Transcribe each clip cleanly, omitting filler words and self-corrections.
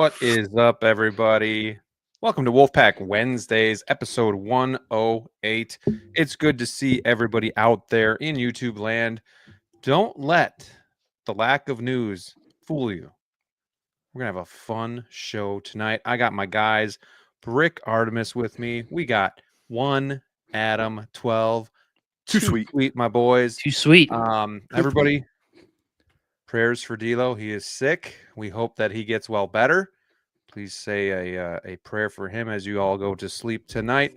What is up, everybody? Welcome to Wolfpack Wednesdays, episode 108. It's good to see everybody out there in YouTube land. Don't let the lack of news fool you. We're going to have a fun show tonight. I got my guys, Brick Artemis, with me. We got one Adam 12. Too sweet, my boys. Too sweet. Everybody, prayers for DLO. He is sick. We hope that he gets well better. Please say a prayer for him as you all go to sleep tonight.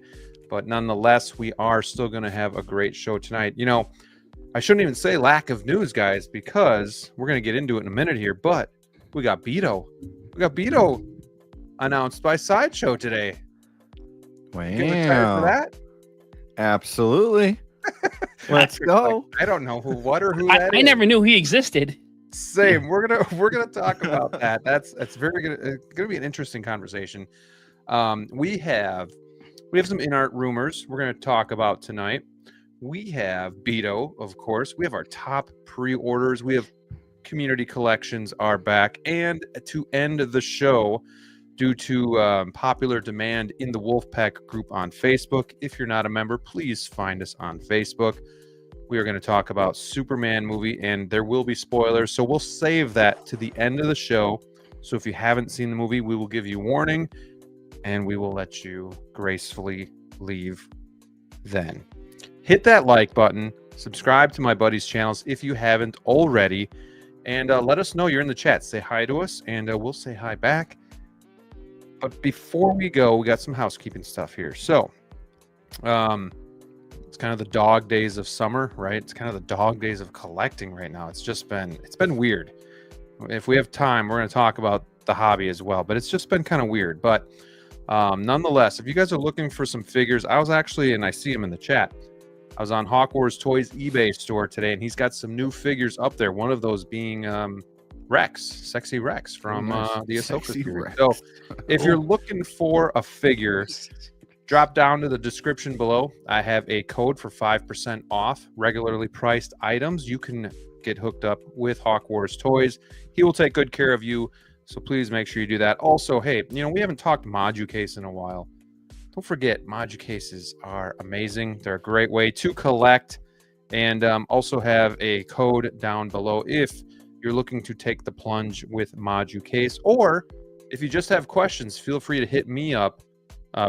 But nonetheless, we are still going to have a great show tonight. You know, I shouldn't even say lack of news, guys, because we're going to get into it in a minute here. But we got Beto. We got Beto announced by Sideshow today. Wow. Getting excited for that? Absolutely. Let's go. Like, I don't know who I never knew he existed. Same. We're gonna talk about that. That's very good. It's gonna be an interesting conversation. We have some InArt rumors we're gonna talk about tonight. We have Beto, of course. We have our top pre-orders. We have community collections are back, and to end the show, due to popular demand in the Wolfpack group on Facebook. If you're not a member, please find us on Facebook. We are going to talk about Superman movie, and there will be spoilers, so we'll save that to the end of the show. So if you haven't seen the movie, we will give you warning, and we will let you gracefully leave then. Hit that like button, subscribe to my buddies' channels if you haven't already, and let us know you're in the chat. Say hi to us, and we'll say hi back. But before we go, we got some housekeeping stuff here. So, it's kind of the dog days of summer, right? It's kind of the dog days of collecting right now. It's been weird. If we have time, we're going to talk about the hobby as well, but it's just been kind of weird. But nonetheless, if you guys are looking for some figures, I was actually, and I see him in the chat, I was on Hawkwars Toys eBay store today, and he's got some new figures up there. One of those being Rex, Sexy Rex from the Ahsoka series. So if you're looking for a figure, drop down to the description below. I have a code for 5% off regularly priced items. You can get hooked up with Hawkwars Toys. He will take good care of you, so please make sure you do that. Also, hey, you know, we haven't talked Modu Case in a while. Don't forget, Modu Cases are amazing. They're a great way to collect, and also have a code down below if you're looking to take the plunge with Modu Case, or if you just have questions, feel free to hit me up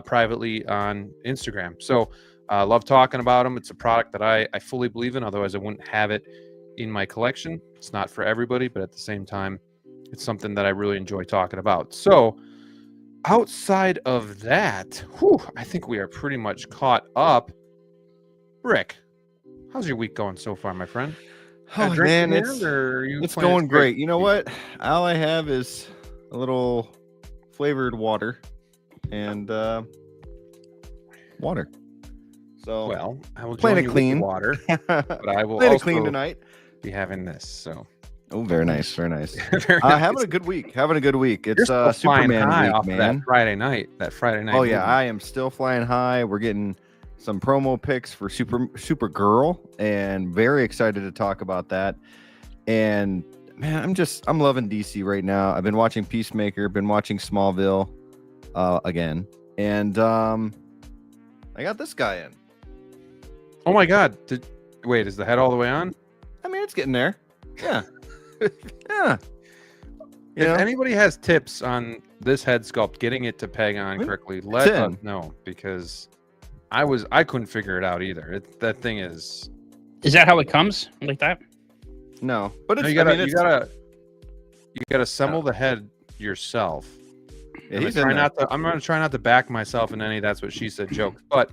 privately on Instagram. So I love talking about them. It's a product that I fully believe in, otherwise I wouldn't have it in my collection. It's not for everybody, but at the same time, it's something that I really enjoy talking about. So outside of that, I think we are pretty much caught up. Rick, how's your week going so far, my friend? Oh man, it's going great. You know what? All I have is a little flavored water and water. So well, I will plan join it you clean. With water, but I will plan it also clean tonight. Be having this. So very nice, very nice. Very nice. Having a good week. It's You're Superman high week, off man. That Friday night. Oh yeah, I am still flying high. We're getting some promo picks for Supergirl, and very excited to talk about that. And man, I'm loving DC right now. I've been watching Peacemaker, been watching Smallville again, and I got this guy in. Oh my god. Wait, is the head all the way on? I mean, it's getting there. Yeah. Yeah. If anybody has tips on this head sculpt, getting it to peg on correctly, let us know, because I couldn't figure it out either. That thing is. Is that how it comes like that? No, but it's, you gotta assemble the head yourself. Yeah, I'm gonna try not to back myself in any "that's what she said" joke. But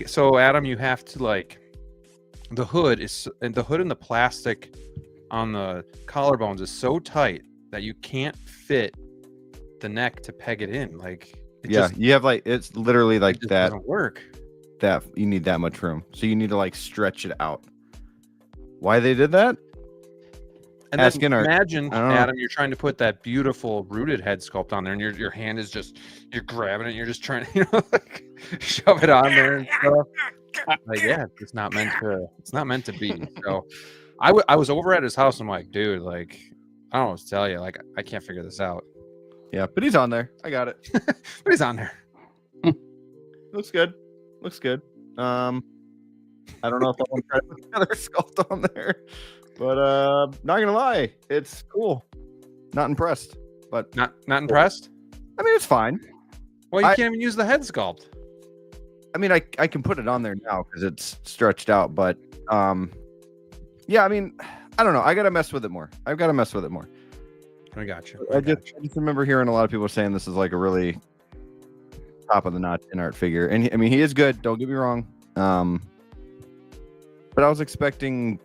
so Adam, you have to the hood and the plastic on the collarbones is so tight that you can't fit the neck to peg it in. You have it's literally like it that. Doesn't work. That you need that much room, so you need to stretch it out. Why they did that? And then imagine, Adam, you're trying to put that beautiful rooted head sculpt on there, and your hand is you're grabbing it, and you're just trying to shove it on there and stuff. It's not meant to be. So I was over at his house. I'm like, dude, I don't know what to tell you. I can't figure this out. Yeah, but he's on there. I got it. But he's on there. Looks good. Looks good. I don't know if I want to try to put another sculpt on there, but not gonna lie, it's cool. Not impressed, but Not impressed. I mean, it's fine. Well, you can't even use the head sculpt. I mean, I can put it on there now because it's stretched out, but yeah, I mean, I don't know. I gotta mess with it more. I've got to mess with it more. I got you. I just remember hearing a lot of people saying this is like a really top of the notch InArt figure, and I mean, he is good. Don't get me wrong. But I was expecting,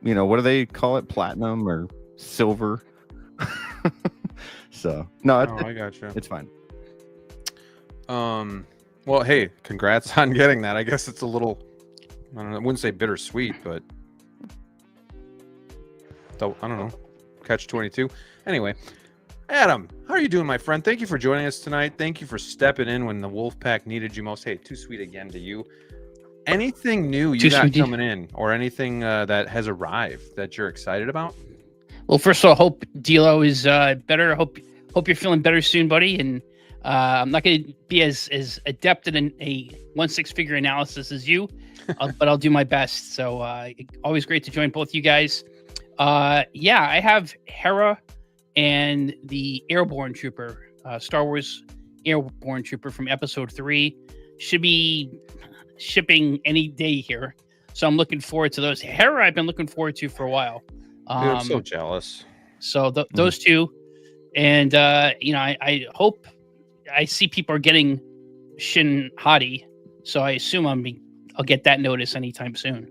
what do they call it? Platinum or silver? So no, I got you. It's fine. Well, hey, congrats on getting that. I guess it's a little, I don't know, I wouldn't say bittersweet, but I don't know, catch-22. Anyway, Adam, how are you doing, my friend? Thank you for joining us tonight. Thank you for stepping in when the Wolfpack needed you most. Hey, too sweet again to you. Anything new you got coming in, or anything that has arrived that you're excited about? Well, first of all, hope DLO is better. Hope you're feeling better soon, buddy. And I'm not going to be as adept in a 1/6 figure analysis as you, but I'll do my best. So always great to join both you guys. Yeah, I have Hera and the Airborne Trooper, Star Wars Airborne Trooper from Episode 3. Should be shipping any day here. So I'm looking forward to those. Hera I've been looking forward to for a while. Dude, I'm so jealous. So those two. And, I hope I see people are getting Shin Hati. So I assume I'll get that notice anytime soon.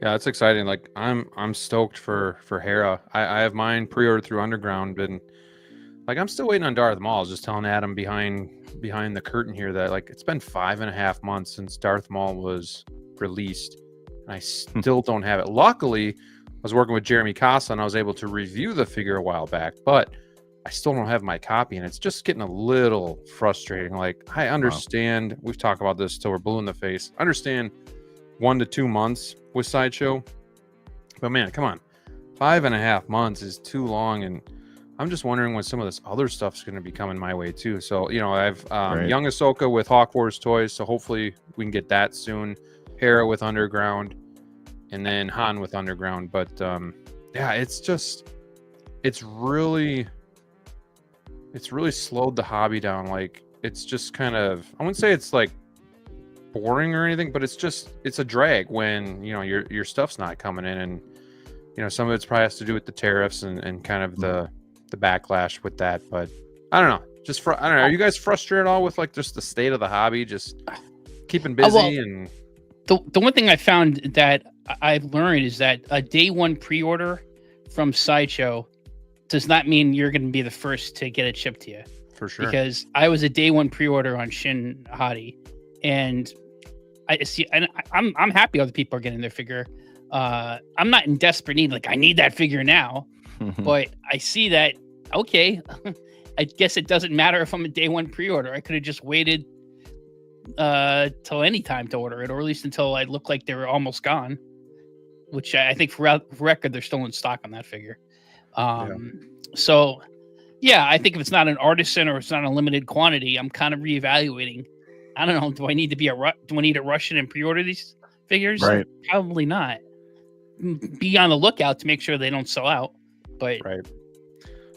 Yeah, it's exciting. Like I'm stoked for Hera. I have mine pre-ordered through Underground, and like I'm still waiting on Darth Maul. I was just telling Adam behind the curtain here that like it's been 5.5 months since Darth Maul was released, and I still don't have it. Luckily, I was working with Jeremy Casa, and I was able to review the figure a while back, but I still don't have my copy, and it's just getting a little frustrating. Like I understand, we've talked about this till we're blue in the face. I understand 1 to 2 months with Sideshow, but man, come on, 5.5 months is too long, and I'm just wondering when some of this other stuff's going to be coming my way too. So I have Young Ahsoka with Hawk Wars toys, so hopefully we can get that soon. Hera with Underground, and then Han with Underground. But yeah, it's really slowed the hobby down. Like it's just kind of, I wouldn't say it's like boring or anything, but it's a drag when your stuff's not coming in, and some of it's probably has to do with the tariffs and kind of the backlash with that. But I don't know, I don't know, are you guys frustrated at all with like just the state of the hobby, just keeping busy? And the one thing I found that I've learned is that a day one pre-order from Sideshow does not mean you're going to be the first to get it shipped to you. For sure. Because I was a day one pre-order on Shin Hati, and I see, and I'm happy other people are getting their figure. I'm not in desperate need, like I need that figure now, but I see that, okay, I guess it doesn't matter if I'm a day one pre-order. I could have just waited till any time to order it, or at least until I look like they were almost gone, which I think for record, they're still in stock on that figure. So yeah, I think if it's not an artisan or it's not a limited quantity, I'm kind of reevaluating. I don't know. Do I need to rush in and pre-order these figures? Right. Probably not. Be on the lookout to make sure they don't sell out. But right.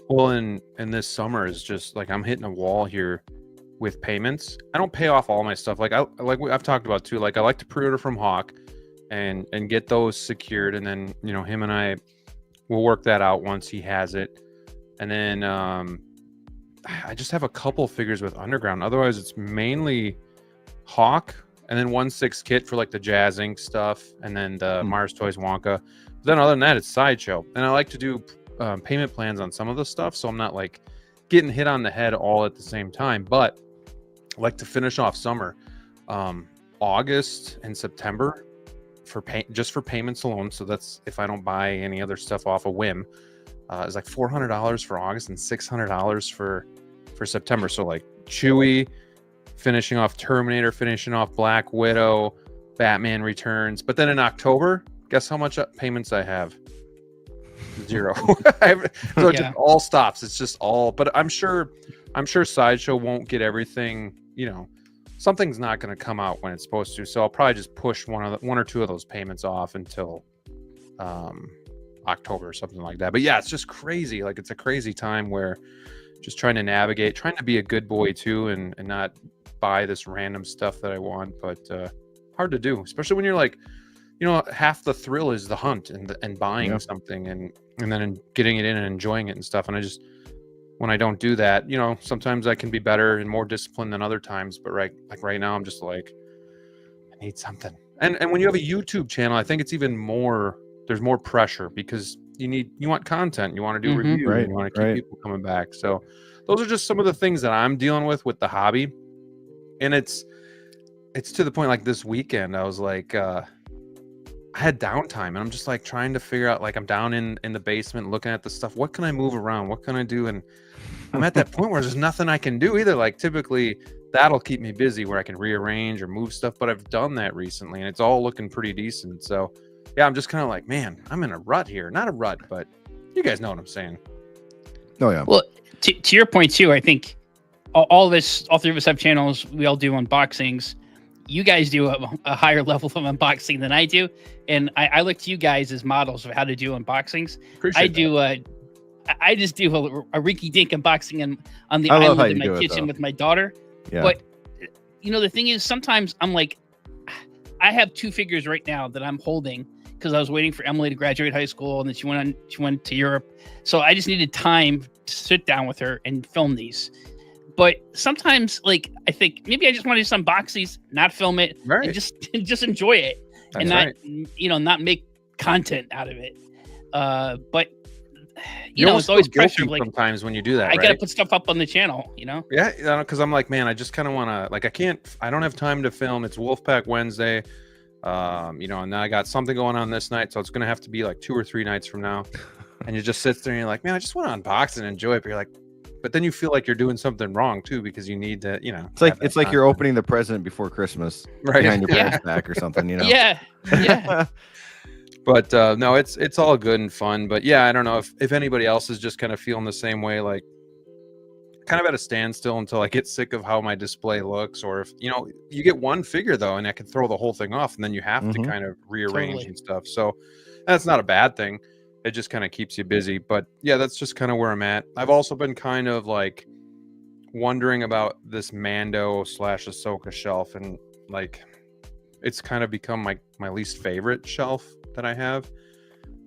Well, and this summer is just like I'm hitting a wall here with payments. I don't pay off all my stuff. Like I've talked about too. Like I like to pre-order from Hawk and get those secured, and then him and I will work that out once he has it. And then I just have a couple figures with Underground. Otherwise, it's mainly Hawk, and then 1/6 kit for like the Jazz Inc. stuff, and then the Mars Toys Wonka. But then other than that, it's Sideshow. And I like to do payment plans on some of the stuff, so I'm not like getting hit on the head all at the same time. But I like to finish off summer, August and September just for payments alone. So that's if I don't buy any other stuff off a whim. It's like $400 for August and $600 for September. So like Chewie, finishing off Terminator, finishing off Black Widow, Batman Returns. But then in October, guess how much payments I have? 0. So it just all stops. It's just all. But I'm sure Sideshow won't get everything. Something's not going to come out when it's supposed to. So I'll probably just push one or two of those payments off until October or something like that. But yeah, it's just crazy. Like, it's a crazy time where just trying to navigate, trying to be a good boy too, and not buy this random stuff that I want. But hard to do, especially when you're like, half the thrill is the hunt and buying something and then getting it in and enjoying it and stuff. And when I don't do that, sometimes I can be better and more disciplined than other times. But right now, I'm just like, I need something. And when you have a YouTube channel, I think it's even more. There's more pressure because you want content, you want to do reviews, right, you want to keep people coming back. So those are just some of the things that I'm dealing with the hobby. And it's to the point, like this weekend, I was like, I had downtime and I'm just like trying to figure out, like, I'm down in the basement looking at the stuff. What can I move around? What can I do? And I'm at that point where there's nothing I can do either. Like, typically that'll keep me busy where I can rearrange or move stuff, but I've done that recently and it's all looking pretty decent. So yeah, I'm just kind of like, man, I'm in a rut here. Not a rut, but you guys know what I'm saying. Oh yeah. Well, to your point too, I think all three of us have channels. We all do unboxings. You guys do a higher level of unboxing than I do, and I look to you guys as models of how to do unboxings. I just do a rinky-dink unboxing on the island in my kitchen with my daughter. Yeah. But the thing is, sometimes I'm like, I have 2 figures right now that I'm holding because I was waiting for Emily to graduate high school and then she went to Europe. So I just needed time to sit down with her and film these. But sometimes, like, I think maybe I just want to just unbox these, not film it, and just enjoy it. That's and not make content out of it. But it's always pressure. Like, sometimes when you do that, I gotta put stuff up on the channel. Yeah, because I'm like, man, I just kind of want to, like, I don't have time to film. It's Wolfpack Wednesday, and then I got something going on this night, so it's gonna have to be like 2 or 3 nights from now. And you just sit there and you're like, man, I just want to unbox and enjoy it. But you're like, but then you feel like you're doing something wrong too because you need to, It's like you're opening the present before Christmas, right? Behind your parents' back or something, Yeah. But no, it's all good and fun. But yeah, I don't know if anybody else is just kind of feeling the same way, like kind of at a standstill until I get sick of how my display looks, or if you get one figure though, and I can throw the whole thing off, and then you have to kind of rearrange and stuff. So that's not a bad thing. It just kind of keeps you busy. But yeah, that's just kind of where I'm at. I've also been kind of like wondering about this Mando / Ahsoka shelf, and like it's kind of become my least favorite shelf that I have.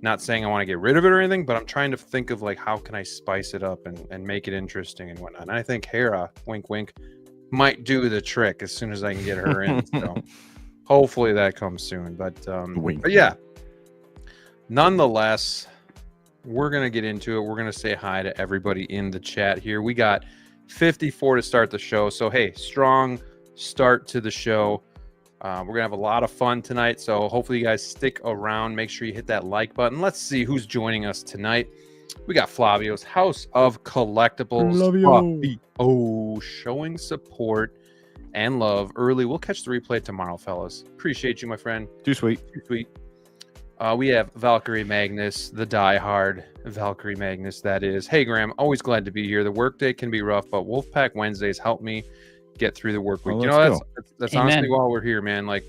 Not saying I want to get rid of it or anything, but I'm trying to think of like, how can I spice it up and make it interesting and whatnot. And I think Hera, wink wink, might do the trick as soon as I can get her in. So hopefully that comes soon. But yeah, nonetheless, we're gonna get into it. We're gonna say hi to everybody in the chat here. We got 54 to start the show, so hey, strong start to the show. We're gonna have a lot of fun tonight, so hopefully you guys stick around. Make sure you hit that like button. Let's see who's joining us tonight. We got Flavio's House of Collectibles. Flavio, showing support and love early. We'll catch the replay tomorrow, fellas. Appreciate you, my friend. Too sweet. We have Valkyrie Magnus, the diehard Valkyrie Magnus, that is. Hey, Graham, always glad to be here. The workday can be rough, but Wolfpack Wednesdays help me get through the work week. That's honestly why we're here, man. Like,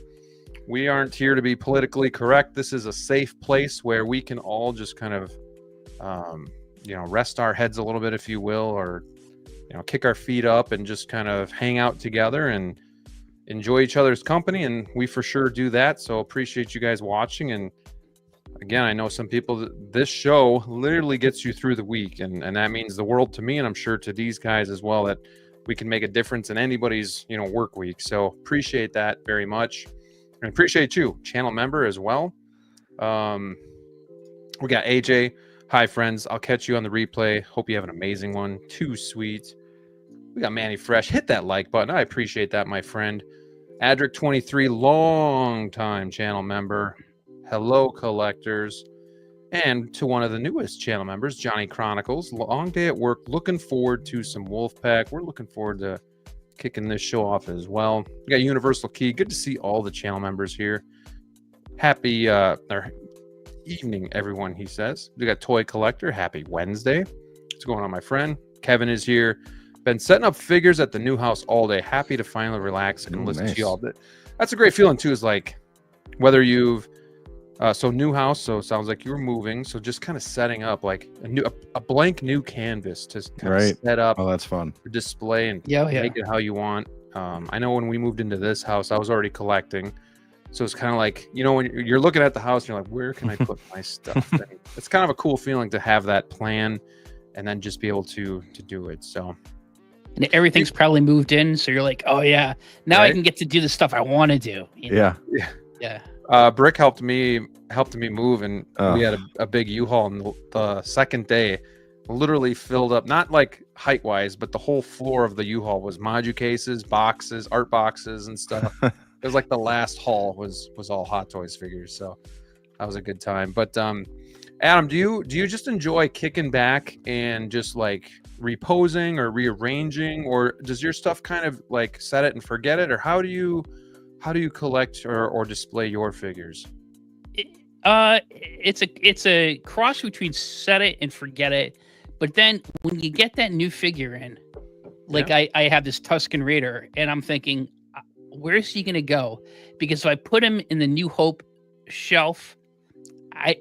we aren't here to be politically correct. This is a safe place where we can all just kind of, rest our heads a little bit, if you will, or, kick our feet up and just kind of hang out together and enjoy each other's company. And we for sure do that. So appreciate you guys watching. And again, I know some people, this show literally gets you through the week, and that means the world to me, and I'm sure to these guys as well, that we can make a difference in anybody's, work week. So appreciate that very much. And appreciate you, channel member as well. We got AJ. Hi, friends. I'll catch you on the replay. Hope you have an amazing one. Too sweet. We got Manny Fresh. Hit that like button. I appreciate that, my friend. Adric23, long time channel member. Hello, collectors. And to one of the newest channel members, Johnny Chronicles. Long day at work. Looking forward to some Wolfpack. We're looking forward to kicking this show off as well. We got Universal Key. Good to see all the channel members here. Happy evening, everyone, he says. We got Toy Collector. Happy Wednesday. What's going on, my friend? Kevin is here. Been setting up figures at the new house all day. Happy to finally relax and listen to y'all. That's a great feeling, too, is like whether you've so new house, so it sounds like you were moving. So just kind of setting up like a blank new canvas to kind of set up. Oh, that's fun. Display and make it how you want. I know when we moved into this house, I was already collecting. So it's kind of like, you know, when you're looking at the house, you're like, where can I put my stuff? And it's kind of a cool feeling to have that plan and then just be able to do it. So and everything's probably moved in. So you're like, oh yeah, now I can get to do the stuff I want to do. You know? Yeah. Brick helped me move, and we had a big U-Haul, and the second day literally filled up, not like height wise, but the whole floor of the U-Haul was module cases, boxes, art boxes and stuff. It was like the last haul was all Hot Toys figures. So that was a good time. But Adam, do you just enjoy kicking back and just like reposing or rearranging, or does your stuff kind of like set it and forget it, or how do you collect or display your figures? It's a cross between set it and forget it. But then when you get that new figure in, like I have this Tusken Raider, and I'm thinking, where's he gonna go? Because if I put him in the New Hope shelf, I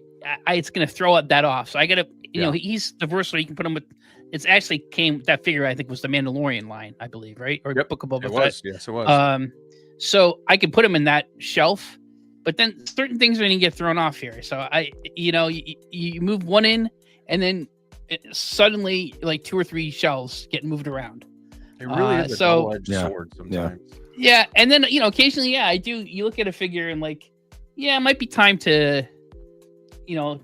it's gonna throw that off. So I gotta, you know, he's the versatile. You can put him with. It's actually that figure I think was the Mandalorian line, I believe, right? Or Book of Boba Fett. It was, yes, it was. So I could put him in that shelf, but then certain things are gonna get thrown off here. So you move one in, and then suddenly like 2 or 3 shelves get moved around. It really is a double-edged sword sometimes. Yeah, and then occasionally, I do. You look at a figure and like, it might be time to,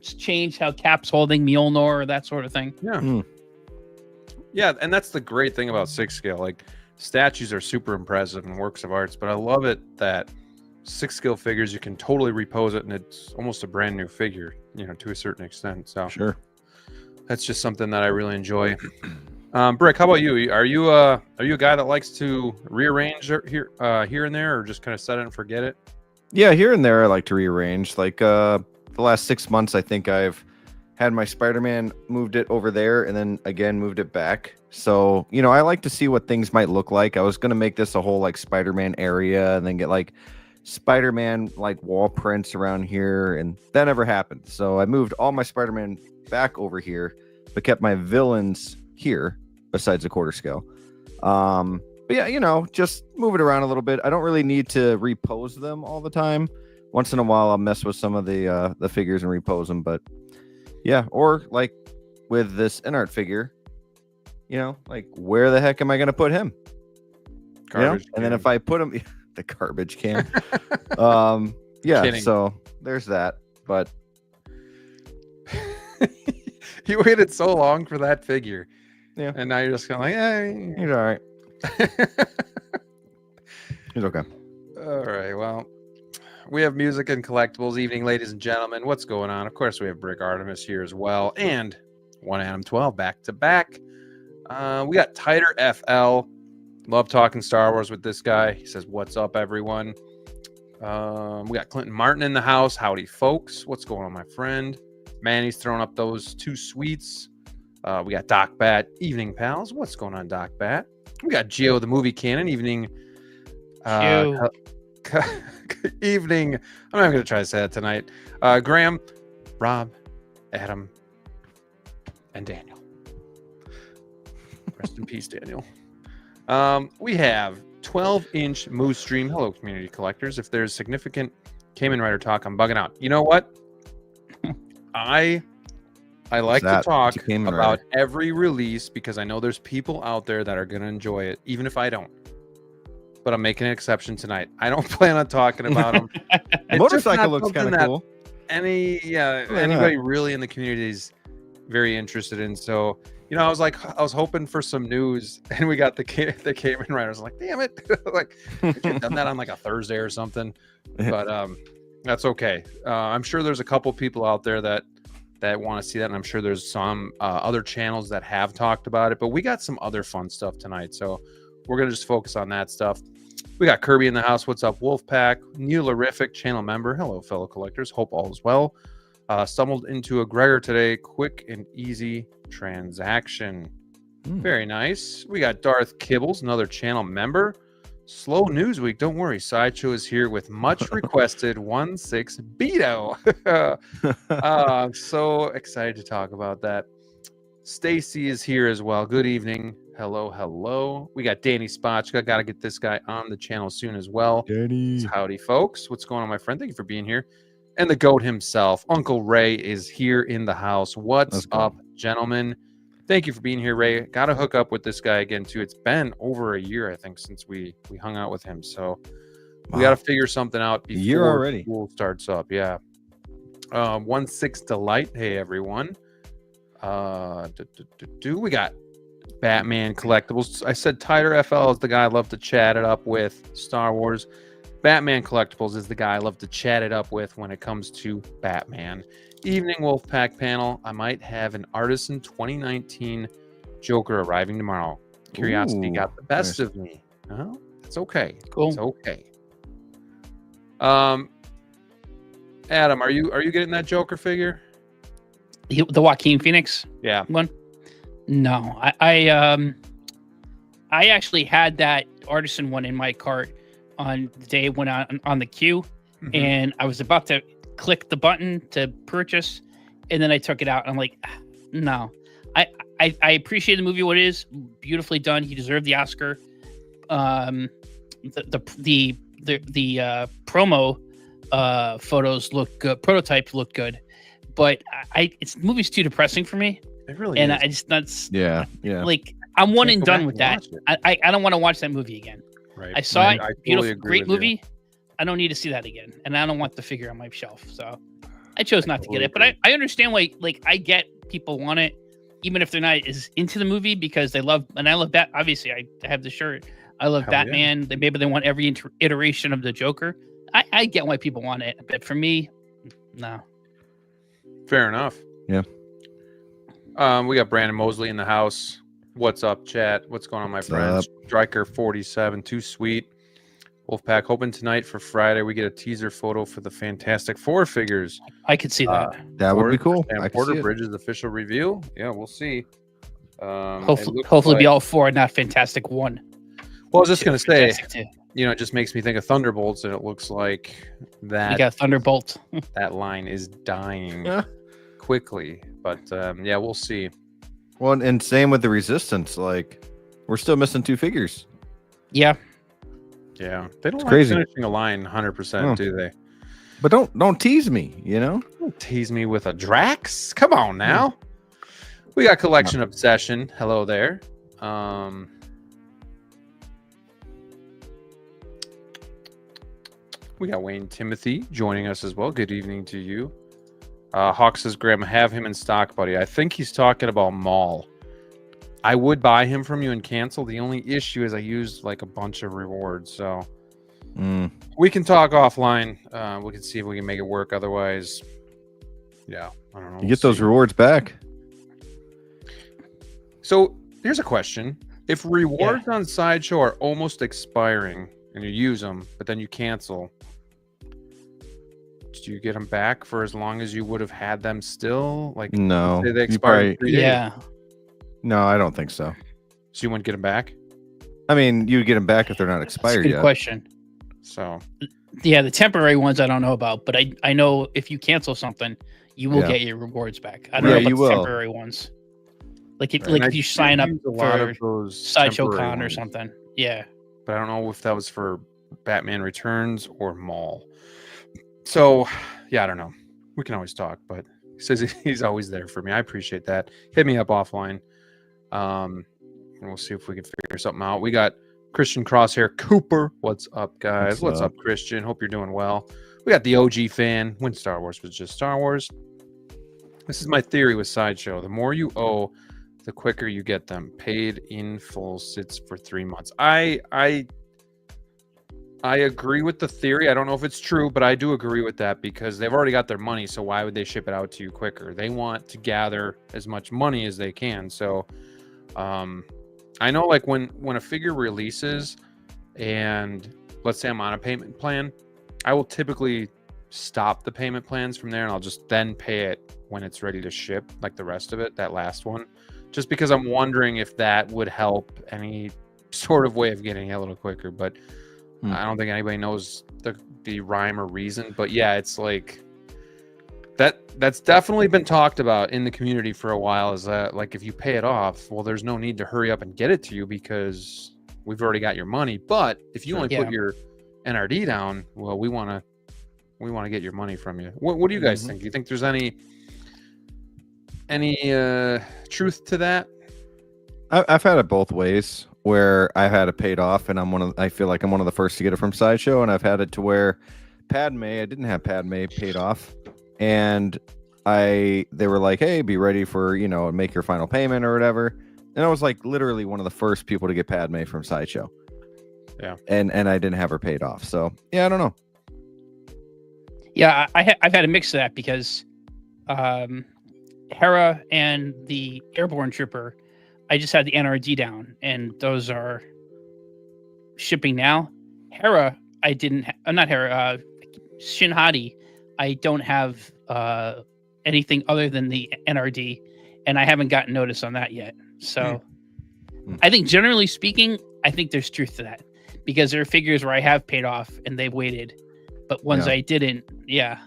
change how Cap's holding Mjolnir or that sort of thing. Yeah. Yeah, and that's the great thing about 6 scale. Like, statues are super impressive and works of arts, but I love it that 6 scale figures, you can totally repose it and it's almost a brand new figure, to a certain extent. So sure, that's just something that I really enjoy. Brick, how about you? Are you a guy that likes to rearrange here and there, or just kind of set it and forget it? Yeah, here and there I like to rearrange. Like the last 6 months, I think I've had my Spider-Man, moved it over there, and then again moved it back. So, I like to see what things might look like. I was going to make this a whole like Spider-Man area and then get like Spider-Man like wall prints around here, and that never happened. So I moved all my Spider-Man back over here, but kept my villains here besides the quarter scale. But yeah, just move it around a little bit. I don't really need to repose them all the time. Once in a while I'll mess with some of the figures and repose them, but yeah, or like with this InArt figure, like where the heck am I going to put him? Garbage can. And then if I put him the garbage can. Yeah, kidding. So there's that. But you waited so long for that figure. Yeah. And now you're just kind of like, hey, he's all right. He's okay. All right. Well, we have music and collectibles evening, ladies and gentlemen. What's going on? Of course, we have Brick Artemis here as well, and One Adam 12 back to back. We got Tighter FL. Love talking Star Wars with this guy. He says, "What's up, everyone?" We got Clinton Martin in the house. Howdy, folks. What's going on, my friend? Manny's throwing up those 2 sweets. We got Doc Bat. Evening, pals. What's going on, Doc Bat? We got Geo the Movie Cannon. Evening. Evening. I'm not going to try to say that tonight. Graham, Rob, Adam, and Daniel. Rest in peace, Daniel. We have 12-inch Moose Stream. Hello, community collectors. If there's significant Kamen Rider talk, I'm bugging out. You know what? I like to talk about every release because I know there's people out there that are going to enjoy it, even if I don't. But I'm making an exception tonight. I don't plan on talking about them. Motorcycle looks kind of cool. Anybody really in the community is very interested in. So, I was hoping for some news, and we got the Kamen Riders. I'm like, damn it! Like, we could have done that on like a Thursday or something. But that's okay. I'm sure there's a couple people out there that want to see that, and I'm sure there's some other channels that have talked about it. But we got some other fun stuff tonight, so we're gonna just focus on that stuff. We got Kirby in the house. What's up, Wolfpack? Neilerific channel member. Hello, fellow collectors. Hope all is well. Stumbled into a Gregor today. Quick and easy transaction. Very nice. We got Darth Kibbles, another channel member. Slow news week. Don't worry. Sideshow is here with much requested 1/6 Beto. So excited to talk about that. Stacy is here as well. Good evening. Hello. We got Danny Spotchka. Got to get this guy on the channel soon as well. Danny. Howdy, folks. What's going on, my friend? Thank you for being here. And the GOAT himself, Uncle Ray, is here in the house. What's up, gentlemen? Thank you for being here, Ray. Got to hook up with this guy again, too. It's been over a year, I think, since we hung out with him. So we got to figure something out before school starts up. Yeah. 1/6 Delight. Hey, everyone. We got Batman Collectibles. I said Tighter FL is the guy I love to chat it up with. Star Wars. Batman Collectibles is the guy I love to chat it up with when it comes to Batman. Evening Wolfpack panel. I might have an Artisan 2019 Joker arriving tomorrow. Curiosity got the best of me. Oh, it's okay. Cool. It's okay. Adam, are you getting that Joker figure? The Joaquin Phoenix one? No. I actually had that Artisan one in my cart on the day when on the queue, and I was about to click the button to purchase, and then I took it out. And I'm like, no. I appreciate the movie. What it is, beautifully done. He deserved the Oscar. The promo photos look good. Prototypes look good, but the movie's too depressing for me. It really and is. I just that's yeah. Like I'm one and done with that. I don't want to watch that movie again. Right. I saw it. I Beautiful, totally great movie. I don't need to see that again, and I don't want the figure on my shelf. So I chose not to get it. But I understand why. Like I get people want it, even if they're not as into the movie, because they love. And I love that. Obviously, I have the shirt. I love Batman. Yeah. Maybe they want every iteration of the Joker. I get why people want it, but for me, no. Fair enough. Yeah. We got Brandon Mosley in the house. What's up, chat? What's going on, my friends? Striker 47, too sweet. Wolfpack hoping tonight for Friday we get a teaser photo for the Fantastic Four figures. I could see that. That would be cool. And Porter Bridges official review. Yeah, we'll see. Hopefully, be all four, not Fantastic One. Well, I was just gonna say, it just makes me think of Thunderbolts, and it looks like that. You got Thunderbolt. That line is dying quickly, but yeah, we'll see. Well, and same with the Resistance. Like, we're still missing 2 figures. Yeah. Yeah, they don't like crazy. finishing a line 100%, do they? But don't tease me, Don't tease me with a Drax. Come on now. We got Collection Obsession. Hello there. We got Wayne Timothy joining us as well. Good evening to you. Hawk says, Graham, have him in stock, buddy. I think he's talking about Maul. I would buy him from you and cancel. The only issue is I used like a bunch of rewards. So we can talk offline. We can see if we can make it work. Otherwise, yeah, I don't know. You get those rewards back. So here's a question. If rewards on Sideshow are almost expiring and you use them, but then you cancel, do you get them back for as long as you would have had them still? Like, no, they expired. Yeah. No, I don't think so. So you wouldn't get them back? I mean, you would get them back if they're not expired Good yet. question. So, yeah, the temporary ones I don't know about, but I know if you cancel something, you will get your rewards back. I don't know about the temporary ones. Like if you sign up for Sideshow Con or something. Yeah. But I don't know if that was for Batman Returns or Maul. So, yeah, I don't know. We can always talk, but he says he's always there for me. I appreciate that. Hit me up offline. And we'll see if we can figure something out. We got Christian Crosshair Cooper. What's up, guys? What's up, Christian? Hope you're doing well. We got the OG fan when Star Wars was just Star Wars. This is my theory with Sideshow. The more you owe, the quicker you get them. Paid in full sits for 3 months. I agree with the theory. I don't know if it's true, but I do agree with that because they've already got their money. So why would they ship it out to you quicker? They want to gather as much money as they can. So I know like when a figure releases and let's say I'm on a payment plan, I will typically stop the payment plans from there, and I'll just then pay it when it's ready to ship, like the rest of it, that last one. Just because I'm wondering if that would help any sort of way of getting it a little quicker. But I don't think anybody knows the rhyme or reason. But yeah, it's like that's definitely been talked about in the community for a while, is that like if you pay it off, well, there's no need to hurry up and get it to you because we've already got your money. But if you only put your NRD down, well, we want to get your money from you. What do you guys think? Do you think there's any truth to that? I've had it both ways, where I've had it paid off, and I feel like I'm one of the first to get it from Sideshow, and I've had it to where I didn't have Padme paid off, and they were like, hey, be ready for, make your final payment or whatever. And I was like literally one of the first people to get Padme from Sideshow. Yeah. And I didn't have her paid off. So yeah, I don't know. Yeah, I've had a mix of that because Hera and the Airborne Trooper, I just had the NRD down, and those are shipping now. Hera, I didn't. Not Hera. Shin Hati, I don't have anything other than the NRD, and I haven't gotten notice on that yet. So, I think generally speaking, I think there's truth to that, because there are figures where I have paid off and they've waited, but ones I didn't. Yeah,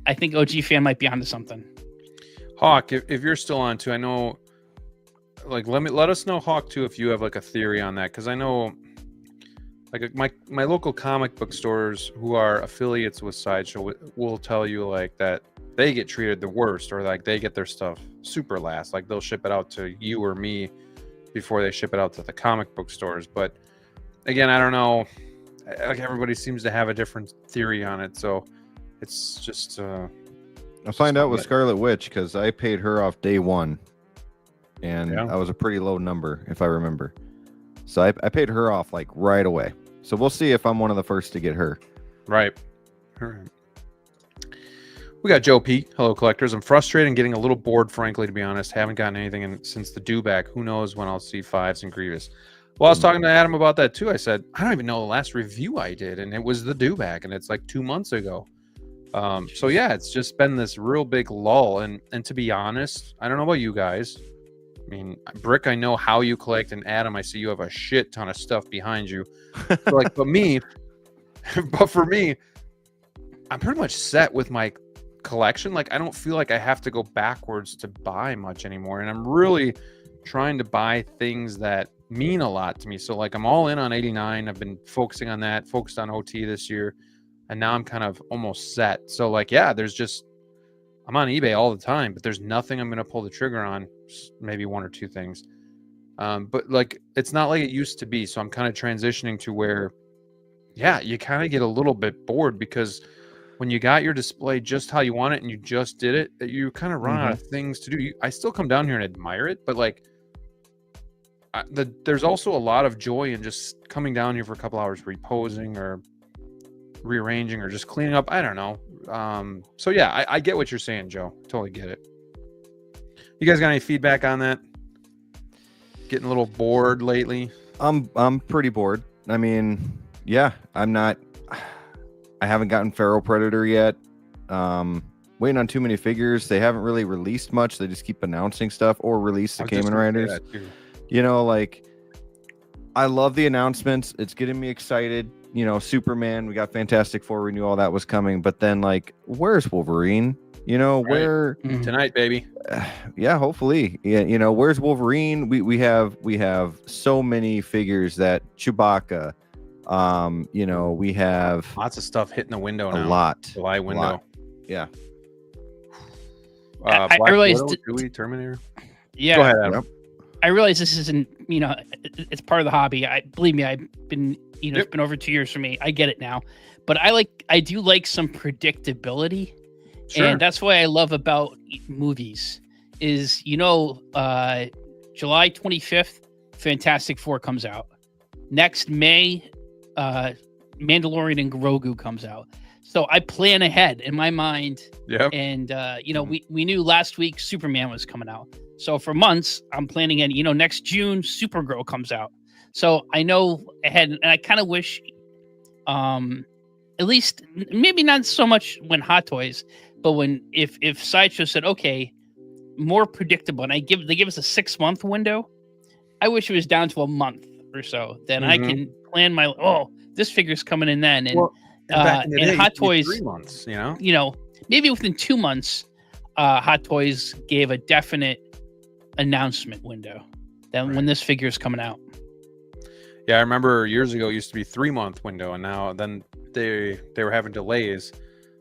I think OG fan might be onto something. Hawk, if you're still on too, I know. Like, let us know, Hawk, too, if you have like a theory on that, because I know, like, my local comic book stores who are affiliates with Sideshow will tell you like that they get treated the worst, or like they get their stuff super last. Like they'll ship it out to you or me before they ship it out to the comic book stores. But again, I don't know. Like everybody seems to have a different theory on it, so it's just. I'll find out with Scarlet Witch, because I paid her off day one. And that was a pretty low number, if I remember. So I paid her off like right away. So we'll see if I'm one of the first to get her. Right. All right. We got Joe P. Hello, collectors. I'm frustrated and getting a little bored, frankly, to be honest. Haven't gotten anything since the due-back. Who knows when I'll see Fives and Grievous. Well, I was talking to Adam about that, too. I said, I don't even know the last review I did, and it was the due-back, and it's like 2 months ago. So, yeah, it's just been this real big lull. And to be honest, I don't know about you guys. I mean, Brick, I know how you collect, and Adam, I see you have a shit ton of stuff behind you. So like, but for me, I'm pretty much set with my collection. Like, I don't feel like I have to go backwards to buy much anymore, and I'm really trying to buy things that mean a lot to me. So like, I'm all in on 89. I've been focusing on that, focused on OT this year, and now I'm kind of almost set. So like, yeah, I'm on eBay all the time, but there's nothing I'm going to pull the trigger on. Maybe one or two things. But like, it's not like it used to be. So I'm kind of transitioning to where, yeah, you kind of get a little bit bored, because when you got your display just how you want it and you just did it, you kind of run out of things to do. I still come down here and admire it, but like, there's also a lot of joy in just coming down here for a couple hours, reposing or rearranging or just cleaning up. I don't know. So yeah, I get what you're saying, Joe. Totally get it. You guys got any feedback on that? Getting a little bored lately? I'm pretty bored. I mean, yeah, I haven't gotten Pharaoh Predator yet. Waiting on too many figures. They haven't really released much. They just keep announcing stuff or release the Kamen Riders. Like, I love the announcements. It's getting me excited. Superman, we got Fantastic Four, we knew all that was coming, but then like, where's Wolverine? Where tonight, baby. Yeah, hopefully. Yeah, where's Wolverine? We have so many figures that Chewbacca, we have lots of stuff hitting the window now. A lot. July window. Lot. Yeah. I realized Terminator. Yeah. Go ahead, Adam. I realize this isn't, it's part of the hobby. Believe me, I've been, it's been over 2 years for me. I get it now, but I do like some predictability. Sure. And that's what I love about movies is, July 25th, Fantastic Four comes out. Next May, Mandalorian and Grogu comes out. So I plan ahead in my mind. Yeah. And, we knew last week Superman was coming out. So for months, I'm planning in, next June, Supergirl comes out. So I know ahead, and I kind of wish at least maybe not so much when Hot Toys, but when if Sideshow said, okay, more predictable, and they give us a 6-month window, I wish it was down to a month or so. Then I can plan my this figure's coming in then, and back in the day, Hot Toys 3 months, maybe within 2 months, Hot Toys gave a definite announcement window then when this figure is coming out. Yeah, I remember years ago it used to be 3-month window, and now then they were having delays,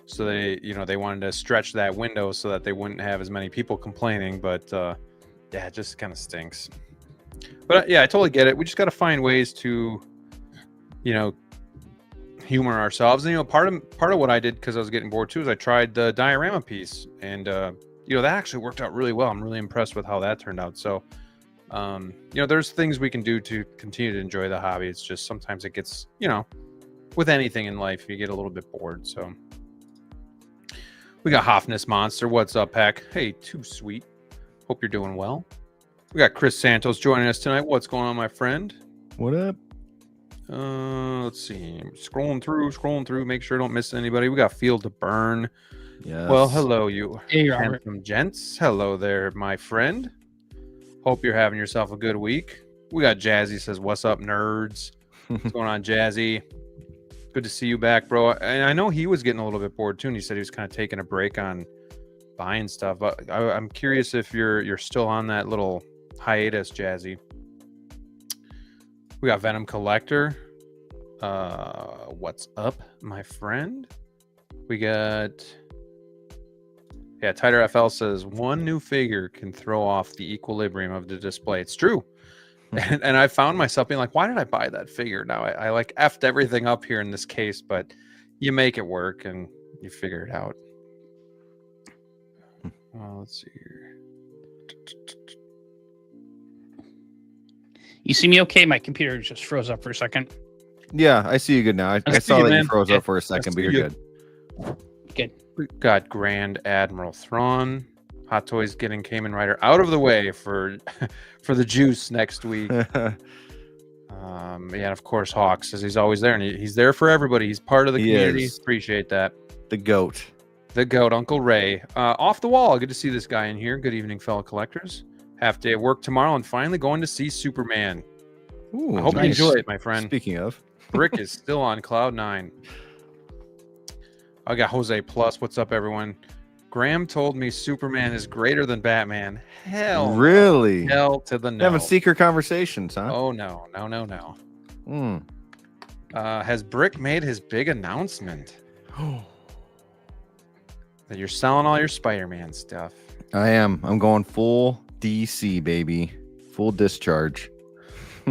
so they wanted to stretch that window so that they wouldn't have as many people complaining. But yeah, it just kind of stinks. But yeah, I totally get it. We just got to find ways to, humor ourselves. And part of what I did, because I was getting bored too, is I tried the diorama piece, and that actually worked out really well. I'm really impressed with how that turned out. So there's things we can do to continue to enjoy the hobby. It's just sometimes it gets, with anything in life, you get a little bit bored. So we got Hoffness Monster. What's up, Pack? Hey, too sweet. Hope you're doing well. We got Chris Santos joining us tonight. What's going on, my friend? What up? Let's see. Scrolling through, make sure I don't miss anybody. We got Field to Burn. Yes. Well, hello, you Hey, handsome gents. Hello there, my friend. Hope you're having yourself a good week. We got Jazzy says, "What's up, nerds?" What's going on, Jazzy? Good to see you back, bro. And I know he was getting a little bit bored too, and he said he was kind of taking a break on buying stuff. But I'm curious if you're still on that little hiatus, Jazzy. We got Venom Collector. What's up, my friend? We got Tighter FL says one new figure can throw off the equilibrium of the display. It's true. And I found myself being like, why did I buy that figure? Now I like effed everything up here in this case, but you make it work and you figure it out. Let's see here. You see me okay? My computer just froze up for a second. Yeah, I see you good now. I saw that you froze up for a second, but you're good. Good. We got Grand Admiral Thrawn. Hot Toys getting Kamen Rider out of the way for the juice next week. And of course Hawks, as he's always there, and he's there for everybody. He's part of the community. Appreciate that. The goat, Uncle Ray. Off the wall. Good to see this guy in here. Good evening, fellow collectors. Half day of work tomorrow, and finally going to see Superman. Ooh, I hope you enjoy it, my friend. Speaking of, Brick is still on cloud 9. I got Jose Plus. What's up, everyone? Graham told me Superman is greater than Batman. Hell, really? Hell to the no. Having secret conversations, huh? Oh no. Has Brick made his big announcement that you're selling all your Spider-Man stuff? I am. I'm going full DC, baby. Full discharge.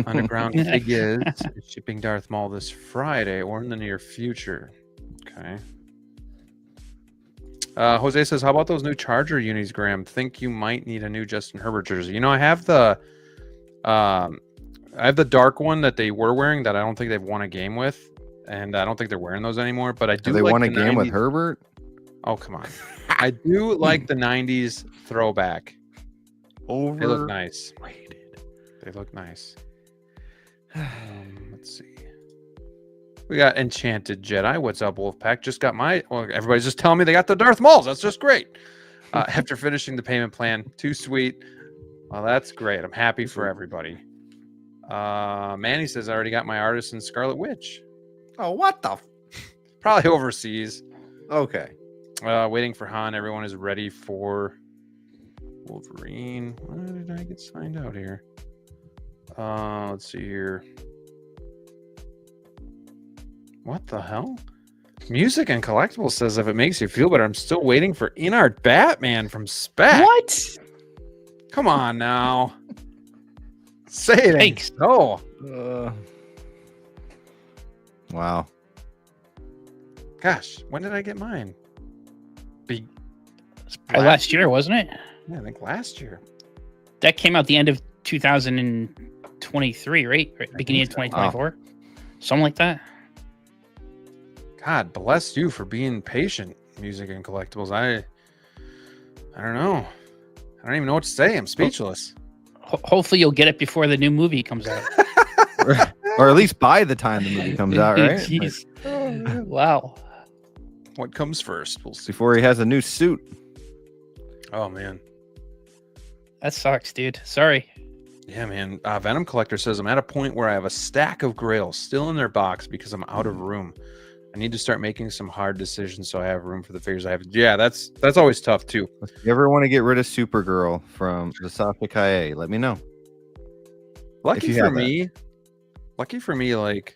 Underground Figures is shipping Darth Maul this Friday or in the near future. Okay. Jose says, how about those new Charger unis, Graham? Think you might need a new Justin Herbert jersey. I have the dark one that they were wearing that I don't think they've won a game with, and I don't think they're wearing those anymore. But I do. They like won a the game 90s. with Herbert? Oh, come on. I do like the 90s throwback. Over. They look nice. They look nice. Let's see. We got Enchanted Jedi. What's up, Wolfpack? Just got everybody's just telling me they got the Darth Mauls. That's just great. After finishing the payment plan. Too sweet. Well, that's great. I'm happy for everybody. Manny says, I already got my Artisan Scarlet Witch. Oh, what the? Probably overseas. Okay. Waiting for Han. Everyone is ready for Wolverine. Why did I get signed out here? Let's see here. What the hell? Music and Collectibles says, if it makes you feel better, I'm still waiting for InArt Batman from Spec. What? Come on now. Say it. Thanks. Oh. Wow. Gosh, when did I get mine? Last year, wasn't it? Yeah, I think last year. That came out the end of 2023, right? Beginning of 2024. Something like that. God bless you for being patient, Music and Collectibles. I don't know. I don't even know what to say. I'm speechless. Hopefully you'll get it before the new movie comes out. Or at least by the time the movie comes out, right? Jeez. Wow. What comes first? We'll see. Before he has a new suit. Oh man. That sucks, dude. Sorry. Yeah, man. Venom Collector says I'm at a point where I have a stack of grails still in their box because I'm out of room. I need to start making some hard decisions so I have room for the figures I have. Yeah, that's always tough too. If you ever want to get rid of Supergirl from the Sasha Kaye, let me know. Lucky for me, like,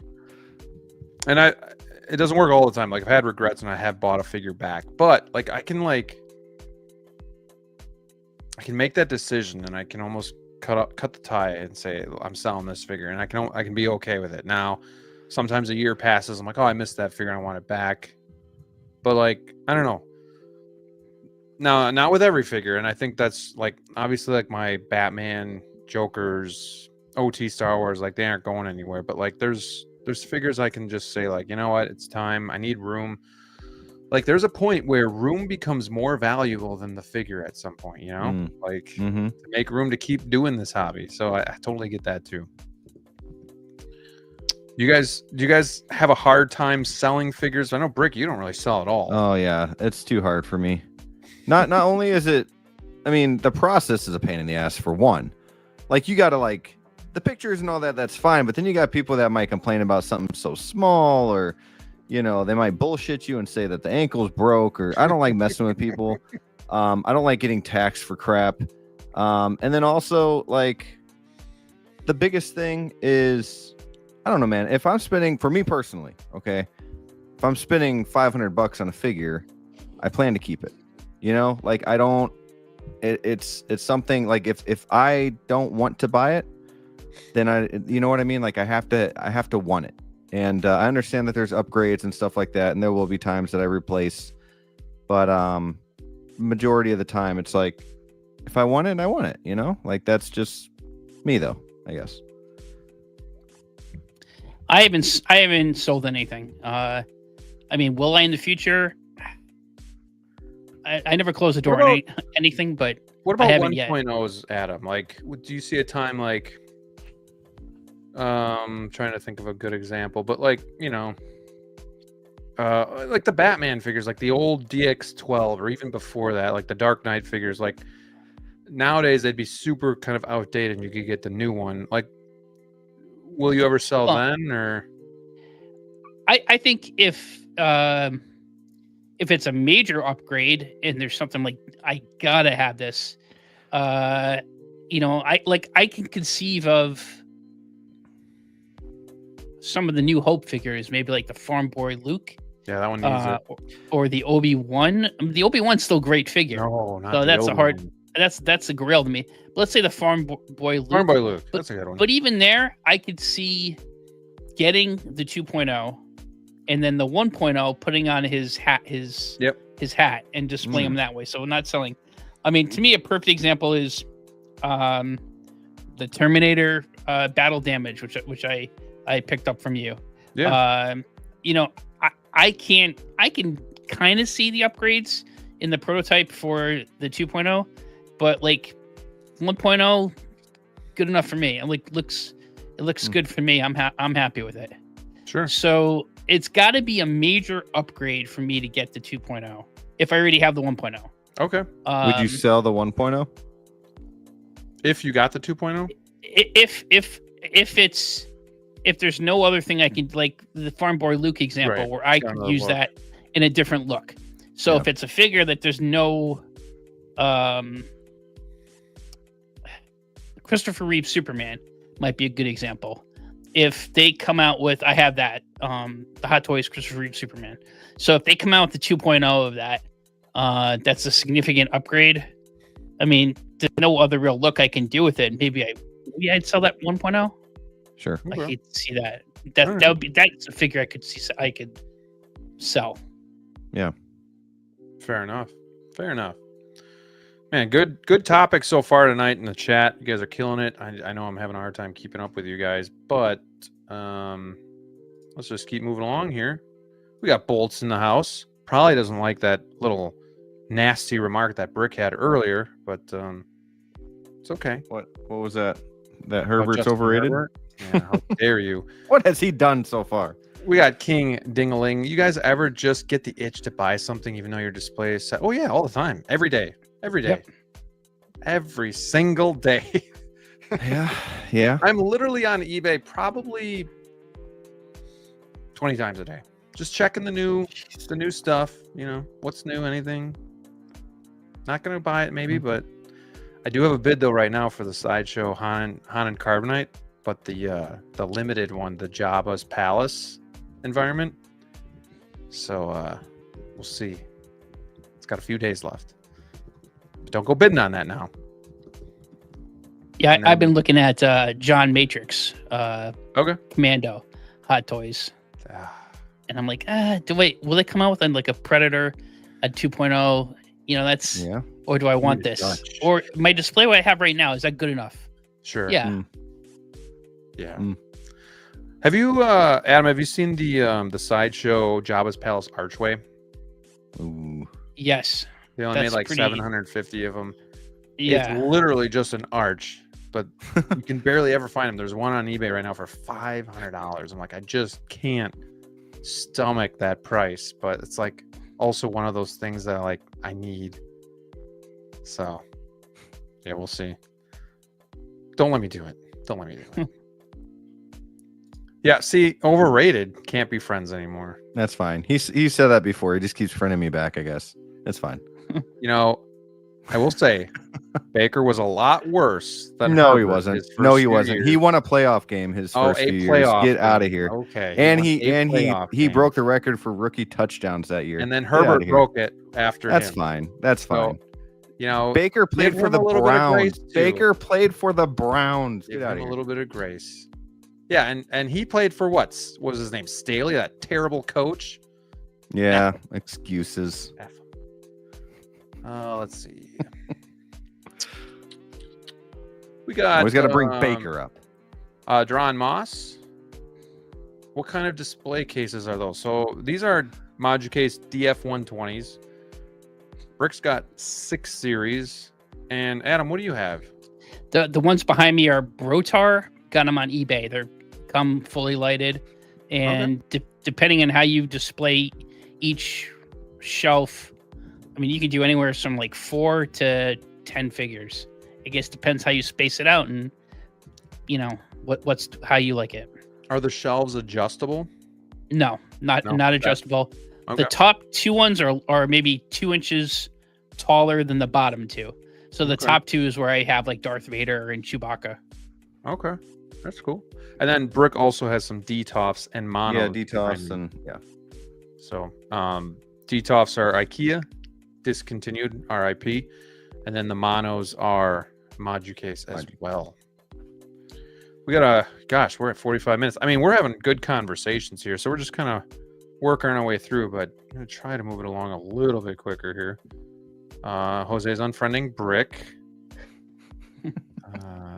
and it doesn't work all the time. Like, I've had regrets and I have bought a figure back, but like I can make that decision and I can almost cut the tie and say I'm selling this figure, and I can be okay with it. Now, sometimes a year passes, I'm like, oh, I missed that figure, I want it back. But like, I don't know. No, not with every figure, and I think that's like obviously like my Batman, Jokers, OT Star Wars, like they aren't going anywhere. But like, there's figures I can just say like, you know what, it's time. I need room. Like, there's a point where room becomes more valuable than the figure at some point, you know, like to make room to keep doing this hobby. So I totally get that too. Do you guys have a hard time selling figures? I know, Brick, you don't really sell at all. Oh yeah, it's too hard for me. Not only is it, I mean, the process is a pain in the ass for one. Like, you got to like the pictures and all that. That's fine, but then you got people that might complain about something so small, or you know, they might bullshit you and say that the ankle's broke, or I don't like messing with people. I don't like getting taxed for crap. And then also, like, the biggest thing is, I don't know, man. If I'm spending, for me personally, okay, if I'm spending $500 on a figure, I plan to keep it. You know, like I don't. It's something like if I don't want to buy it, then you know what I mean. Like I have to want it. And I understand that there's upgrades and stuff like that, and there will be times that I replace. But majority of the time, it's like, if I want it, I want it. You know, like that's just me, though, I guess. I haven't sold anything. I mean, will I in the future? I never close the door on anything, but what about I haven't yet. 1.0s, Adam? Like, do you see a time like? Trying to think of a good example, but like, you know, like the Batman figures, like the old DX12, or even before that, like the Dark Knight figures, like nowadays they'd be super kind of outdated and you could get the new one. Like, will you ever sell then, or? I think if it's a major upgrade and there's something like, I gotta have this, you know, I can conceive of some of the New Hope figures, maybe like the Farm Boy Luke. Yeah, that one needs it. Or the Obi-Wan. The Obi-Wan's still a great figure. No, not so that's Obi-Wan. That's a grail to me. But let's say the Farm Boy Luke. Farm Boy Luke. That's a good one. But even there, I could see getting the 2.0 and then the 1.0 putting on his hat, his hat, and displaying him that way. So not selling. I mean, to me, a perfect example is the Terminator Battle Damage, which I picked up from you. Yeah. You know, I can kind of see the upgrades in the prototype for the 2.0, but like 1.0, good enough for me. It looks good for me. I'm happy with it. Sure. So it's got to be a major upgrade for me to get the 2.0 if I already have the 1.0. Okay. Would you sell the 1.0 if you got the 2.0? If there's no other thing I can, like the Farm Boy Luke example, Right. where I could use that in a different look. So if it's a figure that there's no Christopher Reeve Superman might be a good example. If they come out with, I have that, the Hot Toys Christopher Reeve Superman. So if they come out with the 2.0 of that, that's a significant upgrade. I mean, there's no other real look I can do with it. Maybe I'd sell that 1.0. Sure. I hate to see that. That would be, that's a figure I could see. I could sell. Yeah. Fair enough. Man, good topic so far tonight in the chat. You guys are killing it. I know I'm having a hard time keeping up with you guys, but let's just keep moving along here. We got Bolts in the house. Probably doesn't like that little nasty remark that Brick had earlier, but it's okay. What was that? That Herbert's overrated? Herbert? Yeah, how dare you? What has he done so far? We got King Dingaling. You guys ever just get the itch to buy something even though your display is set? Oh yeah, all the time. Every day. Every day. Yep. Every single day. Yeah. I'm literally on eBay probably 20 times a day. Just checking the new stuff, what's new, anything. Not gonna buy it maybe, but I do have a bid though right now for the Sideshow Han and Carbonite, but the limited one, the Jabba's Palace environment. So we'll see. It's got a few days left. But don't go bidding on that now. Yeah, I've been looking at John Matrix, Okay. Commando, Hot Toys. And I'm like, will they come out with like a Predator, a 2.0? That's, or do I want this? Dutch. Or my display what I have right now, is that good enough? Sure. Yeah. Yeah. Have you, Adam, have you seen the Sideshow Jabba's Palace Archway? Ooh. Yes. They only made That's like pretty- 750 of them. Yeah. It's literally just an arch, but you can barely ever find them. There's one on eBay right now for $500. I'm like, I just can't stomach that price, but it's like also one of those things that I need. So yeah, we'll see. Don't let me do it. Yeah, see, overrated. Can't be friends anymore. That's fine. He said that before. He just keeps friending me back, I guess. That's fine. I will say Baker was a lot worse than No, he Herbert wasn't. his first No, he few wasn't. years. He won a playoff game his first a few years. playoff Get out of game. here. Okay. And won he a playoff he game. broke the record for rookie touchdowns that year. And then Get outta Herbert here. broke it after That's him. fine. That's fine. Baker Baker played for the Browns. Baker played for the Browns. Give Get out him of a here. little bit of grace. Yeah, and he played for what was his name? Staley, that terrible coach. Yeah, excuses. F him. Let's see. We got. Always got to bring Baker up. Drawn Moss. What kind of display cases are those? So these are Moducase DF120s. Brick's got 6 series. And Adam, what do you have? The ones behind me are Brotar. Got them on eBay. They're come fully lighted, and depending on how you display each shelf, I mean, you can do anywhere from like 4 to 10 figures. I guess depends how you space it out, and what's how you like it. Are the shelves adjustable? No, not adjustable. Okay. The top 2 ones are maybe 2 inches taller than the bottom 2. So the top 2 is where I have like Darth Vader and Chewbacca. Okay, that's cool. And then Brick also has some DTOFs and monos. Yeah, DTOFs and yeah. So DTOFs are IKEA, discontinued, RIP, and then the monos are Moducase as well. We got we're at 45 minutes. I mean, we're having good conversations here, so we're just kind of working our way through, but I'm gonna try to move it along a little bit quicker here. Jose's unfriending Brick.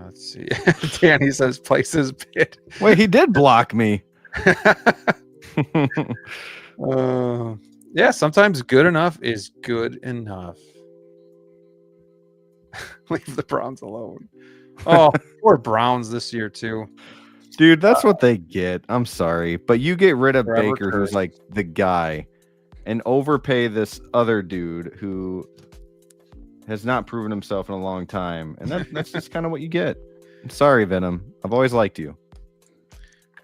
Let's see. Danny says places bid. Wait, he did block me. Yeah, sometimes good enough is good enough. Leave the Browns alone. Oh, poor Browns this year too. Dude, that's what they get. I'm sorry, but you get rid of Forever Baker, who's cursed. like the guy, and overpay this other dude who has not proven himself in a long time, and that's just kind of what you get. I'm sorry, Venom. I've always liked you.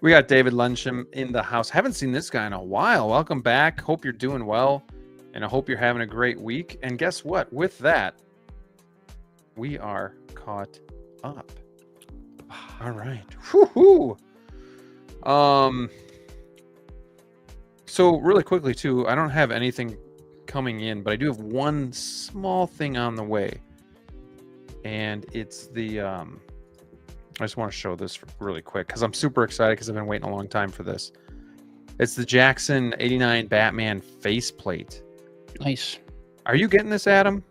We got David Luncham in the house. Haven't seen this guy in a while. Welcome back. Hope you're doing well, and I hope you're having a great week. And guess what? With that, we are caught up. All right. Woo-hoo. So really quickly too, I don't have anything coming in, but I do have one small thing on the way, and it's the I just want to show this really quick because I'm super excited because I've been waiting a long time for this. It's the Jackson 89 Batman faceplate. Nice. Are you getting this, Adam?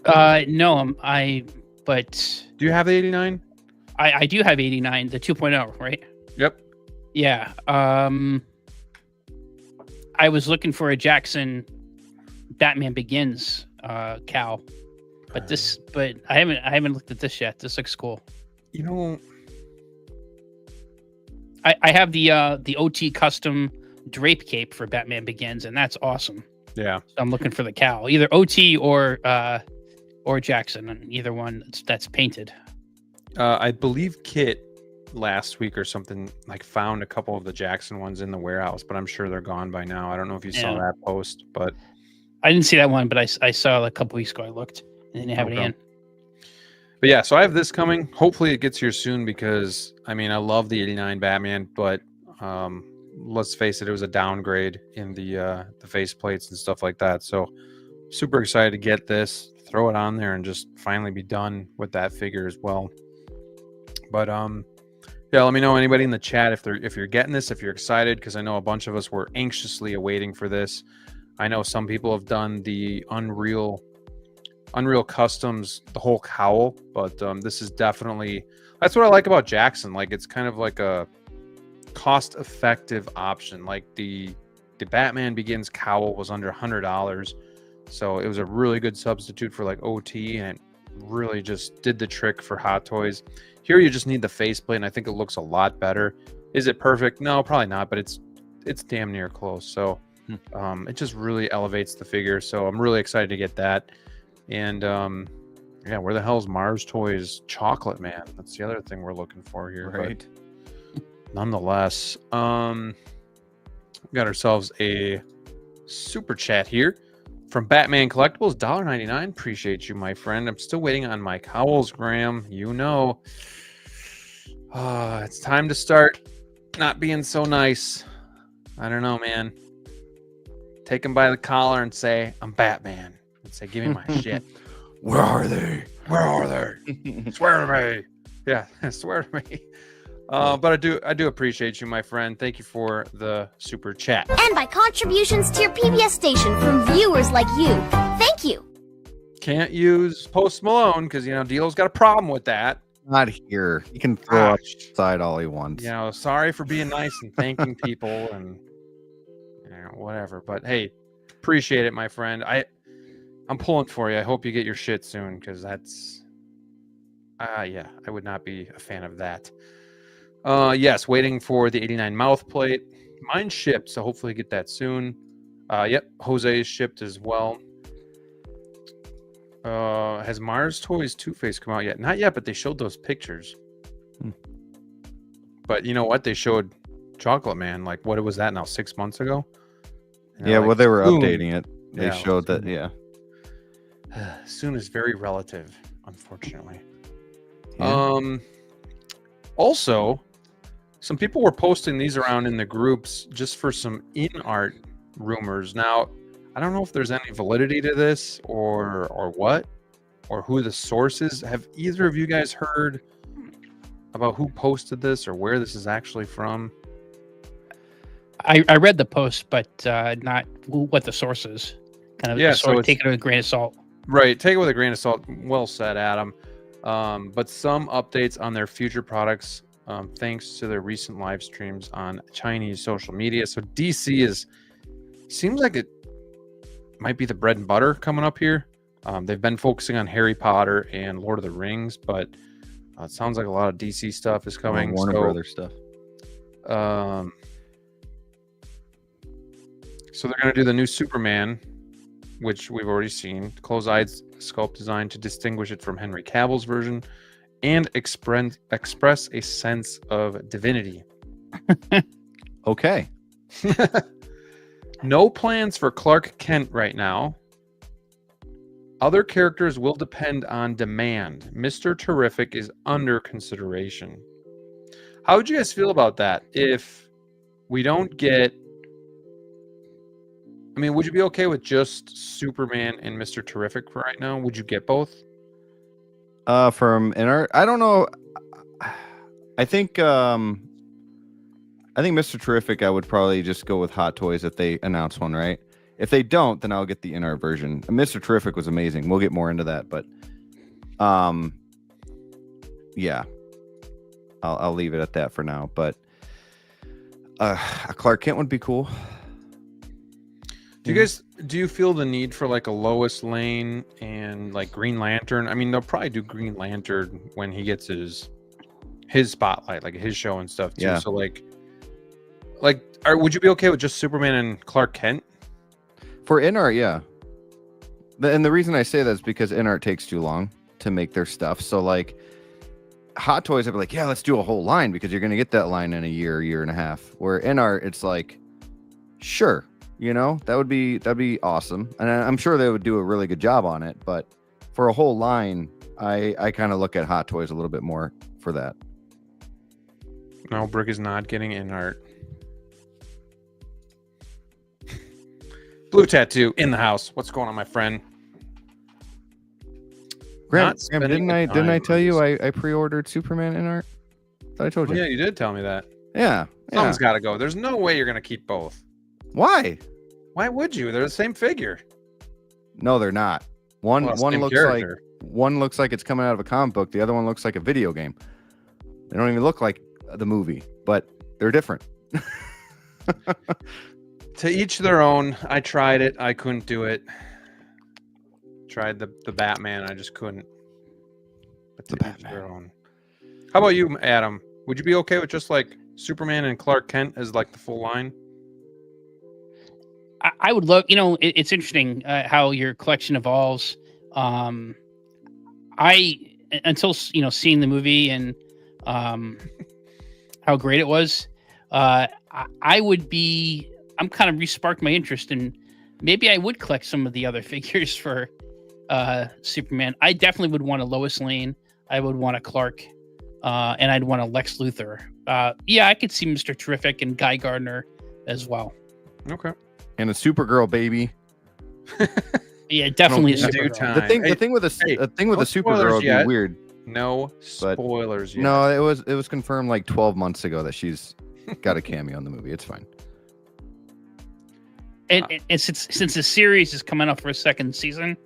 No, but Do you have the 89? I do have 89, the 2.0, right? Yep. Yeah. I was looking for a Jackson Batman Begins cow, but I haven't looked at this yet. This looks cool. I have the OT custom drape cape for Batman Begins, and that's awesome. Yeah. So I'm looking for the cowl, either OT or Jackson, and either one that's painted. I believe Kit last week or something like found a couple of the Jackson ones in the warehouse, but I'm sure they're gone by now. I don't know if you saw that post, but I didn't see that one, but I saw it a couple weeks ago. I looked and didn't have it in. But yeah, so I have this coming. Hopefully it gets here soon because I mean I love the '89 Batman, but let's face it, it was a downgrade in the face plates and stuff like that. So super excited to get this, throw it on there, and just finally be done with that figure as well. But yeah, let me know, anybody in the chat, if you're getting this, if you're excited, because I know a bunch of us were anxiously awaiting for this. I know some people have done the Unreal Customs, the whole cowl, but this is definitely, that's what I like about Jackson. Like, it's kind of like a cost-effective option. Like the Batman Begins cowl was under $100, so it was a really good substitute for like OT, and it really just did the trick for Hot Toys. Here you just need the faceplate, and I think it looks a lot better. Is it perfect? No, probably not, but it's damn near close. So it just really elevates the figure. So I'm really excited to get that. And yeah, where the hell's Mars Toys Chocolate Man? That's the other thing we're looking for here. Right. But nonetheless, got ourselves a super chat here from Batman Collectibles, $1.99. Appreciate you, my friend. I'm still waiting on my cowls, Graham. You know, it's time to start not being so nice. I don't know, man. Take him by the collar and say, I'm Batman. And say, give me my shit. Where are they? Where are they? Swear to me. Yeah, swear to me. But I do appreciate you, my friend. Thank you for the super chat. And by contributions to your PBS station from viewers like you. Thank you. Can't use Post Malone because, you know, DLO's got a problem with that. Not here. He can throw outside all he wants. You know, sorry for being nice and thanking people and, you know, whatever. But hey, appreciate it, my friend. I'm pulling for you. I hope you get your shit soon because that's, yeah, I would not be a fan of that. Yes, waiting for the 89 mouth plate. Mine's shipped, so hopefully get that soon. Yep, Jose's shipped as well. Has Mars Toys Two-Face come out yet? Not yet, but they showed those pictures. But you know what? They showed Chocolate Man, like, what was that now, 6 months ago? And yeah, like, well, they were soon. updating it. They Yeah, showed that, yeah. Soon is very relative, unfortunately. Yeah. Also, some people were posting these around in the groups just for some InArt rumors. Now, I don't know if there's any validity to this or what, or who the source is. Have either of you guys heard about who posted this or where this is actually from? I read the post, but not what the source is. Kind of, Yeah, sort so of take it with a grain of salt. Right, take it with a grain of salt. Well said, Adam. But some updates on their future products, thanks to their recent live streams on Chinese social media. So DC seems like it might be the bread and butter coming up here. They've been focusing on Harry Potter and Lord of the Rings, but it sounds like a lot of DC stuff is coming. Warner Brothers stuff. So they're going to do the new Superman, which we've already seen. Close-eyed sculpt design to distinguish it from Henry Cavill's version and express a sense of divinity. Okay. No plans for Clark Kent right now. Other characters will depend on demand. Mr. Terrific is under consideration. How would you guys feel about that if we don't get... I mean, would you be okay with just Superman and Mr. Terrific for right now? Would you get both? From InArt, I don't know. I think Mr. Terrific, I would probably just go with Hot Toys if they announce one, right? If they don't, then I'll get the InArt version. Mr. Terrific was amazing. We'll get more into that, but yeah, I'll leave it at that for now. But a Clark Kent would be cool. Do you feel the need for like a Lois Lane and like Green Lantern? I mean, they'll probably do Green Lantern when he gets his spotlight, like his show and stuff too. Yeah. So like, Like, would you be okay with just Superman and Clark Kent? For InArt, yeah. And the reason I say that is because InArt takes too long to make their stuff. So like Hot Toys, I'd be like, yeah, let's do a whole line because you're gonna get that line in a year and a half. Where InArt, it's like, sure, that'd be awesome, and I'm sure they would do a really good job on it. But for a whole line, I kind of look at Hot Toys a little bit more for that. No, Brick is not getting InArt. Blue tattoo in the house. What's going on, my friend? Graham, didn't I tell you I pre-ordered Superman InArt? Thought I told you. Yeah, you did tell me that. Yeah. Someone's got to go. There's no way you're gonna keep both. Why? Why would you? They're the same figure. No, they're not. One looks like it's coming out of a comic book. The other one looks like a video game. They don't even look like the movie, but they're different. To each their own. I tried it. I couldn't do it. Tried the Batman. I just couldn't. But to each their own. How about you, Adam? Would you be okay with just like Superman and Clark Kent as like the full line? I would love, it's interesting how your collection evolves. Until seeing the movie and how great it was, I'm kind of resparked my interest, and maybe I would collect some of the other figures for Superman. I definitely would want a Lois Lane. I would want a Clark, and I'd want a Lex Luthor. Yeah, I could see Mr. Terrific and Guy Gardner as well. Okay. And a Supergirl baby. Yeah, definitely. The thing with a Supergirl would be weird. No spoilers yet. No, it was confirmed like 12 months ago that she's got a cameo in the movie. It's fine. And since the series is coming up for a second season,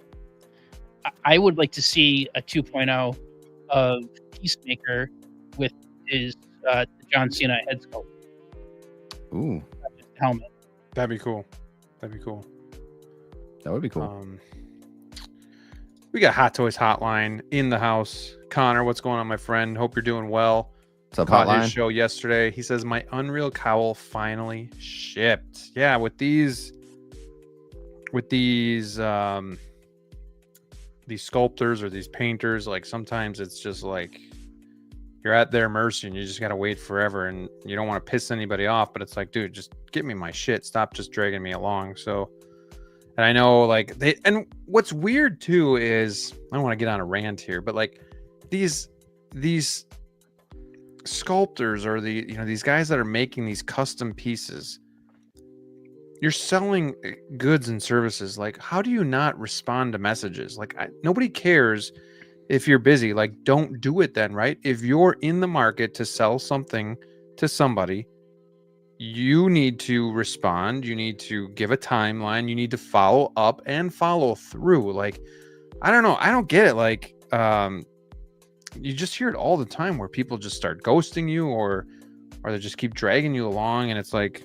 I would like to see a 2.0 of Peacemaker with his John Cena head sculpt. Ooh, helmet. That'd be cool. That would be cool. We got Hot Toys Hotline in the house. Connor, what's going on, my friend? Hope you're doing well. What's up, Caught Hotline? his show yesterday. He says my Unreal cowl finally shipped. Yeah, with these sculptors or these painters, like sometimes it's just like you're at their mercy and you just gotta wait forever, and you don't want to piss anybody off, but it's like, dude, just get me my shit. Stop just dragging me along. So, and I know like and what's weird too is, I don't want to get on a rant here, but like these sculptors or these guys that are making these custom pieces, you're selling goods and services. Like, how do you not respond to messages? Like, nobody cares if you're busy. Like, don't do it then, right? If you're in the market to sell something to somebody, you need to respond. You need to give a timeline. You need to follow up and follow through. Like, I don't know. I don't get it. Like, you just hear it all the time where people just start ghosting you or they just keep dragging you along. And it's like,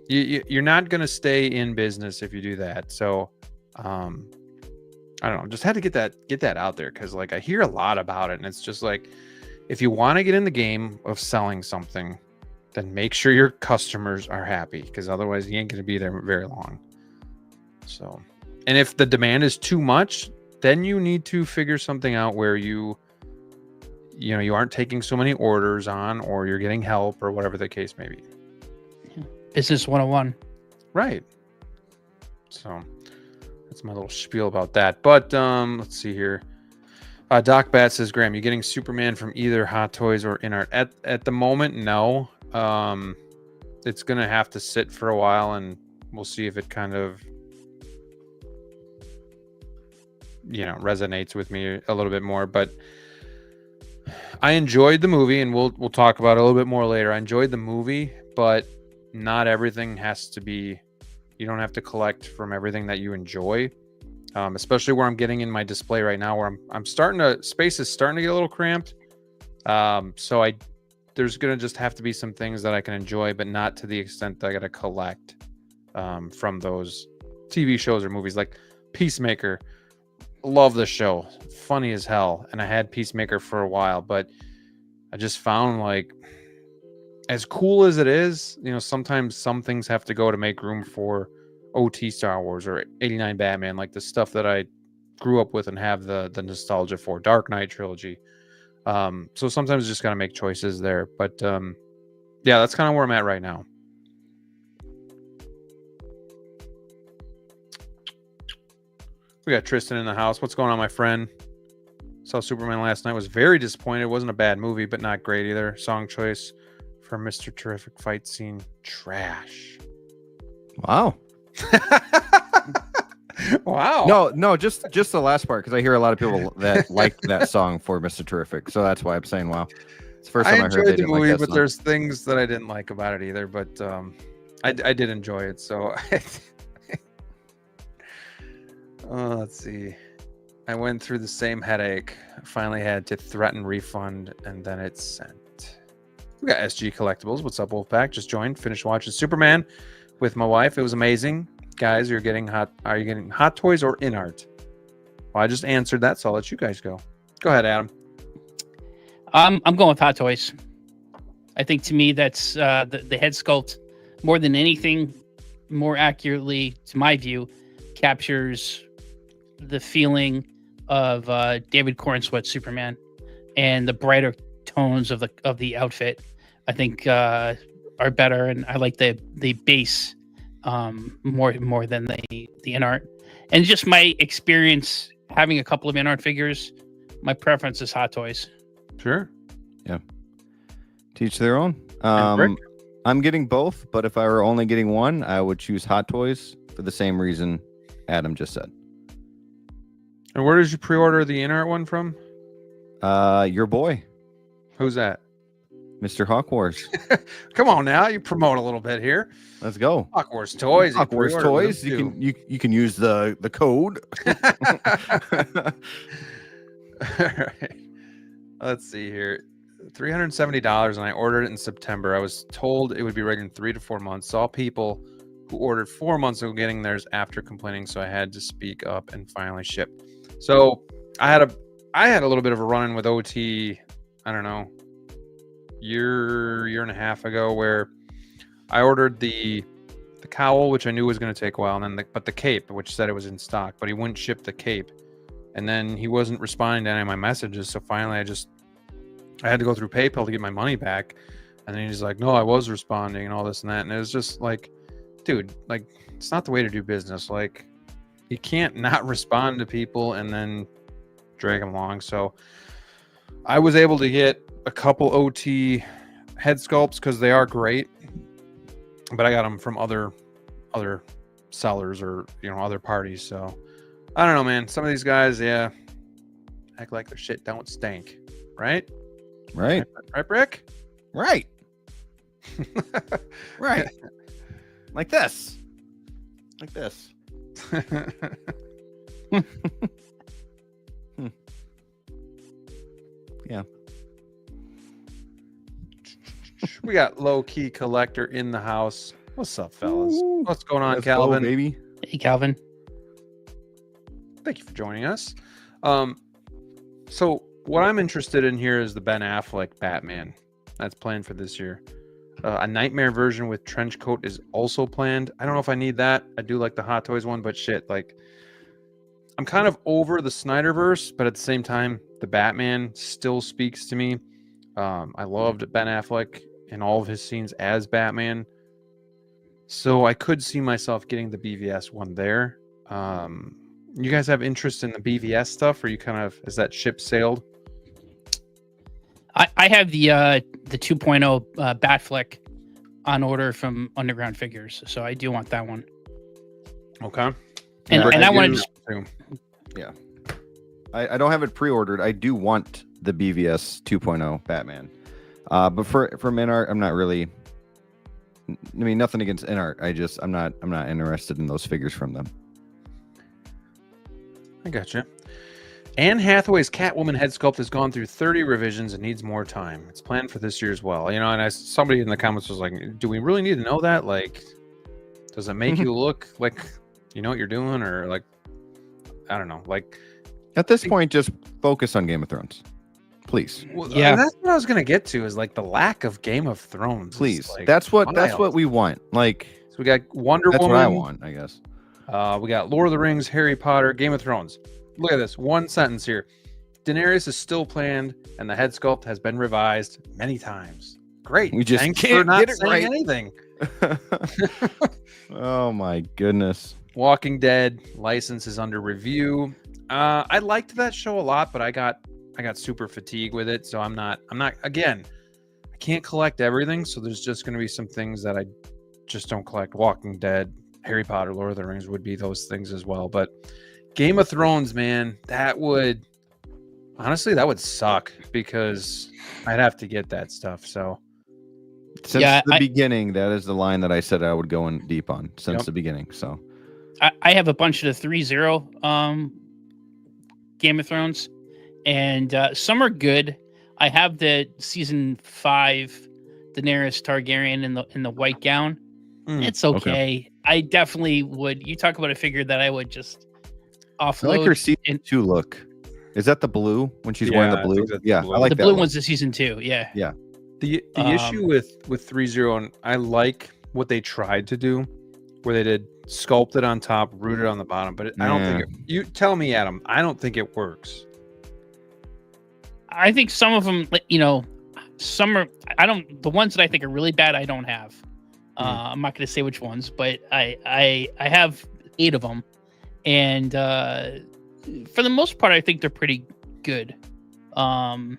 you're not going to stay in business if you do that. So, I don't know. Just had to get that out there. Cause like I hear a lot about it, and it's just like, if you want to get in the game of selling something, then make sure your customers are happy, because otherwise you ain't going to be there very long. So, and if the demand is too much, then you need to figure something out where you aren't taking so many orders on, or you're getting help, or whatever the case may be. Business 101. Right. So that's my little spiel about that. But let's see here. Doc Bat says, Graham, you getting Superman from either Hot Toys or InArt? At the moment, no. It's gonna have to sit for a while, and we'll see if it kind of resonates with me a little bit more. But I enjoyed the movie, and we'll talk about it a little bit more later. I enjoyed the movie, but not everything has to be. You don't have to collect from everything that you enjoy. Especially where I'm getting in my display right now, where space is starting to get a little cramped. So there's gonna just have to be some things that I can enjoy, but not to the extent that I gotta collect from those TV shows or movies. Like Peacemaker, love the show, funny as hell, and I had Peacemaker for a while, but I just found like as cool as it is, sometimes some things have to go to make room for OT Star Wars or 89 Batman, like the stuff that I grew up with and have the nostalgia for. Dark Knight trilogy. So sometimes you just got to make choices there. But yeah, that's kind of where I'm at right now. We got Tristan in the house. What's going on, my friend? Saw Superman last night. Was very disappointed. It wasn't a bad movie, but not great either. Song choice for Mr. Terrific fight scene. Trash. Wow. Wow. No, just the last part, because I hear a lot of people that like that song for Mr. Terrific. So that's why I'm saying wow. It's the first time I heard they enjoyed the didn't movie, like that but song. there's things that I didn't like about it either. But I did enjoy it. So let's see. I went through the same headache. Finally had to threaten refund, and then it's sent. We got SG Collectibles. What's up, Wolfpack? Just joined. Finished watching Superman with my wife. It was amazing. Guys, are you getting Hot Toys or InArt? Well, I just answered that, so I'll let you guys go. Go ahead, Adam. I'm going with Hot Toys. I think to me that's the head sculpt more than anything, more accurately, to my view, captures the feeling of David Cornsweat Superman and the brighter tones of the outfit. I think are better, and I like the base more than the InArt. And just my experience having a couple of InArt figures, my preference is Hot Toys. Sure. Yeah. Teach their own. Rick? I'm getting both, but if I were only getting one, I would choose Hot Toys for the same reason Adam just said. And where did you pre-order the InArt one from? Your boy, Who's that? Mr. Hawk Wars. Come on now, you promote a little bit here. Let's go. Hawk Wars Toys. Hawk Wars Toys. You can use the code. All right. Let's see here. $370, and I ordered it in September. I was told it would be ready in 3 to 4 months. Saw people who ordered 4 months ago getting theirs after complaining, so I had to speak up and finally ship. So I had a little bit of a run-in with OT, I don't know, year and a half ago, where I ordered the cowl, which I knew was going to take a while, and then the cape, which said it was in stock, but he wouldn't ship the cape, and then he wasn't responding to any of my messages. So finally, I had to go through PayPal to get my money back, and then he's like, "No, I was responding," and all this and that, and it was just like, dude, like, it's not the way to do business. Like, you can't not respond to people and then drag them along. So I was able to get a couple OT head sculpts because they are great, but I got them from other sellers or other parties. So I don't know, man. Some of these guys, yeah, act like their shit don't stink, right? Right, Rick? right, right. Like this. Yeah. We got Low Key Collector in the house. What's up, fellas? Ooh, What's going on, let's Calvin? go, baby. Hey, Calvin. Thank you for joining us. So what I'm interested in here is the Ben Affleck Batman that's planned for this year. A nightmare version with trench coat is also planned. I don't know if I need that. I do like the Hot Toys one, but shit, like, I'm kind of over the Snyderverse, but at the same time, the Batman still speaks to me. I loved Ben Affleck in all of his scenes as Batman, so I could see myself getting the BVS one there. You guys have interest in the BVS stuff, or you kind of, is that ship sailed? I have the 2.0 Batfleck on order from Underground Figures, so I do want that one. Okay. And I want to too. Yeah. I don't have it pre-ordered. I do want the BVS 2.0 Batman. But for InArt, I'm not really. I mean, nothing against InArt. I'm not interested in those figures from them. I gotcha. Anne Hathaway's Catwoman head sculpt has gone through 30 revisions and needs more time. It's planned for this year as well. And somebody in the comments was like, "Do we really need to know that? Like, does it make you look like you know what you're doing, or like, I don't know, like." At this point, just focus on Game of Thrones. Please. Well, Yeah. that's what I was gonna get to is like the lack of Game of Thrones. is, Please. like, That's what wild. we want. Like, So we got Wonder that's Woman. what I want, I guess. We got Lord of the Rings, Harry Potter, Game of Thrones. Look at this one sentence here. Daenerys is still planned, and the head sculpt has been revised many times. Great. We just Thanks can't for not get it saying right. anything. Oh my goodness. Walking Dead license is under review. I liked that show a lot, but I got super fatigued with it. So I'm not again, I can't collect everything. So there's just gonna be some things that I just don't collect. Walking Dead, Harry Potter, Lord of the Rings would be those things as well. But Game of Thrones, man, that would suck because I'd have to get that stuff. So Since Yeah, the beginning, that is the line that I said I would go in deep on since Yep. the beginning. So I have a bunch of the 3-0 Game of Thrones, and some are good. I have the season 5 Daenerys Targaryen in the white gown. It's okay. I definitely would. You talk about a figure that I would just I offload. like her season and 2 look. Is that the blue when she's wearing Yeah, the I blue? think that's the Yeah, blue. I like the that blue one. one's the season 2. Yeah. The issue with 3-0, and I like what they tried to do, where they did sculpted on top, rooted on the bottom, but I don't think you tell me, Adam. I don't think it works. I think some of them, some are. I don't. The ones that I think are really bad, I don't have. I'm not going to say which ones, but I have 8 of them, and for the most part, I think they're pretty good. They're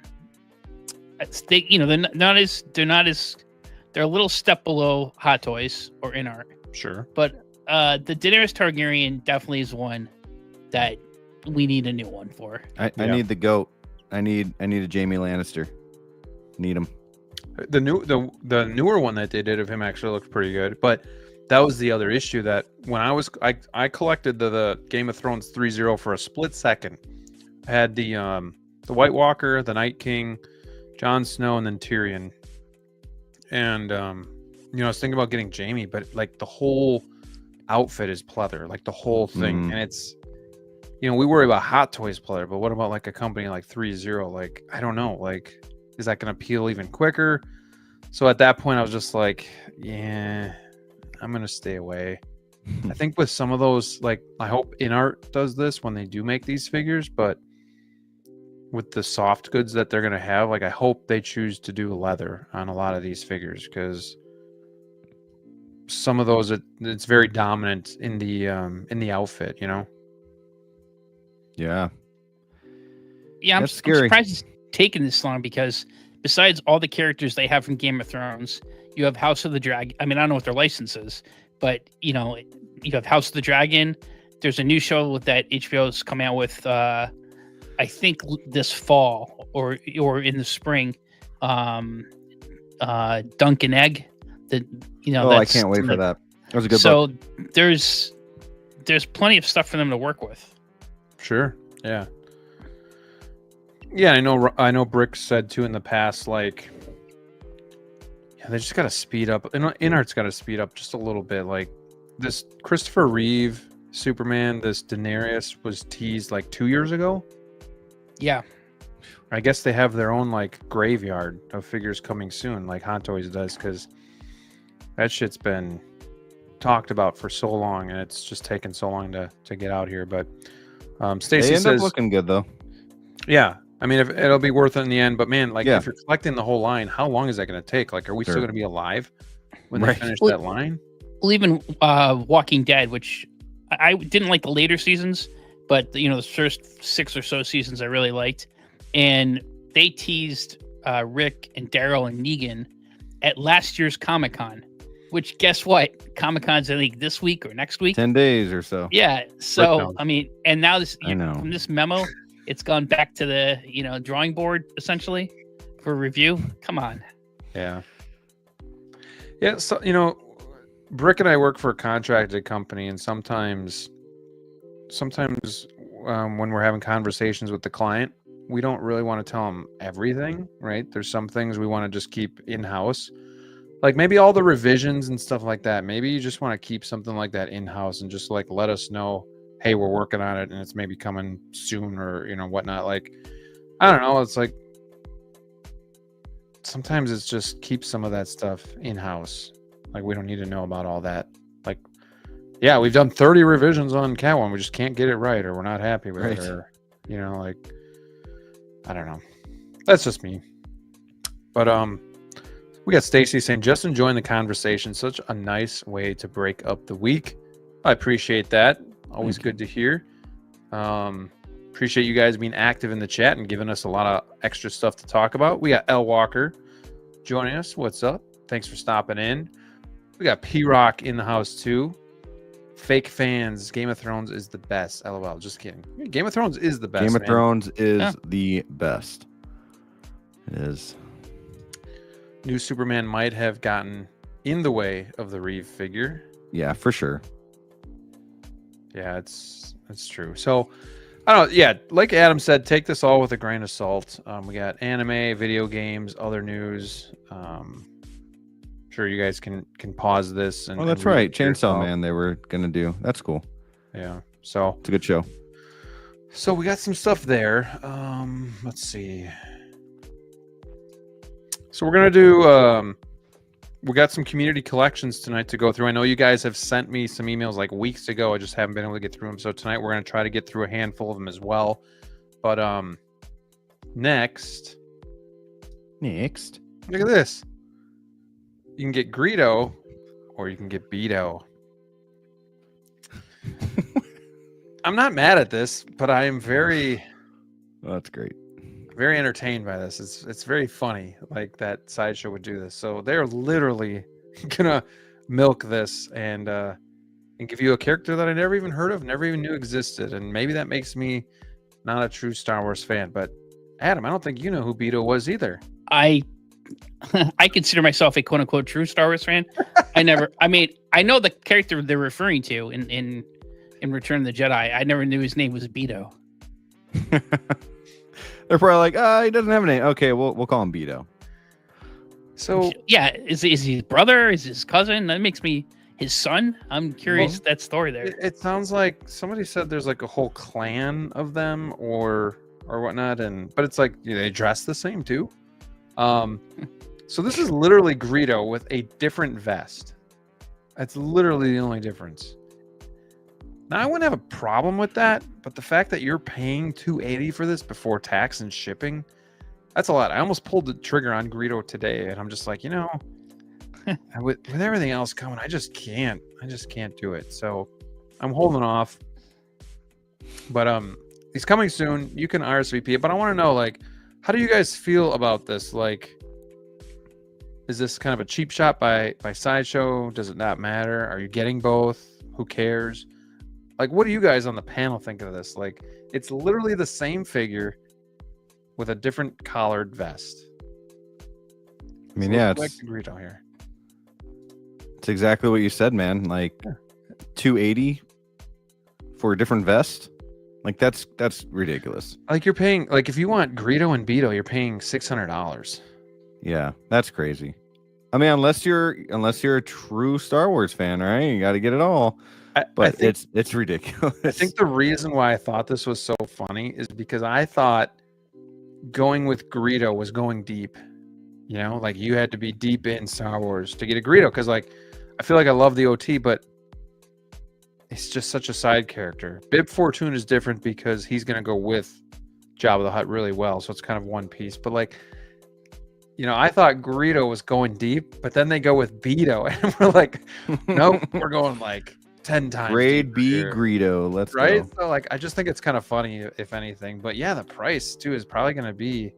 a little step below Hot Toys or InArt, Sure. but the Daenerys Targaryen definitely is one that we need a new one for. I need the goat. I need a Jamie Lannister. Need him. The newer one that they did of him actually looked pretty good, but that was the other issue that when I collected the Game of Thrones 3-0 for a split second. I had the White Walker, the Night King, Jon Snow, and then Tyrion. And I was thinking about getting Jamie, but like the whole outfit is pleather, like the whole thing, and it's we worry about Hot Toys pleather, but what about like a company like 3-0? Like I don't know, like is that going to appeal even quicker? So at that point, I was just like, yeah, I'm going to stay away. I think with some of those, like I hope InArt does this when they do make these figures, but with the soft goods that they're going to have, like I hope they choose to do leather on a lot of these figures, because some of those it's very dominant in the outfit, Yeah. Yeah, I'm That's scary. surprised it's taken this long, because besides all the characters they have from Game of Thrones, you have House of the Dragon. I mean, I don't know what their license is, but you have House of the Dragon. There's a new show that HBO's coming out with. I think this fall or in the spring. Dunk and Egg. I can't wait for that. That was a good book. So there's plenty of stuff for them to work with. Sure. Yeah. Yeah, I know Brick said too in the past, like, yeah, they just got to speed up. InArt's got to speed up just a little bit. Like this Christopher Reeve Superman, this Daenerys was teased like 2 years ago. Yeah. I guess they have their own like graveyard of figures coming soon, like Hot Toys does, because that shit's been talked about for so long, and it's just taken so long to get out here. But Stacy They end says, up looking good though. yeah, I mean, if it'll be worth it in the end. But man, like Yeah. if you're collecting the whole line, how long is that going to take? Like, are we still Sure. going to be alive when Right. they finish Well, that line? Well, even Walking Dead, which I didn't like the later seasons, but the first 6 or so seasons I really liked, and they teased Rick and Daryl and Negan at last year's Comic-Con, which guess what? Comic-Con's I think this week or next week. 10 days or so. Yeah. So knows. I mean, and now I know. from this memo, it's gone back to the drawing board essentially for review. Come on. Yeah. Yeah. So Brick and I work for a contracted company, and sometimes when we're having conversations with the client, we don't really want to tell them everything, right? There's some things we want to just keep in-house, like maybe all the revisions and stuff like that. Maybe you just want to keep something like that in-house and just like let us know, hey, we're working on it and it's maybe coming soon, or whatnot. Like, I don't know, it's like sometimes it's just keep some of that stuff in house. Like we don't need to know about all that. Like, yeah, we've done 30 revisions on Catwoman. We just can't get it right, or we're not happy with it, or like I don't know. That's just me. But we got Stacy saying, just enjoying the conversation. Such a nice way to break up the week. I appreciate that. Always good to hear. Appreciate you guys being active in the chat and giving us a lot of extra stuff to talk about. We got L Walker joining us. What's up? Thanks for stopping in. We got P-Rock in the house too. Fake fans, Game of Thrones is the best. LOL, just kidding. Game of Thrones is the best. Game of Thrones is the best. It is. New Superman might have gotten in the way of the Reeve figure. Yeah, for sure. Yeah, it's true. So I don't know. Yeah, like Adam said, take this all with a grain of salt. We got anime, video games, other news. Sure, you guys can pause this. And, that's right. Chainsaw Man they were going to do. That's cool. Yeah. So it's a good show. So we got some stuff there. Let's see. So we're going to do, we got some community collections tonight to go through. I know you guys have sent me some emails like weeks ago. I just haven't been able to get through them. So tonight we're going to try to get through a handful of them as well. But next, look at this. You can get Greedo or you can get Beto. I'm not mad at this, but I am very... Oh, that's great. Very entertained by this. It's very funny, like that Sideshow would do this. So they're literally gonna milk this and give you a character that I never even heard of, never even knew existed, and maybe that makes me not a true Star Wars fan. But Adam, I don't think you know who Beto was either. I consider myself a quote unquote true Star Wars fan. I know the character they're referring to in Return of the Jedi. I never knew his name was Beto. They're probably like, he doesn't have a name. Okay, we'll call him Beto. So yeah, is he his brother? Is his cousin? That makes me his son. I'm curious that story there. It sounds like somebody said there's like a whole clan of them or whatnot, but it's like they dress the same too. So this is literally Greedo with a different vest. That's literally the only difference. Now, I wouldn't have a problem with that, but the fact that you're paying $280 for this before tax and shipping, that's a lot. I almost pulled the trigger on Greedo today, and I'm just like, with everything else coming, I just can't do it. So I'm holding off. But he's coming soon. You can RSVP it, but I want to know, like, how do you guys feel about this? Like, is this kind of a cheap shot by Sideshow? Does it not matter? Are you getting both? Who cares? Like, what do you guys on the panel think of this? Like, it's literally the same figure with a different collared vest. I mean, yeah, it's Greedo here. It's exactly what you said, man. Like, $280 for a different vest. Like, that's ridiculous. Like, you're paying, like, if you want Greedo and Beto, you're paying $600. Yeah, that's crazy. I mean, unless you're a true Star Wars fan, right? You got to get it all. But I think, it's ridiculous. I think the reason why I thought this was so funny is because I thought going with Greedo was going deep. Like you had to be deep in Star Wars to get a Greedo. Because like I feel like I love the OT, but it's just such a side character. Bib Fortune is different because he's gonna go with Jabba the Hutt really well, so it's kind of one piece. But like, I thought Greedo was going deep, but then they go with Beto, and we're like, nope, we're going like 10 times. Grade B here. Greedo, let's right? go. So like, I just think it's kind of funny, if anything. But yeah, the price too is probably going to be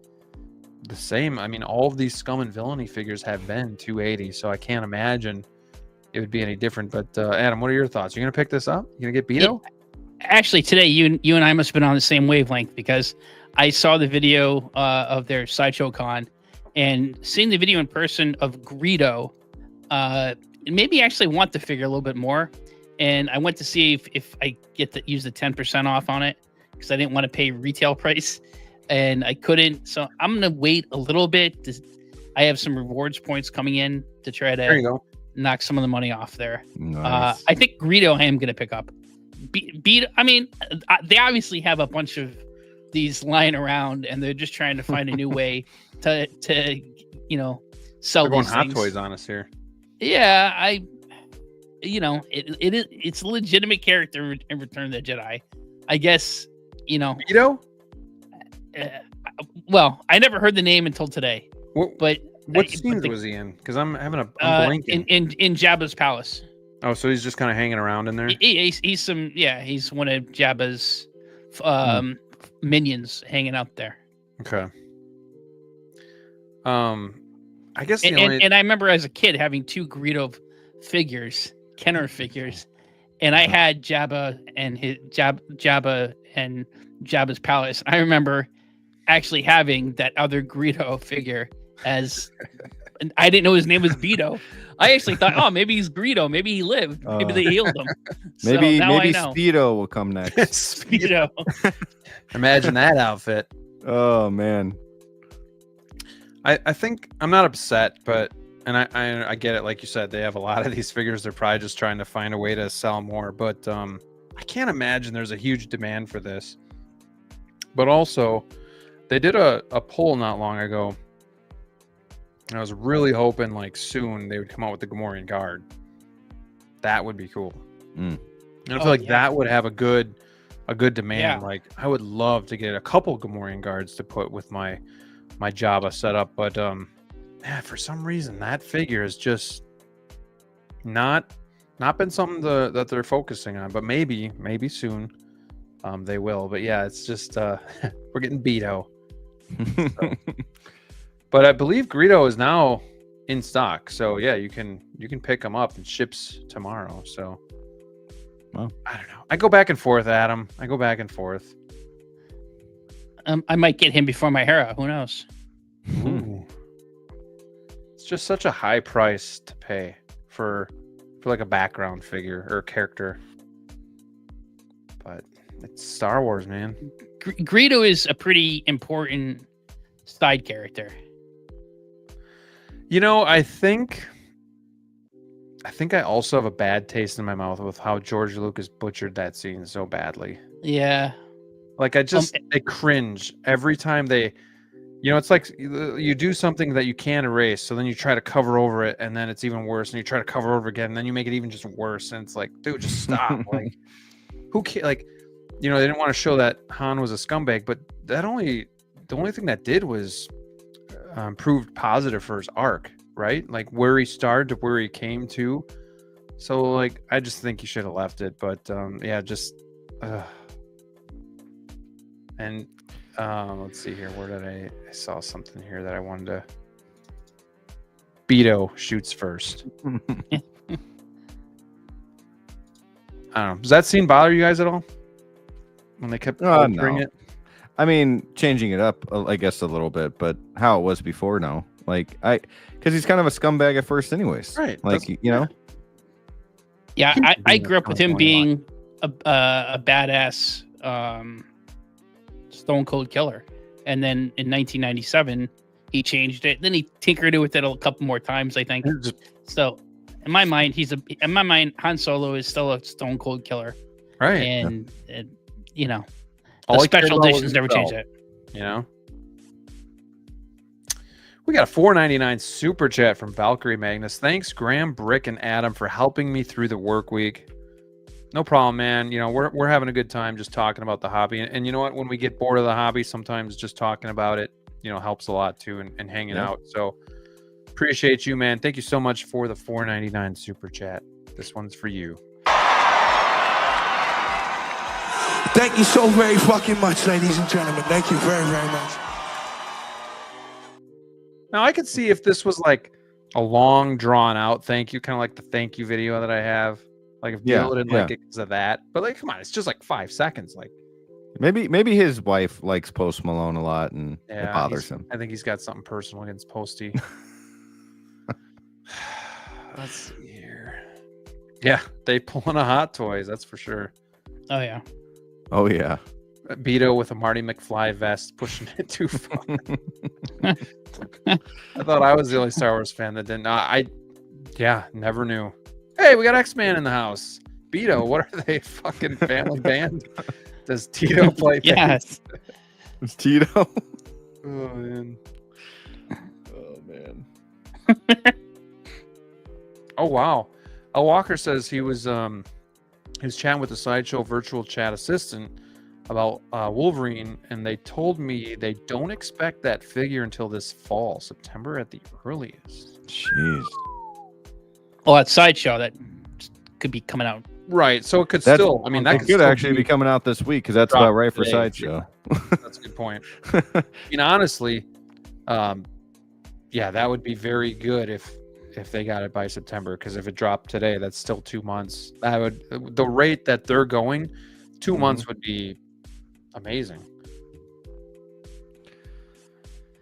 the same. I mean, all of these Scum and Villainy figures have been $280, so I can't imagine it would be any different. But Adam, what are your thoughts? You're going to pick this up? You going to get Beto? Actually, today you and I must have been on the same wavelength because I saw the video of their Sideshow Con, and seeing the video in person of Greedo, it made me actually want the figure a little bit more. And I went to see if I get to use the 10% off on it because I didn't want to pay retail price, and I couldn't. So I'm going to wait a little bit. I have some rewards points coming in to try to knock some of the money off there. Nice. I think Greedo I am going to pick up. I mean, they obviously have a bunch of these lying around, and they're just trying to find a new way to sell We're going these Hot things. Toys on us here. Yeah, it's a legitimate character in Return of the Jedi. I guess, Beto? well, I never heard the name until today. But What scenes was he in? Because I'm blanking. in Jabba's palace. Oh, so he's just kind of hanging around in there? He's one of Jabba's minions hanging out there. Okay. I guess And I remember as a kid having 2 Greedo figures, Kenner figures, and I had Jabba and Jabba and Jabba's palace. I remember actually having that other Greedo figure and I didn't know his name was Beto. I actually thought, oh, maybe he's Greedo. Maybe he lived. Maybe they healed him. Maybe I know. Speedo will come next. Speedo. Imagine that outfit. Oh man. I think I'm not upset, but I get it. Like you said, they have a lot of these figures. They're probably just trying to find a way to sell more. But I can't imagine there's a huge demand for this. But also, they did a poll not long ago. And I was really hoping like soon they would come out with the Gamorrean Guard. That would be cool. And I feel like that would have a good demand. Yeah. Like I would love to get a couple Gamorrean Guards to put with my Jabba setup, but for some reason that figure is just not been something that they're focusing on. But maybe soon they will. But yeah, it's just we're getting Beto. So. But I believe Greedo is now in stock, so yeah, you can pick them up and ships tomorrow. So, wow. I don't know. I go back and forth, Adam. I go back and forth. I might get him before my Hera. Who knows? Ooh. It's just such a high price to pay for like a background figure or character. But it's Star Wars, man. Greedo is a pretty important side character. I think I also have a bad taste in my mouth with how George Lucas butchered that scene so badly. Yeah. Like I cringe every time they, it's like you do something that you can't erase, so then you try to cover over it, and then it's even worse, and you try to cover over again, and then you make it even just worse, and it's like, dude, just stop. Like, who cares? Like, they didn't want to show that Han was a scumbag, but the only thing that did was proved positive for his arc, right? Like where he started to where he came to. So like, I just think he should have left it, but and let's see here. Where did I saw something here that I wanted to. Beto shoots first. I don't know. Does that scene bother you guys at all? When they kept altering it? I mean, changing it up, I guess, a little bit, but how it was before, no. Like, because he's kind of a scumbag at first, anyways. Right. Like, Yeah, I grew up with him being a badass stone cold killer. And then in 1997, he changed it. Then he tinkered with it a couple more times, I think. So, in my mind, Han Solo is still a stone cold killer. Right. And All the special editions never change that. We got a $4.99 super chat from Valkyrie Magnus. Thanks, Graham, Brick, and Adam for helping me through the work week. No problem, man. We're having a good time just talking about the hobby. And you know what? When we get bored of the hobby, sometimes just talking about it, helps a lot too, and hanging out. So appreciate you, man. Thank you so much for the $4.99 super chat. This one's for you. Thank you so very fucking much, ladies and gentlemen. Thank you very, very much. Now, I could see if this was like a long, drawn-out thank you, kind of like the thank you video that I have. Like if Bill didn't like it because of that. But like, come on, it's just like 5 seconds. Like maybe his wife likes Post Malone a lot, and it bothers him. I think he's got something personal against Posty. Let's see here. Yeah, they pulling a Hot Toys, that's for sure. Oh yeah. Oh yeah. Beto with a Marty McFly vest pushing it too far. I thought I was the only Star Wars fan that didn't. Never knew. Hey, we got X-Man in the house. Beto, what are they? Fucking family band? Does Tito play? Yes. It's Tito. Oh man. Oh man. Oh wow. Al Walker says he was chatting with the Sideshow virtual chat assistant about Wolverine, and they told me they don't expect that figure until this fall, September at the earliest. Jeez. Well, that Sideshow that could be coming out. Right. So it could That's- still. I mean, that It could actually be coming out this week because that's dropped about right for today. Sideshow. That's a good point. I mean, honestly, yeah, that would be very good if they got it by September. Because if it dropped today, that's still 2 months. That would the rate that they're going, 2 months would be amazing.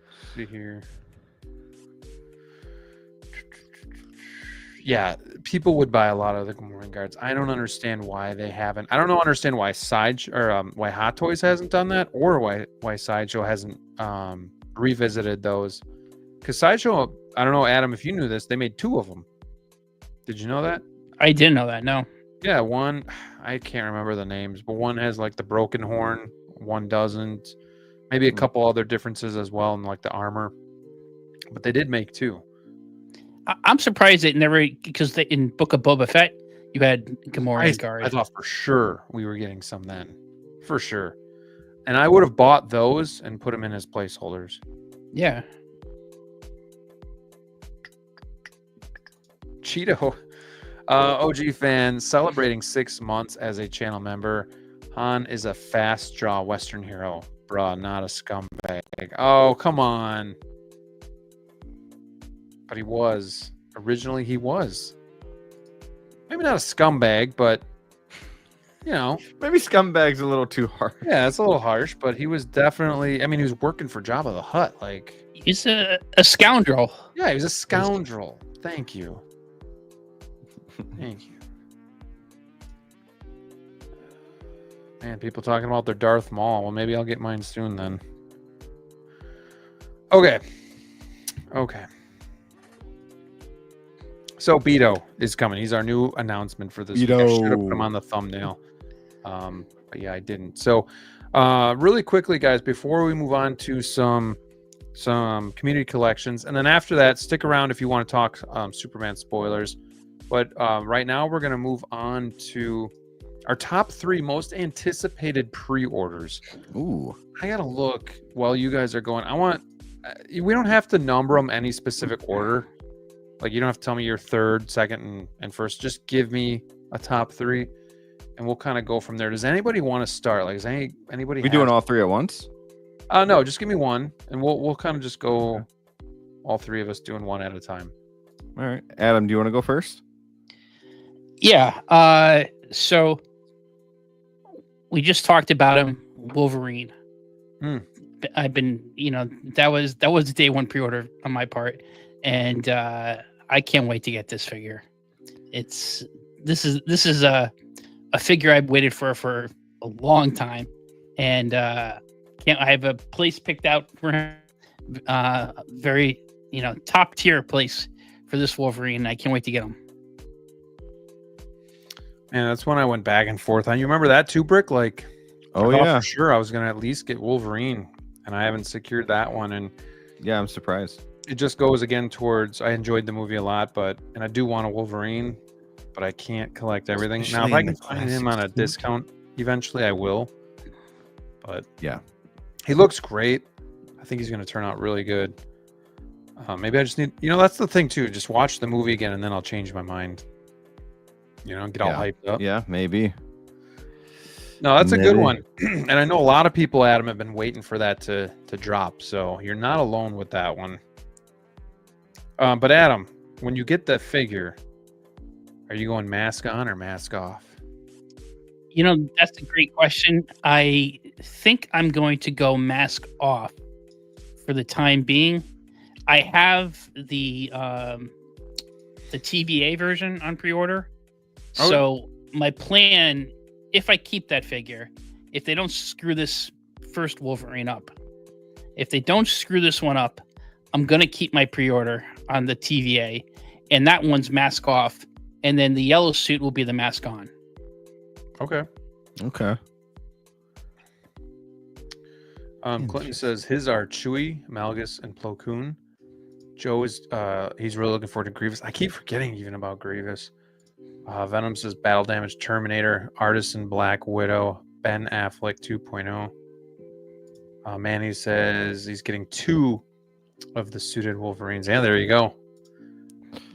Let's see here. Yeah, people would buy a lot of the Gamorrean guards. I don't understand why they haven't. I don't understand why why Hot Toys hasn't done that, or why Sideshow hasn't revisited those. Because Sideshow, I don't know, Adam, if you knew this, they made 2 of them. Did you know that? I didn't know that. No. Yeah, one, I can't remember the names, but one has like the broken horn, one doesn't. Maybe a couple other differences as well in like the armor. But they did make 2. I'm surprised it never, because in Book of Boba Fett, you had Gamorrean guard. I thought for sure we were getting some then. For sure. And I would have bought those and put them in as placeholders. Yeah. Cheeto. OG fan celebrating 6 months as a channel member. Han is a fast draw Western hero. Bruh, not a scumbag. Oh, come on. But he was. Originally, he was. Maybe not a scumbag, but, you know. Maybe scumbag's a little too hard. Yeah, it's a little harsh, but he was definitely, I mean, he was working for Jabba the Hutt. Like, He's a scoundrel. yeah, he was a scoundrel. Thank you. Thank you. Man, people talking about their Darth Maul. Well, maybe I'll get mine soon then. Okay. So Beto is coming. He's our new announcement for this week. I should have put him on the thumbnail. But yeah, I didn't. So really quickly, guys, before we move on to some community collections, and then after that, stick around if you want to talk Superman spoilers. But right now, we're going to move on to our top 3 most anticipated pre-orders. Ooh. I got to look while you guys are going. We don't have to number them any specific order. Like, you don't have to tell me your third, second, and first. Just give me a top 3, and we'll kind of go from there. Does anybody want to start? Like, is anybody? We doing all 3 at once? No, just give me one, and we'll kind of just go. All 3 of us doing one at a time. All right, Adam, do you want to go first? Yeah. So we just talked about him, Wolverine. I've been, that was the day 1 pre-order on my part, and I can't wait to get this figure. This is a figure I've waited for a long time, and I have a place picked out for him, very top tier place for this Wolverine. I can't wait to get him. Man, that's when I went back and forth on. You remember that too, Brick? Like, Oh I thought yeah, for sure I was gonna at least get Wolverine, and I haven't secured that one. And yeah, I'm surprised. it just goes again towards I enjoyed the movie a lot, and I do want a Wolverine, but I can't collect everything. Now, if Especially I in can the find him on a classics, too. discount eventually, I will. But Yeah. he looks great. I think he's gonna turn out really good. Maybe I just need, that's the thing too. Just watch the movie again, and then I'll change my mind. Get all hyped up. Yeah, maybe. No, that's a good Maybe. one. And I know a lot of people, Adam, have been waiting for that to drop. So you're not alone with that one. But Adam, when you get that figure, are you going mask on or mask off? That's a great question. I think I'm going to go mask off for the time being. I have the TVA version on pre-order. Oh. So my plan, if I keep that figure, if they don't screw this first Wolverine up, if they don't screw this one up, I'm going to keep my pre-order on the TVA, and that one's mask off, and then the yellow suit will be the mask on. Okay. Okay. Clinton says his are Chewie, Malgus, and Plo Koon. Joe is he's really looking forward to Grievous. I keep forgetting even about Grievous. Venom says Battle Damage Terminator, Artisan Black Widow, Ben Affleck 2.0. Manny says he's getting 2 of the suited Wolverines. Yeah, there you go.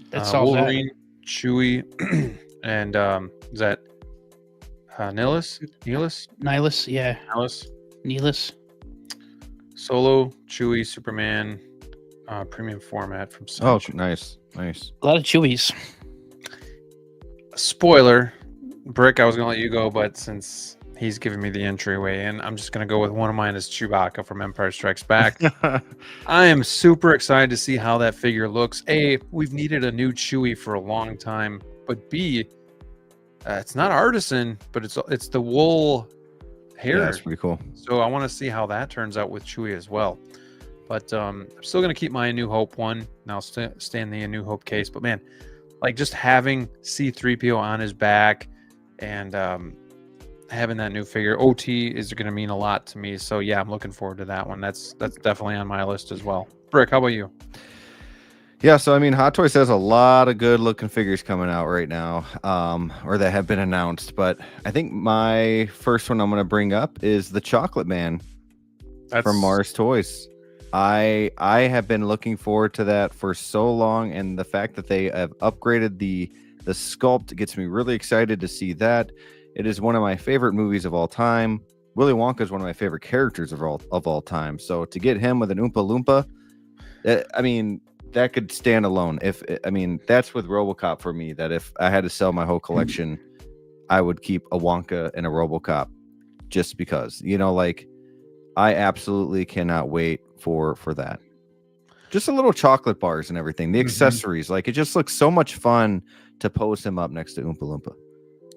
That's all Wolverine, Chewie, and is that Nihilus? Nihilus, yeah. Nihilus. Solo, Chewie, Superman, premium format from Oh, Sunshine. nice. A lot of Chewies. Spoiler, Brick, I was going to let you go, but since he's giving me the entryway in, I'm just going to go with one of mine as Chewbacca from Empire Strikes Back. I am super excited to see how that figure looks. A, we've needed a new Chewie for a long time, but B, it's not artisan, but it's the wool hair. Yeah, that's pretty cool. So I want to see how that turns out with Chewie as well. But I'm still going to keep my A New Hope one, and I'll stay in the A New Hope case. But man, like just having C-3PO on his back and having that new figure, OT is going to mean a lot to me. So yeah, I'm looking forward to that one. That's definitely on my list as well. Brick, how about you? Yeah, so I mean, Hot Toys has a lot of good looking figures coming out right now, or that have been announced. But I think my first one I'm going to bring up is the Chocolate Man from Mars Toys. I have been looking forward to that for so long, and the fact that they have upgraded the sculpt gets me really excited to see that. It is one of my favorite movies of all time. Willy Wonka is one of my favorite characters of all time. So to get him with an Oompa Loompa, I mean, that could stand alone. That's with RoboCop for me. That if I had to sell my whole collection, I would keep a Wonka and a RoboCop, just because, like, I absolutely cannot wait for that. Just the little chocolate bars and everything, the accessories, like it just looks so much fun to pose him up next to Oompa Loompa.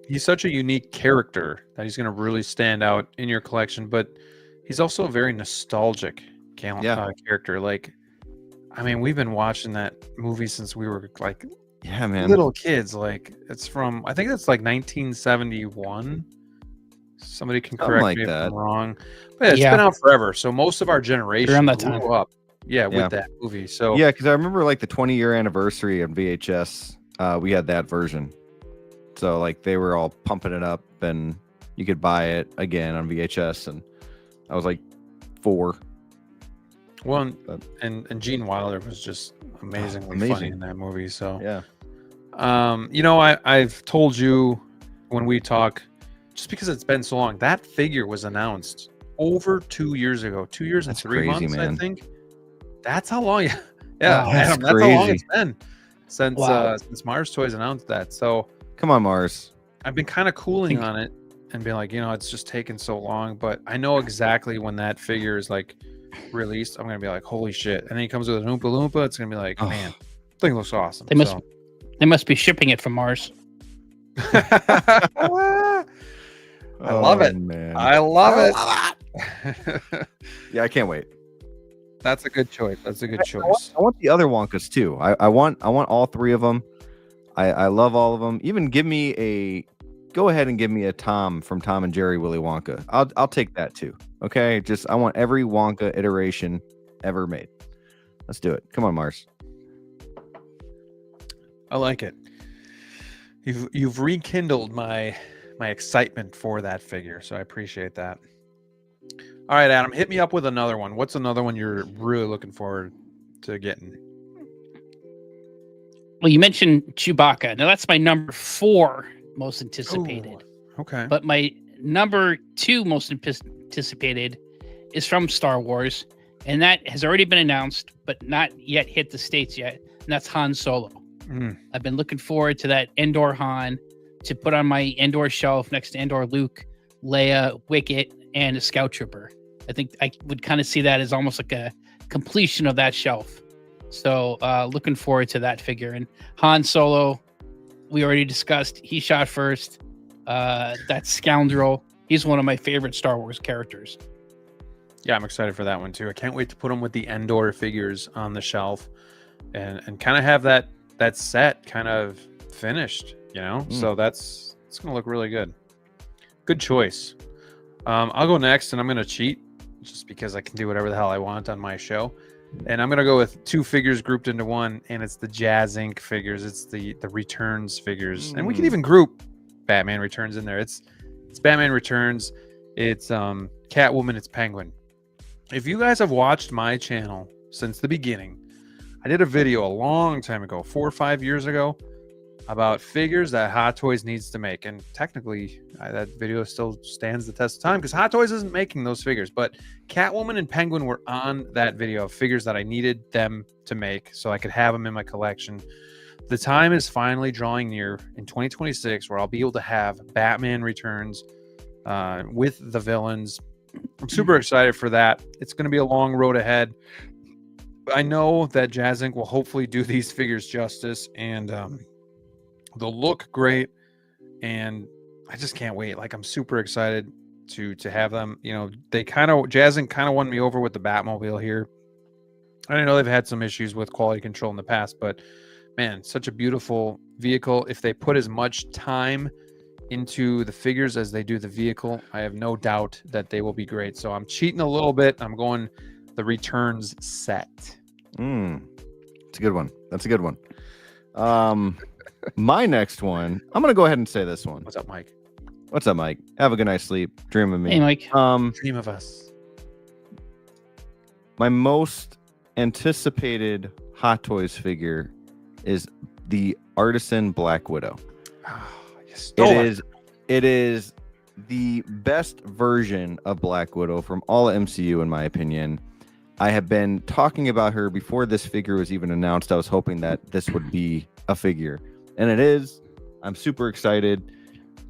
He's such a unique character that he's going to really stand out in your collection, but he's also a very nostalgic character. Like, I mean, we've been watching that movie since we were like little kids. Like, it's from, I think it's like 1971. Somebody can correct me if I'm wrong. But it's been out forever. So most of our generation grew up with that movie. So yeah, because I remember like the 20-year anniversary on VHS, we had that version. So like they were all pumping it up, and you could buy it again on VHS, and I was like 4. Well, and Gene Wilder was just amazingly funny in that movie. So yeah, I've told you when we talk, just because it's been so long, that figure was announced over 2 years ago. 2 years and 3 months, man. I think. That's how long. Yeah, Adam, that's how long it's been since Mars Toys announced that. So come on, Mars. I've been kind of cooling on it and being like, it's just taken so long. But I know exactly when that figure is like released, I'm gonna be like, holy shit! And then he comes with an Oompa Loompa. It's gonna be like, man, thing looks awesome. They must be shipping it from Mars. I love it, man. I love it. Yeah, I can't wait. That's a good choice. I want the other Wonkas too. I want all 3 of them. I love all of them. Even go ahead and give me a Tom from Tom and Jerry Willy Wonka. I'll take that too. Okay, I want every Wonka iteration ever made. Let's do it. Come on, Mars. I like it. You've rekindled my excitement for that figure, so I appreciate that. All right, Adam, hit me up with another one. What's another one you're really looking forward to getting? Well, you mentioned Chewbacca. Now that's my number 4 most anticipated. Ooh, okay. But my number 2 most anticipated is from Star Wars, and that has already been announced, but not yet hit the States yet. And that's Han Solo. I've been looking forward to that Endor Han to put on my Endor shelf next to Endor Luke, Leia, Wicket, and a Scout Trooper. I think I would kind of see that as almost like a completion of that shelf. So looking forward to that figure. And Han Solo, we already discussed, he shot first. That scoundrel, he's one of my favorite Star Wars characters. Yeah, I'm excited for that one too. I can't wait to put them with the Endor figures on the shelf and kind of have that set kind of finished, So it's going to look really good. Good choice. I'll go next, and I'm going to cheat just because I can do whatever the hell I want on my show. And I'm gonna go with 2 figures grouped into one, and it's the Jazz Inc. figures. It's the Returns figures, and we can even group Batman Returns in there. It's Batman Returns, it's Catwoman, it's Penguin. If you guys have watched my channel since the beginning, I did a video a long time ago, 4 or 5 years ago, about figures that Hot Toys needs to make. And technically, that video still stands the test of time because Hot Toys isn't making those figures. But Catwoman and Penguin were on that video of figures that I needed them to make so I could have them in my collection. The time is finally drawing near in 2026 where I'll be able to have Batman Returns with the villains. I'm super excited for that. It's going to be a long road ahead. I know that Jazz Inc. will hopefully do these figures justice, and they'll look great, and I just can't wait. Like, I'm super excited to have them. You know, Jazz Inc. kind of won me over with the Batmobile here. I know they've had some issues with quality control in the past, but man, such a beautiful vehicle. If they put as much time into the figures as they do the vehicle, I have no doubt that they will be great. So I'm cheating a little bit. I'm going the Returns set. It's a good one. That's a good one. My next one, I'm gonna go ahead and say this one. What's up, Mike? What's up, Mike? Have a good night's sleep. Dream of me. Hey, Mike. Dream of us. My most anticipated Hot Toys figure is the Artisan Black Widow. It is the best version of Black Widow from all of MCU, in my opinion. I have been talking about her before this figure was even announced. I was hoping that this would be a figure, and it is. I'm super excited.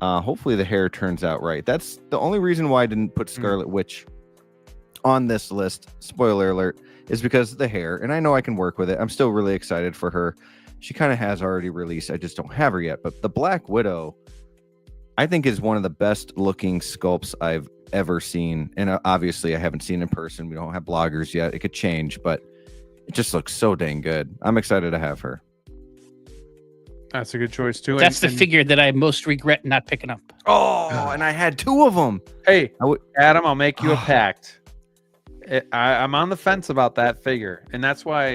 Hopefully the hair turns out right. That's the only reason why I didn't put Scarlet Witch on this list. Spoiler alert, is because of the hair, and I know I can work with it. I'm still really excited for her. She kind of has already released. I just don't have her yet. But the Black Widow, I think, is one of the best looking sculpts I've ever seen. And obviously I haven't seen in person. We don't have bloggers yet. It could change, but it just looks so dang good. I'm excited to have her. That's a good choice too. That's the figure that I most regret not picking up. Oh, and I had 2 of them. Hey, Adam, I'll make you a pact. I'm on the fence about that figure, and that's why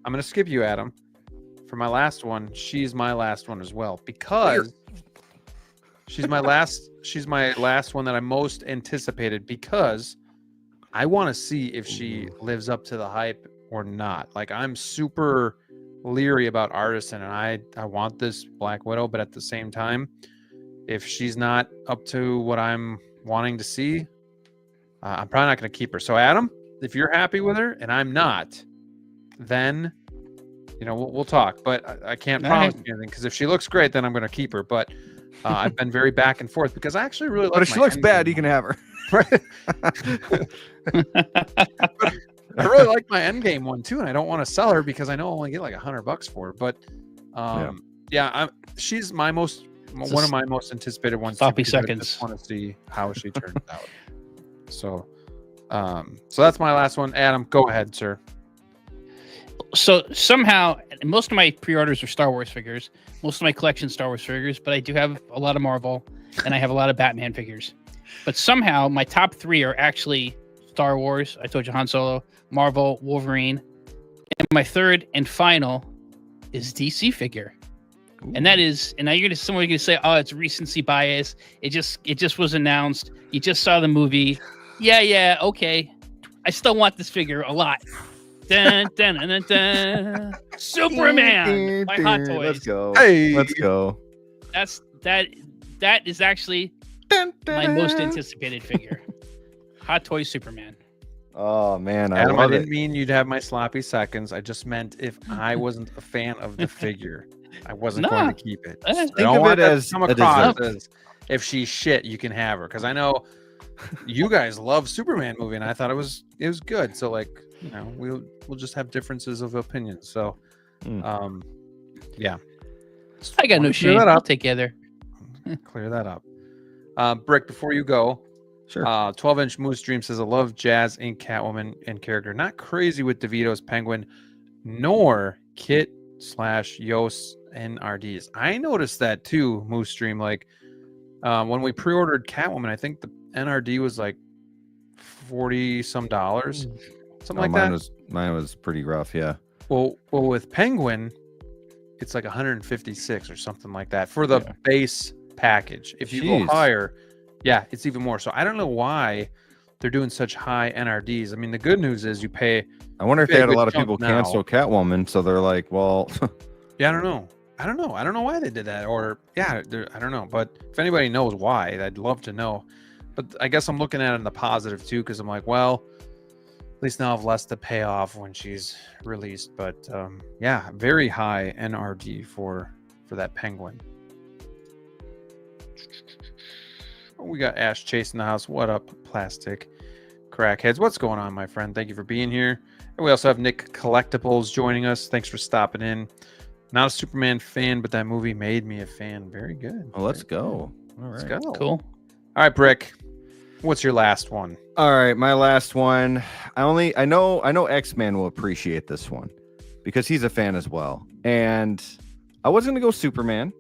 I'm going to skip you, Adam. For my last one, she's my last one as well, because she's my last one that I most anticipated, because I want to see if she lives up to the hype or not. Like, I'm super leery about Artisan, and I want this Black Widow, but at the same time, if she's not up to what I'm wanting to see, I'm probably not going to keep her. So Adam, if you're happy with her and I'm not, then we'll talk. But I can't promise you anything, because if she looks great, then I'm going to keep her. But I've been very back and forth because I actually really like. But if she looks bad, you can have her. I really like my Endgame one too, and I don't want to sell her because I know I'll only get like $100 for her. But she's one of my most anticipated ones. Sloppy too, seconds. I just want to see how she turns out. So that's my last one. Adam, go ahead, sir. So somehow, most of my pre-orders are Star Wars figures. Most of my collection Star Wars figures, but I do have a lot of Marvel, and I have a lot of Batman figures. But somehow, my top 3 are actually Star Wars. I told you, Han Solo, Marvel, Wolverine, and my third and final is DC figure. Ooh. And that is, and now someone's gonna say, "Oh, it's recency bias. It just was announced. You just saw the movie." Yeah, okay. I still want this figure a lot. Dun, dun, dun, dun, dun. Superman by Hot Toys. Let's go. Hey, let's go. That is actually my most anticipated figure. Hot Toys Superman. Oh man, Adam, I didn't mean you'd have my sloppy seconds. I just meant if I wasn't a fan of the figure, I wasn't going to keep it. Think of it as come across as if she's shit, you can have her. Because I know you guys love Superman movie, and I thought it was good. So like, we'll just have differences of opinion. So, yeah. I got no shame. I'll take either. Clear that up. Brick, before you go, sure. 12-inch Moose Dream says, I love Jazz Inc. Catwoman and character. Not crazy with DeVito's Penguin, nor Kit/Yost NRDs. I noticed that too, Moose Dream. Like, when we pre-ordered Catwoman, I think the NRD was like $40 some, something like mine that. Mine was pretty rough. Yeah. Well, with Penguin, it's like 156 or something like that for the base package. If you go Jeez. higher, yeah, it's even more. So I don't know why they're doing such high NRDs. I mean, the good news is you pay. I wonder if pay they had a good lot of chunk people now. cancel Catwoman, so they're like, well, Yeah, I don't know. I don't know why they did that, or I don't know. But if anybody knows why, I'd love to know. But I guess I'm looking at it in the positive too, because I'm like, well, at least now I have less to pay off when she's released. But yeah, very high NRD for that Penguin. We got Ash Chase in the house. What up, plastic crackheads? What's going on, my friend? Thank you for being here. And we also have Nick Collectibles joining us. Thanks for stopping in. Not a Superman fan, but that movie made me a fan. Very good. well, let's go. All right. Let's go. Cool. All right, Brick. What's your last one? All right, my last one. I know X-Man will appreciate this one because he's a fan as well. And I was gonna go Superman,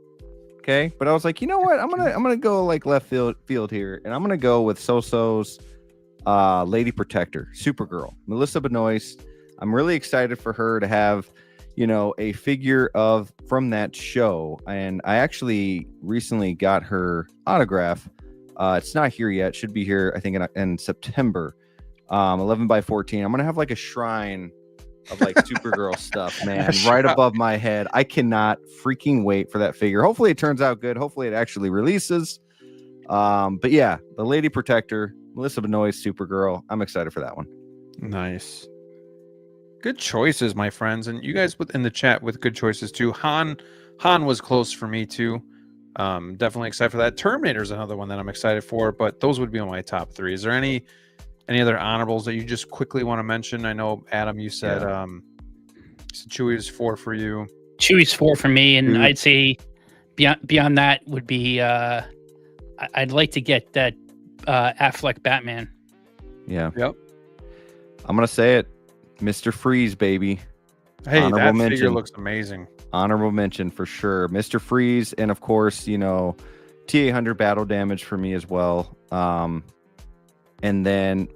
okay, but I was like, you know what? I'm gonna go like left field here, and I'm gonna go with So-So's Lady Protector, Supergirl, Melissa Benoist. I'm really excited for her to have, a figure from that show, and I actually recently got her autograph. It's not here yet. Should be here, I think, in September. 11 by 14. I'm gonna have like a shrine of like Supergirl stuff, man, right above my head. I cannot freaking wait for that figure. Hopefully it turns out good. Hopefully it actually releases. But yeah, the Lady Protector, Melissa Benoist, Supergirl. I'm excited for that one. Nice. Good choices, my friends, and you guys in the chat with good choices too. Han was close for me too. Definitely excited for that. Terminator is another one that I'm excited for, but those would be on my top three. Is there any other honorables that you just quickly want to mention? I know, Adam, you said Chewie's 4 for you. Chewie's 4 for me, and Dude. I'd say beyond that would be I'd like to get that Affleck Batman. Yeah. Yep. I'm gonna say it, Mr. Freeze, baby. Hey, Honorable that figure mention. looks amazing. Honorable mention for sure, Mr. Freeze, and of course, T-800 battle damage for me as well. And then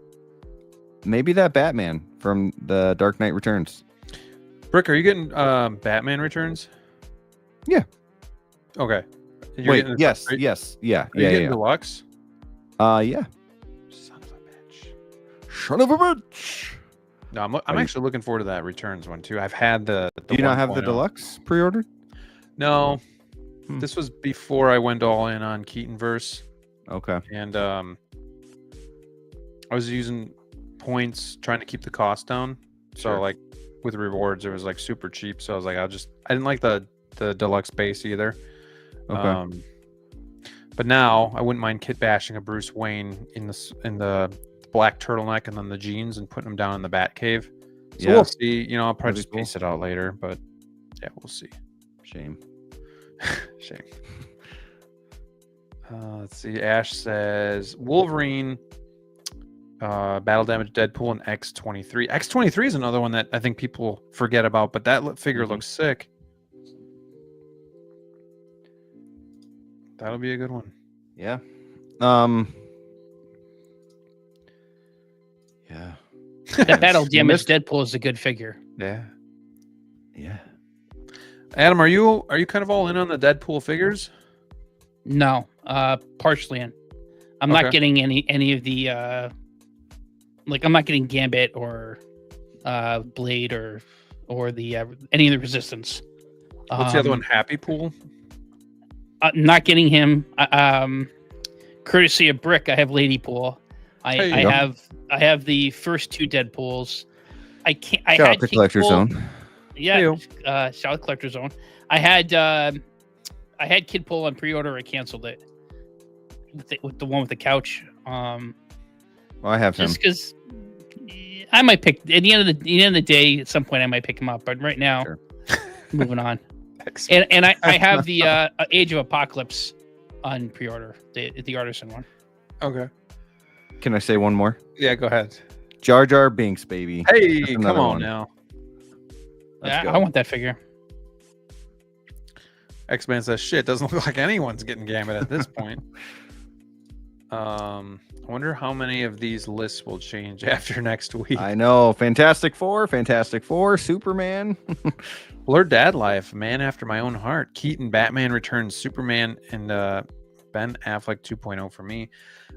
maybe that Batman from the Dark Knight Returns. Brick, are you getting Batman Returns? Yeah. Okay. You're Wait, getting the- yes, are you- yes, yeah, Are you yeah, getting yeah. deluxe? Yeah. Son of a bitch. Son of a bitch. No, I'm actually looking forward to that Returns one too. I've had the Do you not have the 1.0. deluxe pre-ordered? No. Hmm. This was before I went all in on Keatonverse, Okay. and I was using points trying to keep the cost down. So Sure. like with rewards, it was like super cheap. So I was like, I didn't like the deluxe base either. Okay. But now I wouldn't mind kit bashing a Bruce Wayne in the black turtleneck and then the jeans and putting him down in the Bat Cave. So Yeah. we'll see. I'll probably That'd be just piece it out later, but yeah, we'll see. Shame. Shame. Let's see. Ash says Wolverine, battle damage, Deadpool, and X-23. X-23 is another one that I think people forget about, but that figure looks sick. That'll be a good one. Yeah. Yeah. That battle You damage missed- Deadpool is a good figure. Yeah. Yeah. Adam, are you kind of all in on the Deadpool figures? No, partially in. I'm Okay. not getting any of the I'm not getting Gambit or Blade or the any of the Resistance. What's the other one? Happy Pool? Not getting him. Courtesy of Brick, I have Lady Pool. There you I go. have the first 2 Deadpools. I can't. I Shout had out to King Collector Pool- Zone. Yeah, shout out Collector Zone. I had Kid Pool on pre-order. I canceled it with the one with the couch. Well, I have him. Just because I might pick at the end of the day. At some point, I might pick him up. But right now, Sure. moving on. And I have the Age of Apocalypse on pre-order, the artisan one. Okay. Can I say one more? Yeah, go ahead. Jar Jar Binks, baby. Hey, That's come another on one. now. Let's Yeah, go. I want that figure. X-Man says, shit, doesn't look like anyone's getting Gambit at this point. I wonder how many of these lists will change after next week. I know. Fantastic Four, Superman. Blurred Dad Life, Man After My Own Heart, Keaton, Batman Returns, Superman, and Ben Affleck 2.0 for me.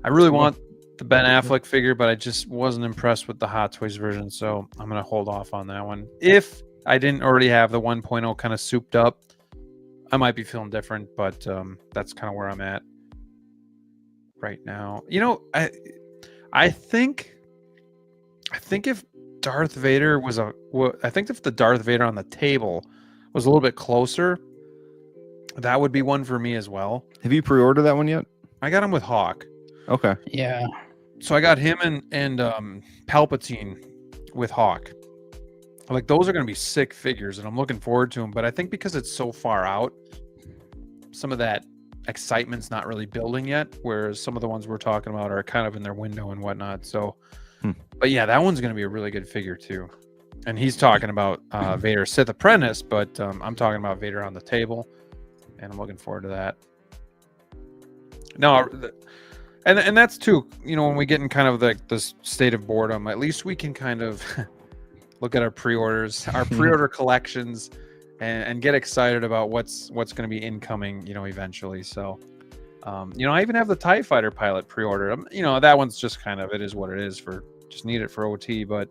I really want the Ben Affleck figure, but I just wasn't impressed with the Hot Toys version, so I'm going to hold off on that one. If I didn't already have the 1.0 kind of souped up, I might be feeling different, but that's kind of where I'm at right now. You know, I think if Darth Vader was I think if the Darth Vader on the table was a little bit closer, that would be one for me as well. Have you pre-ordered that one yet? I got him with Hawk. Okay. Yeah. So I got him and Palpatine with Hawk. Like, those are going to be sick figures, and I'm looking forward to them. But I think because it's so far out, some of that excitement's not really building yet, whereas some of the ones we're talking about are kind of in their window and whatnot. So, but yeah, that one's going to be a really good figure too. And he's talking about Vader Sith Apprentice, but I'm talking about Vader on the table, and I'm looking forward to that. No, and that's too, you know, when we get in kind of this state of boredom, at least we can kind of look at our pre-orders, our pre-order collections, and get excited about what's going to be incoming, you know, eventually. So, you know, I even have the TIE Fighter pilot pre-ordered. You know, that one's just kind of, it is what it is, for just need it for OT. But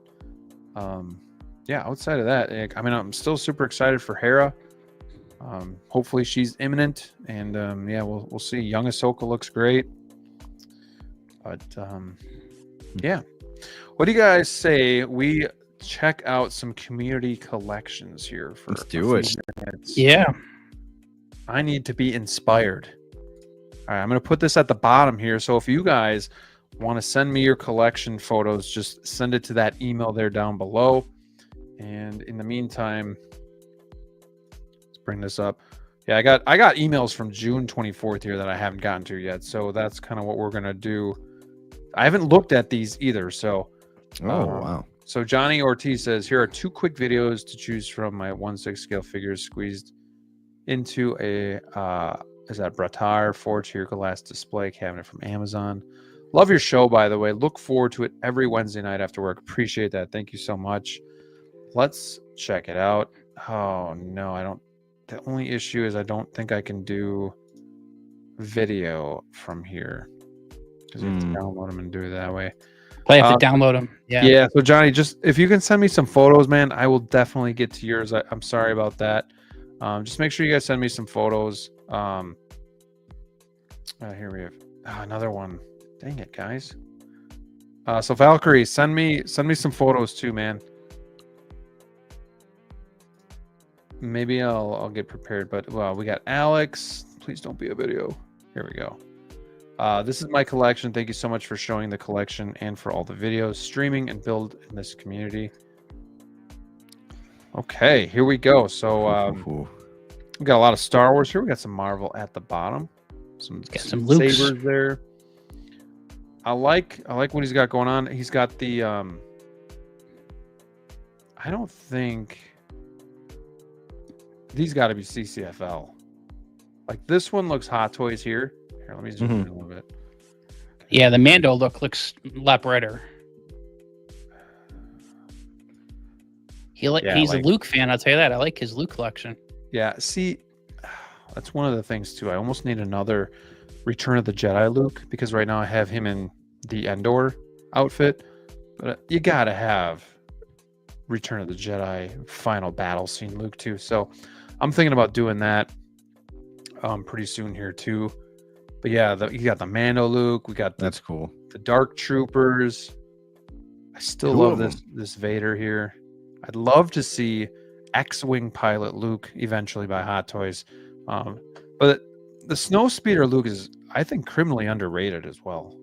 yeah, outside of that, I mean, I'm still super excited for Hera. Hopefully she's imminent, and yeah, we'll see. Young Ahsoka looks great, but yeah. What do you guys say we check out some community collections here? Let's do it. Yeah. I need to be inspired. All right, I'm going to put this at the bottom here. So if you guys want to send me your collection photos, just send it to that email there down below. And in the meantime, let's bring this up. Yeah, I got emails from June 24th here that I haven't gotten to yet. So that's kind of what we're going to do. I haven't looked at these either. So, wow. So Johnny Ortiz says, here are 2 quick videos to choose from my 1/6 scale figures squeezed into a is that Bratar 4-tier glass display cabinet from Amazon. Love your show, by the way. Look forward to it every Wednesday night after work. Appreciate that. Thank you so much. Let's check it out. Oh no, I don't. The only issue is I don't think I can do video from here because you have to download them and do it that way. I have to download them. Yeah. Yeah. So Johnny, just if you can send me some photos, man, I will definitely get to yours. I'm sorry about that. Just make sure you guys send me some photos. Here we have another one. Dang it, guys. So Valkyrie, send me some photos too, man. Maybe I'll get prepared, but well, we got Alex. Please don't be a video. Here we go. This is my collection. Thank you so much for showing the collection and for all the videos, streaming, and build in this community. Okay, here we go. So we got a lot of Star Wars here. We got some Marvel at the bottom. Some Luke's sabers there. I like what he's got going on. He's got the I don't think these got to be CCFL. Like, this one looks Hot Toys here. Here, let me zoom in a little bit. Yeah, the Mando look looks a lot brighter. He's a Luke fan, I'll tell you that. I like his Luke collection. Yeah, see, that's one of the things too. I almost need another Return of the Jedi Luke, because right now I have him in the Endor outfit, but you gotta have Return of the Jedi final battle scene Luke too. So I'm thinking about doing that pretty soon here too. But yeah, you got the Mando Luke. We got that's cool. The Dark Troopers. I still love this Vader here. I'd love to see X-Wing pilot Luke eventually by Hot Toys. But the Snowspeeder Luke is, I think, criminally underrated as well.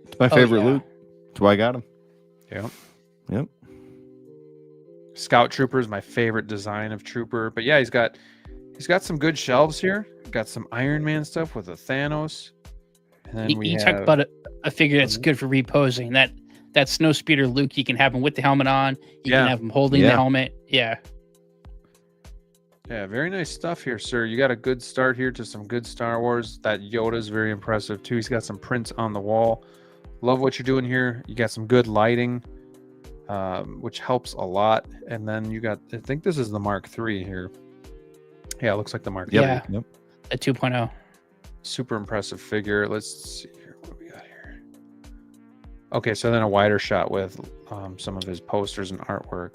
It's my favorite Luke. That's why I got him. Yep. Scout Trooper is my favorite design of Trooper. But yeah, he's got some good shelves here. Got some Iron Man stuff with a Thanos. And then you talk about a figure that's good for reposing. That Snowspeeder Luke, you can have him with the helmet on. You can have him holding the helmet. Yeah. Yeah, very nice stuff here, sir. You got a good start here to some good Star Wars. That Yoda is very impressive too. He's got some prints on the wall. Love what you're doing here. You got some good lighting, which helps a lot. And then you got, I think this is the Mark III here. Yeah, it looks like the Mark III. Yeah. Yep. A 2.0. Super impressive figure. Let's see here. What do we got here? Okay, so then a wider shot with some of his posters and artwork.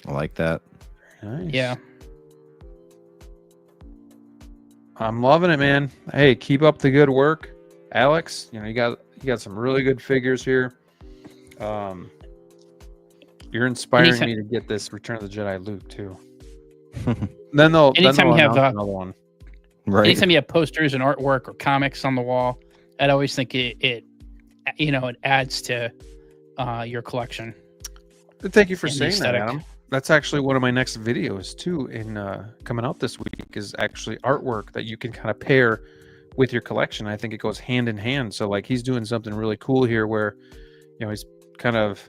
I like that. Nice. Yeah. I'm loving it, man. Hey, keep up the good work, Alex. You know, you got some really good figures here. You're inspiring me to get this Return of the Jedi loot too. Then they'll Anytime you have announce another one. Right. Anytime you have posters and artwork or comics on the wall, I'd always think it adds to your collection. Thank you for And the saying that, aesthetic. Adam. That's actually one of my next videos too. In coming out this week is actually artwork that you can kind of pair with your collection. I think it goes hand in hand. So like he's doing something really cool here, where he's kind of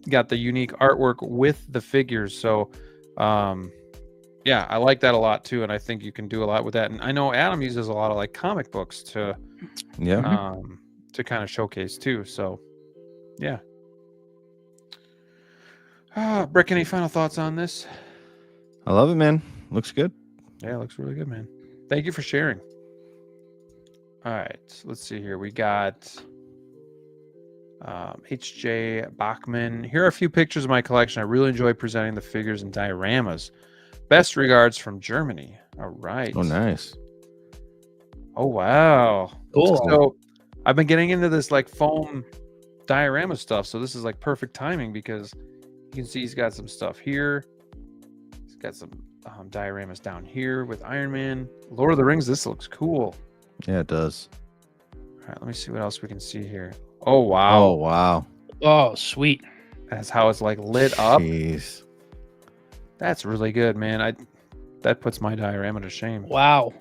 got the unique artwork with the figures. So yeah, I like that a lot too, and I think you can do a lot with that. And I know Adam uses a lot of like comic books to kind of showcase too. So yeah. Brick, any final thoughts on this? I love it, man. Looks good. Yeah, it looks really good, man. Thank you for sharing. All right, let's see here. We got HJ Bachman. Here are a few pictures of my collection. I really enjoy presenting the figures and dioramas. Best regards from Germany. All right. Oh, nice. Oh, wow. Cool. So I've been getting into this like foam diorama stuff. So this is like perfect timing because you can see he's got some stuff here. He's got some dioramas down here with Iron Man. Lord of the Rings, this looks cool. Yeah, it does. All right, let me see what else we can see here. Oh, wow. Oh, wow. Oh, sweet. That's how it's like lit up. Jeez. That's really good, man. That puts my diorama to shame. Wow.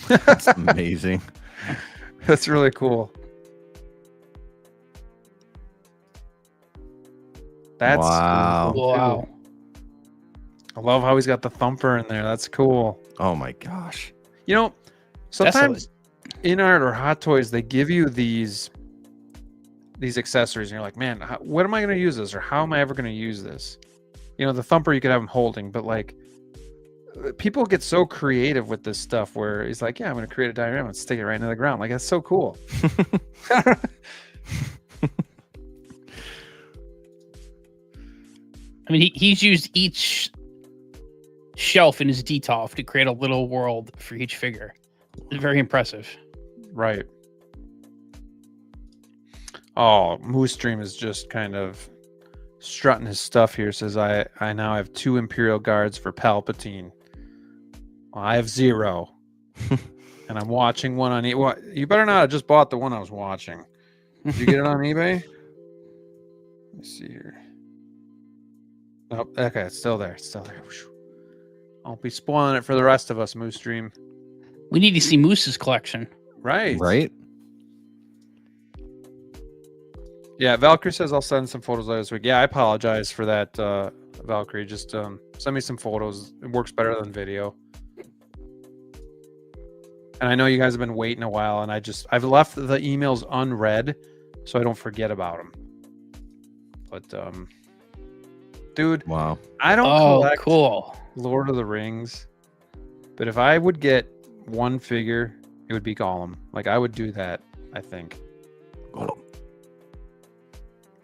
That's amazing. That's really cool. That's wow. really cool, Wow. too. I love how he's got the thumper in there. That's cool. Oh my gosh. You know, sometimes InArt or Hot Toys, they give you these accessories, and you're like, man, what am I going to use this, or how am I ever going to use this? You know, the thumper you could have him holding, but like people get so creative with this stuff where he's like, yeah, I'm going to create a diorama and stick it right into the ground. Like, that's so cool. I mean, he's used each shelf in his DTOF to create a little world for each figure. It's very impressive. Right. Oh, Moose Dream is just kind of strutting his stuff here. Says, I now have 2 Imperial Guards for Palpatine. Well, I have 0. And I'm watching one on eBay. You better not have just bought the one I was watching. Did you get it on eBay? Let me see here. Nope. Okay, it's still there. It's still there. I'll be spoiling it for the rest of us, Moose Dream. We need to see Moose's collection. Right. Right? Yeah, Valkyrie says I'll send some photos later this week. Yeah, I apologize for that, Valkyrie. Just send me some photos. It works better than video. And I know you guys have been waiting a while, and I've left the emails unread so I don't forget about them. But dude, Wow. I don't collect cool. Lord of the Rings, but if I would get one figure, it would be Gollum. Like, I would do that, I think.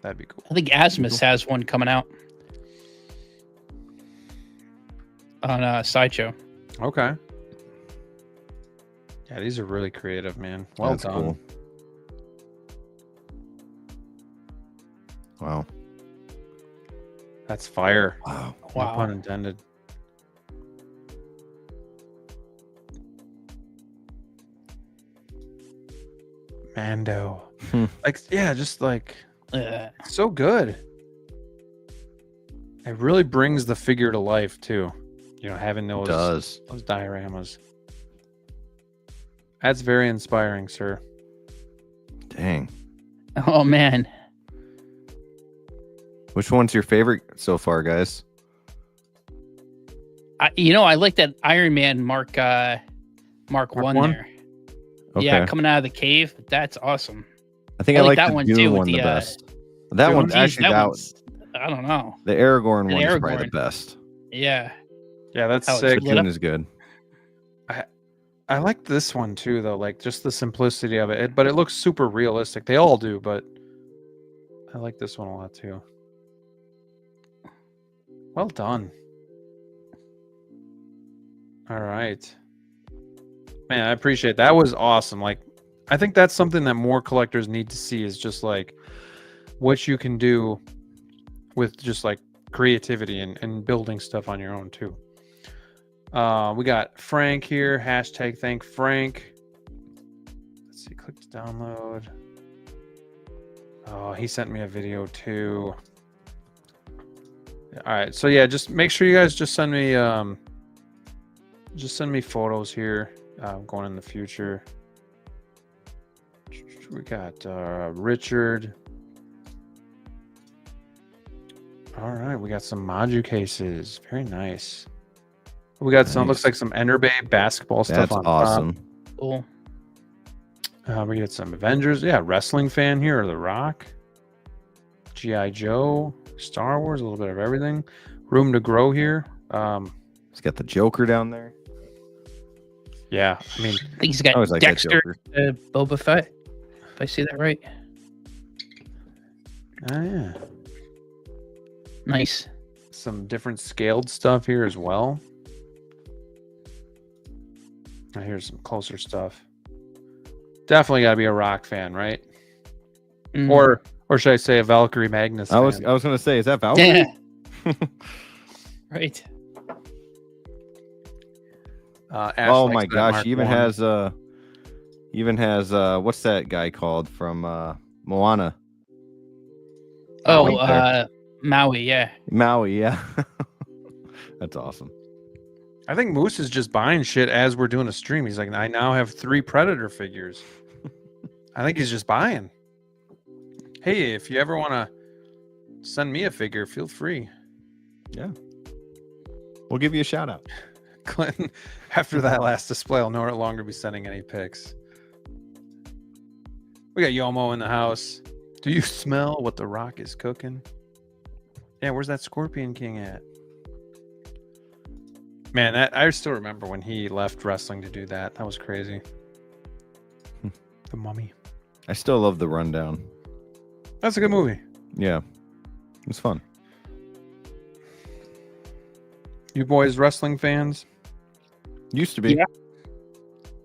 That'd be cool. I think Asmus has one coming out on Sideshow. Okay. Yeah, these are really creative, man. Well That's done. cool. Wow. That's fire. Wow. No Wow. pun intended. Mando. Like, yeah, just like so good. It really brings the figure to life too. You know, having those dioramas. That's very inspiring, sir. Dang. Oh man. Which one's your favorite so far, guys? I like that Iron Man Mark 1 1? there. Okay. Yeah, coming out of the cave. That's awesome. I think I I like like that the one Dune too with one the the, best. That Geez, one actually, I don't know. the Aragorn The one is probably the Aragorn. best. Yeah. Yeah, that's How it's sick. The Split Dune up? is good. I like this one too, though. Like just the simplicity of it, but it looks super realistic. They all do, but I like this one a lot too. Well done. All right, man. I appreciate that. Was awesome. Like, I think that's something that more collectors need to see is just like what you can do with just like creativity and building stuff on your own too. We got Frank here. Hashtag thank Frank. Let's see. Click to download. Oh, he sent me a video too. All right. So yeah, just make sure you guys just send me photos here going in the future. We got Richard. All right, we got some Maju cases. Very nice. We got some, looks like some Ender Bay basketball stuff That's on awesome. Cool. We got some Avengers. Yeah, wrestling fan here, or The Rock. G.I. Joe, Star Wars, a little bit of everything. Room to grow here. It's got the Joker down there. Yeah, I mean, I think he's I got always like that Dexter, Joker. Boba Fett. If I see that right. oh yeah. Nice. Some different scaled stuff here as well. Now here's some closer stuff. Definitely got to be a Rock fan, right? Mm. Or should I say a Valkyrie Magnus I was fan? gonna say, is that Valkyrie? Yeah. Right. Ash Oh likes my that gosh, Mark he even I. has what's that guy called from Moana? Oh, Maui. Yeah. Maui, yeah. That's awesome. I think Moose is just buying shit as we're doing a stream. He's like, I now have 3 Predator figures. I think he's just buying. Hey, if you ever want to send me a figure, feel free. Yeah. We'll give you a shout out. Clinton, after that last display, I'll no longer be sending any pics. We got Yomo in the house. Do you smell what The Rock is cooking? Yeah, where's that Scorpion King at? Man, that I still remember when he left wrestling to do that. That was crazy. The Mummy. I still love the Rundown. That's a good movie. Yeah. It was fun. You boys wrestling fans? Used to be. Yeah.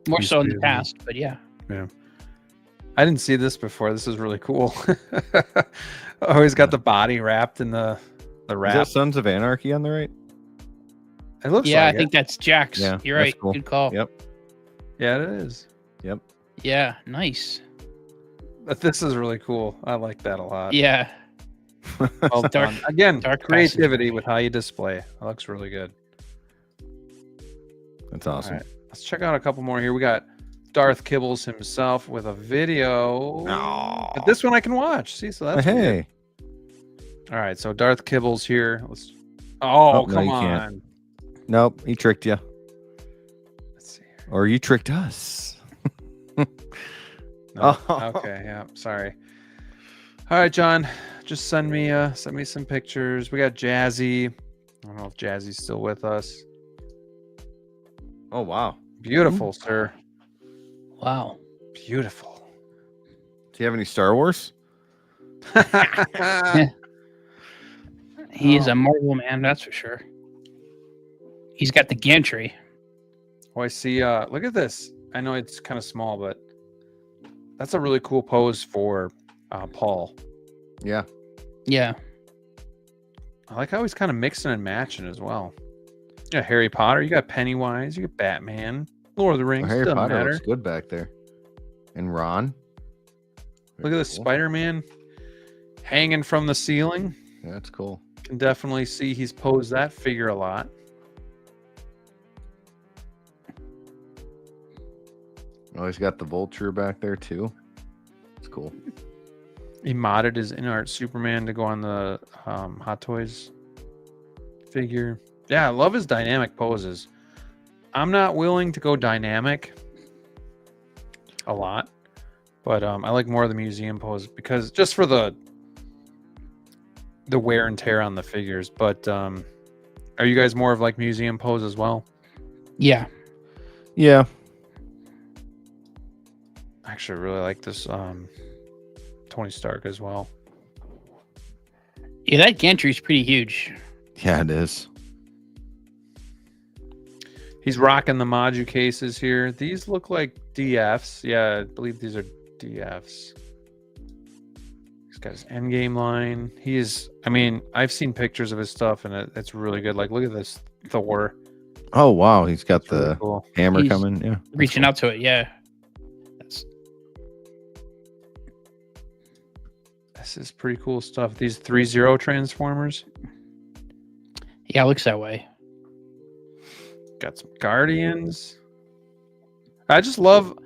More Used so to in be, the yeah. past, but yeah. Yeah. I didn't see this before. This is really cool. Oh, he's got the body wrapped in the Is wrap. that Sons of Anarchy on the right? It looks Yeah, like I think that's Jax. Yeah, You're that's right. cool. Good call. Yep. Yeah, it is. Yep. Yeah, nice. But this is really cool. I like that a lot. Yeah. Well Dark- done. Again, dark creativity passage. with how you display. It looks really good. That's awesome. All right, let's check out a couple more here. We got Darth Kibbles himself with a video. Aw. But this one I can watch. See, so that's Hey. weird. All right, so Darth Kibbles here. Let's. Oh, Oh, no, come you on. can't. Nope, he tricked you. Let's see. Here. Or you tricked us. No. Oh. Okay, yeah. Sorry. All right, John. Just send me some pictures. We got Jazzy. I don't know if Jazzy's still with us. Oh, wow. Beautiful, sir. Wow. Beautiful. Do you have any Star Wars? He is a Marvel man, that's for sure. He's got the gantry. Oh, I see. Look at this. I know it's kind of small, but that's a really cool pose for Paul. Yeah. Yeah. I like how he's kind of mixing and matching as well. Yeah, Harry Potter. You got Pennywise. You got Batman. Lord of the Rings. Well, Harry Doesn't Potter matter. looks good back there. And Ron. Look at this Spider-Man hanging from the ceiling. Yeah, that's cool. Can definitely see he's posed that figure a lot. Oh, he's got the Vulture back there too. It's cool. He modded his InArt Superman to go on the Hot Toys figure. Yeah, I love his dynamic poses. I'm not willing to go dynamic a lot, But I like more of the museum pose because just for the wear and tear on the figures. But are you guys more of like museum pose as well? Yeah. Yeah. I actually really like this Tony Stark as well. Yeah, that gantry's pretty huge. Yeah, it is. He's rocking the Maju cases here. These look like DFs. Yeah, I believe these are DFs. He's got his endgame line. I mean, I've seen pictures of his stuff and it's really good. Like, look at this Thor. Oh, wow. He's got It's really the cool. hammer He's coming. Yeah. Reaching out to it, yeah. This is pretty cool stuff. These 3-0 Transformers. Yeah, it looks that way. Got some Guardians. I love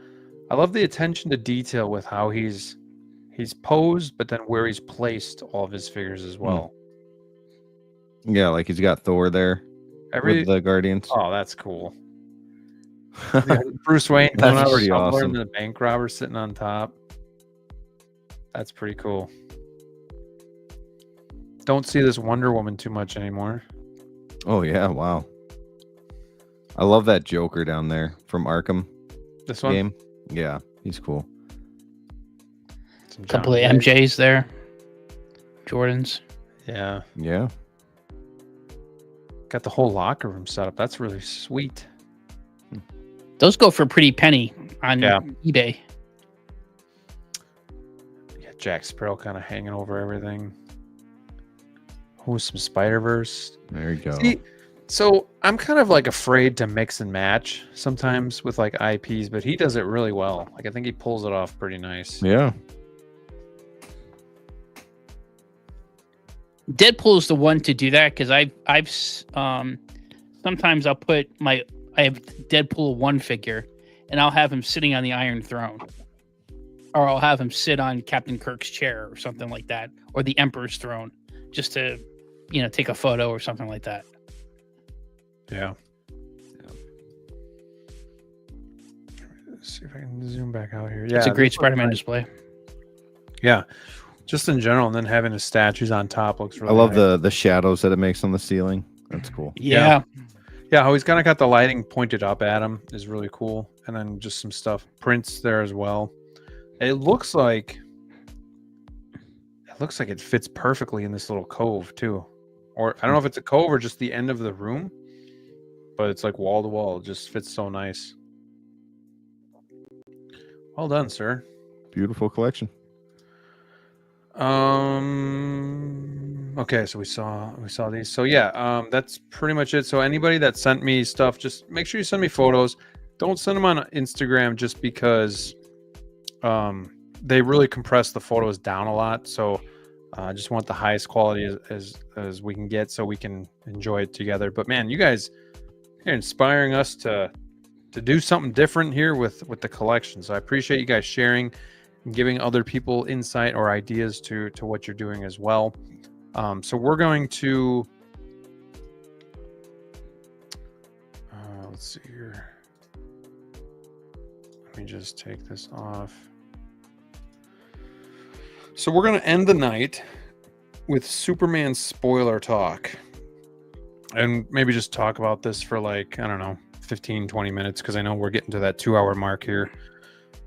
the attention to detail with how he's posed, but then where he's placed all of his figures as well. Yeah, like he's got Thor there with the Guardians. Oh, that's cool. Bruce Wayne coming That's out of pretty the awesome. and the bank robber sitting on top. That's pretty cool. Don't see this Wonder Woman too much anymore. Oh, yeah. Wow. I love that Joker down there from Arkham This one? game. Yeah, he's cool. Some Couple of John Jay. MJs there. Jordans. Yeah. Yeah. Got the whole locker room set up. That's really sweet. Those go for a pretty penny on eBay. Yeah, Jack Sparrow kind of hanging over everything. Oh, some Spider-Verse. There you go. See, so I'm kind of like afraid to mix and match sometimes with like IPs, but he does it really well. Like I think he pulls it off pretty nice. Yeah. Deadpool is the one to do that because I've sometimes I'll put I have Deadpool 1 figure and I'll have him sitting on the Iron Throne, or I'll have him sit on Captain Kirk's chair or something like that, or the Emperor's throne, just to take a photo or something like that. Yeah. Let's see if I can zoom back out here. Yeah, It's a great this looks Spider-Man nice. display. Yeah, just in general, and then having his statues on top looks really I love nice. the shadows that it makes on the ceiling. That's cool. Yeah. Yeah, how he's kind of got the lighting pointed up at him is really cool. And then just some stuff, prints there as well. It looks like it fits perfectly in this little cove too. Or I don't know if it's a cove or just the end of the room, but it's like wall to wall. It just fits so nice. Well done, sir. Beautiful collection. Okay, so we saw these. So yeah, that's pretty much it. So anybody that sent me stuff, just make sure you send me photos. Don't send them on Instagram just because they really compress the photos down a lot. So I just want the highest quality as we can get so we can enjoy it together. But man, you guys are inspiring us to do something different here with the collection. So I appreciate you guys sharing and giving other people insight or ideas to what you're doing as well. So we're going to let's see here. Let me just take this off. So we're going to end the night with Superman spoiler talk. And maybe just talk about this for like, I don't know, 15, 20 minutes, because I know we're getting to that 2-hour mark here.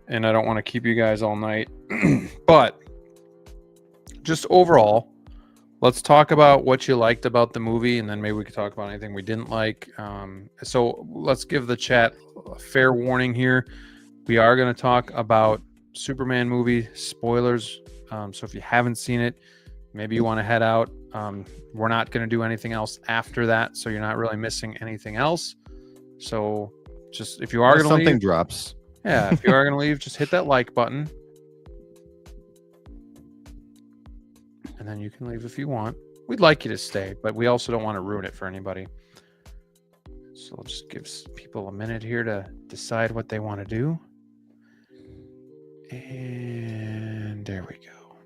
And I don't want to keep you guys all night. But just overall, let's talk about what you liked about the movie, and then maybe we could talk about anything we didn't like. So let's give the chat a fair warning here. We are going to talk about Superman movie spoilers. So if you haven't seen it, maybe you want to head out. We're not going to do anything else after that, so you're not really missing anything else. So just if you are going to something leave, drops. yeah, if you are going to leave, just hit that like button. And then you can leave if you want. We'd like you to stay, but we also don't want to ruin it for anybody. So I'll just give people a minute here to decide what they want to do. And there we go.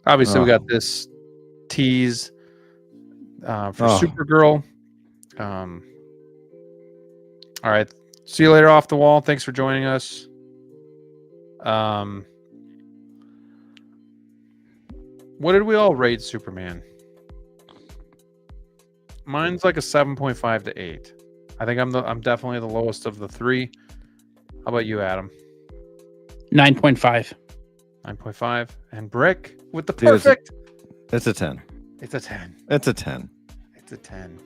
Obviously, we got this tease for Supergirl. All right. See you later off the wall. Thanks for joining us. What did we all rate Superman? Mine's like a 7.5 to 8. I think I'm definitely the lowest of the three. How about you, Adam? 9.5. 9.5. And Brick with the Dude, perfect. It's a 10. It's a 10. It's a 10. It's a 10.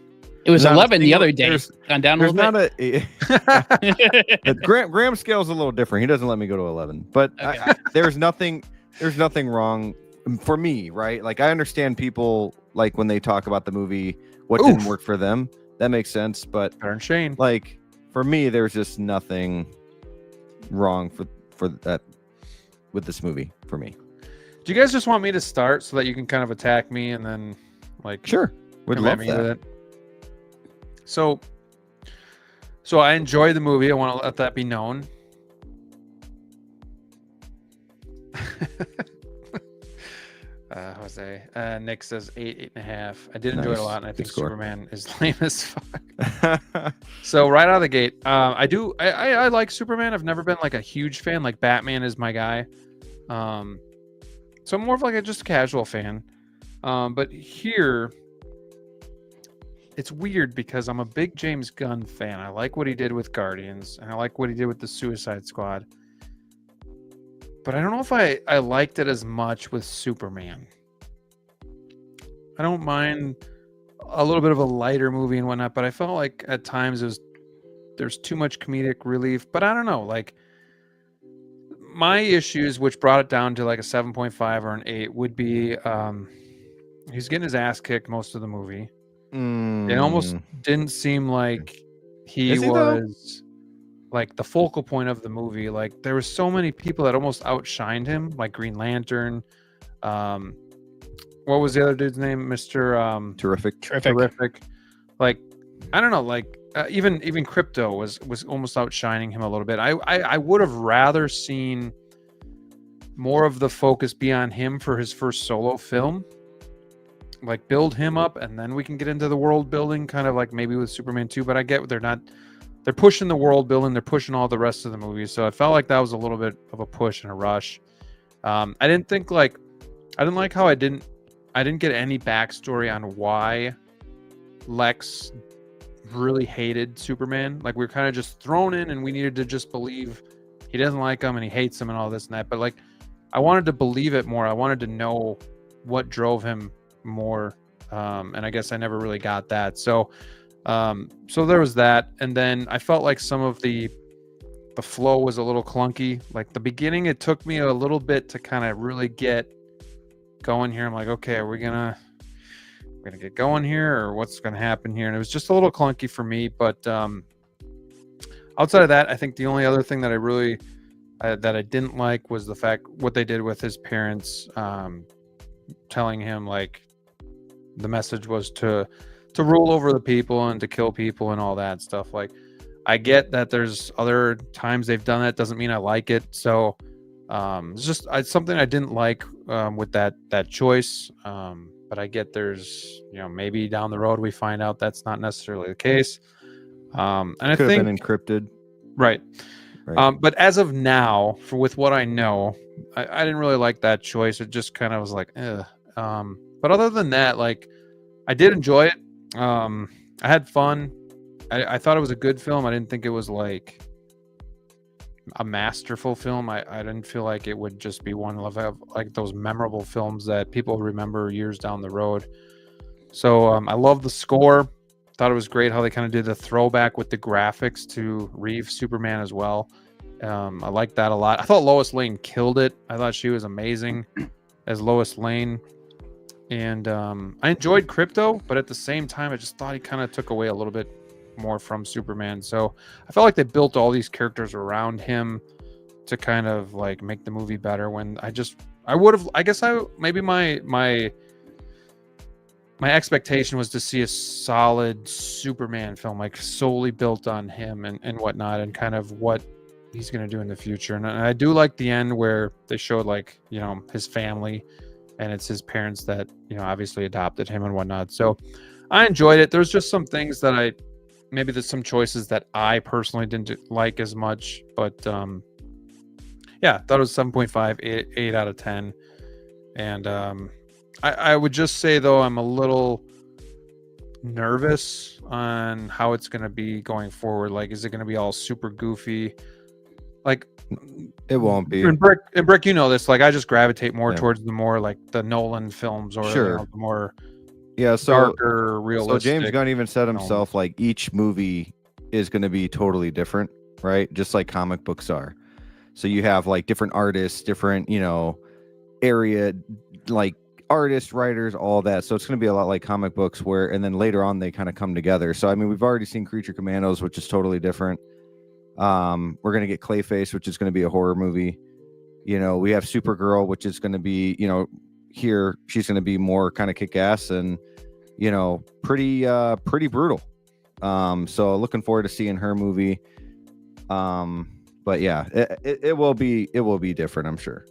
It was Not a 11 the single- other day. Gone down a There's little not bit. a Graham scale's a little different. He doesn't let me go to 11, but Okay. there's nothing wrong for me, right? Like I understand people like when they talk about the movie, what didn't Oof. work for them. That makes sense, but Darn Shane. like for me, there's just nothing wrong for that with this movie for me. Do you guys just want me to start so that you can kind of attack me and then like Sure, would come at love me with that. it? So I enjoyed the movie. I want to let that be known. Jose, Nick says 8.5. I did enjoy it a Nice. lot, and I Good think score. Superman is lame as fuck. So right out of the gate, I like Superman. I've never been like a huge fan. Like Batman is my guy. So I'm more of like just a casual fan. But here, it's weird because I'm a big James Gunn fan. I like what he did with Guardians, and I like what he did with the Suicide Squad. But I don't know if I liked it as much with Superman. I don't mind a little bit of a lighter movie and whatnot, but I felt like at times there's too much comedic relief. But I don't know, like my issues, which brought it down to like a 7.5 or an 8, would be he's getting his ass kicked most of the movie. It almost didn't seem like he Is he, though? was like the focal point of the movie. Like there were so many people that almost outshined him, like Green Lantern. What was the other dude's name? Mr. Terrific. Terrific. Like I don't know, like even Crypto was almost outshining him a little bit. I would have rather seen more of the focus be on him for his first solo film. Like build him up and then we can get into the world building, kind of like maybe with Superman 2, but I get they're pushing the world building, they're pushing all the rest of the movies. So I felt like that was a little bit of a push and a rush. I didn't like how I didn't get any backstory on why Lex really hated Superman. Like we were kind of just thrown in and we needed to just believe he doesn't like him and he hates him and all this and that. But like I wanted to believe it more. I wanted to know what drove him more. And I guess I never really got that. So there was that. And then I felt like some of the flow was a little clunky. Like the beginning, it took me a little bit to kind of really get going here. I'm like, okay, we're gonna get going here, or what's gonna happen here? And it was just a little clunky for me. But outside of that, I think the only other thing that I really that I didn't like was the fact what they did with his parents, telling him like the message was to rule over the people and to kill people and all that stuff. Like I get that there's other times they've done that, doesn't mean I like it. So it's just something I didn't like with that choice. But I get there's maybe down the road we find out that's not necessarily the case. And I Could think have been encrypted. right. Right. But as of now, with what I know, I didn't really like that choice. It just kind of was like, ugh. But other than that, like I did enjoy it. I had fun. I thought it was a good film. I didn't think it was like a masterful film. I didn't feel like it would just be one of like those memorable films that people remember years down the road. So I love the score. Thought it was great how they kind of did the throwback with the graphics to Reeve Superman as well. I liked that a lot. I thought Lois Lane killed it. I thought she was amazing as Lois Lane. And I enjoyed Crypto, but at the same time, I just thought he kind of took away a little bit more from Superman. So I felt like they built all these characters around him to kind of like make the movie better. When maybe my expectation was to see a solid Superman film, like solely built on him and whatnot, and kind of what he's going to do in the future. And I do like the end where they showed like, his family, and it's his parents that, obviously adopted him and whatnot. So I enjoyed it. There's just some things that there's some choices that I personally didn't like as much, but yeah, thought it was 7.5, 8 out of 10. And I would just say though, I'm a little nervous on how it's going to be going forward. Like, is it going to be all super goofy? Like, It won't be. And Brick, you know this. Like, I just gravitate more Yeah. towards the more like the Nolan films, or Sure. the more So darker, realistic. So James Gunn even said himself, like, each movie is going to be totally different, right? Just like comic books are. So you have like different artists, different, area, like artists, writers, all that. So it's going to be a lot like comic books and then later on they kind of come together. So, I mean, we've already seen Creature Commandos, which is totally different. We're going to get Clayface, which is going to be a horror movie. We have Supergirl, which is going to be, here she's going to be more kind of kick-ass and, pretty brutal. So looking forward to seeing her movie. But yeah, it will be different, I'm sure.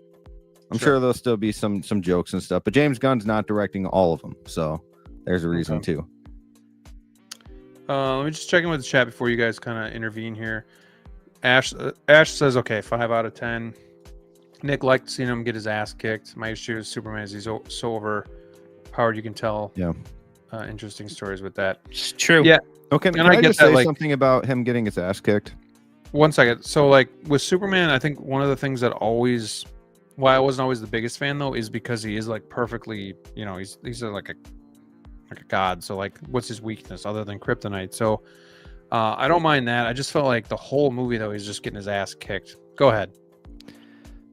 I'm sure there'll still be some jokes and stuff, but James Gunn's not directing all of them, so there's a reason too. Let me just check in with the chat before you guys kind of intervene here. Ash says, okay, 5 out of 10. Nick liked seeing him get his ass kicked. My issue with Superman is he's so overpowered. You can tell. Yeah. Interesting stories with that. It's true. Yeah. Okay. And Can I I get just that, say like- something about him getting his ass kicked? 1 second. So, like with Superman, I think one of the things that why I wasn't always the biggest fan though, is because he is like perfectly, he's like a god. So like, what's his weakness other than kryptonite? So I don't mind that. I just felt like the whole movie though, he's just getting his ass kicked. Go ahead.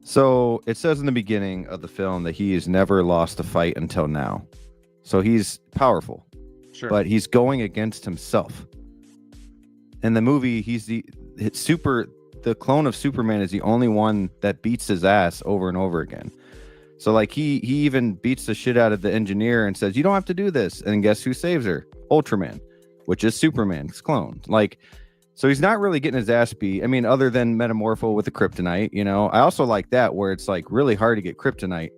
So it says in the beginning of the film that he has never lost a fight until now. So he's powerful, Sure. but he's going against himself. In the movie, he's the clone of Superman is the only one that beats his ass over and over again. So like he even beats the shit out of the engineer and says, "You don't have to do this." And guess who saves her? Ultraman, which is Superman's clone. Like, so he's not really getting his ass beat. I mean, other than Metamorpho with the kryptonite, I also like that where it's like really hard to get kryptonite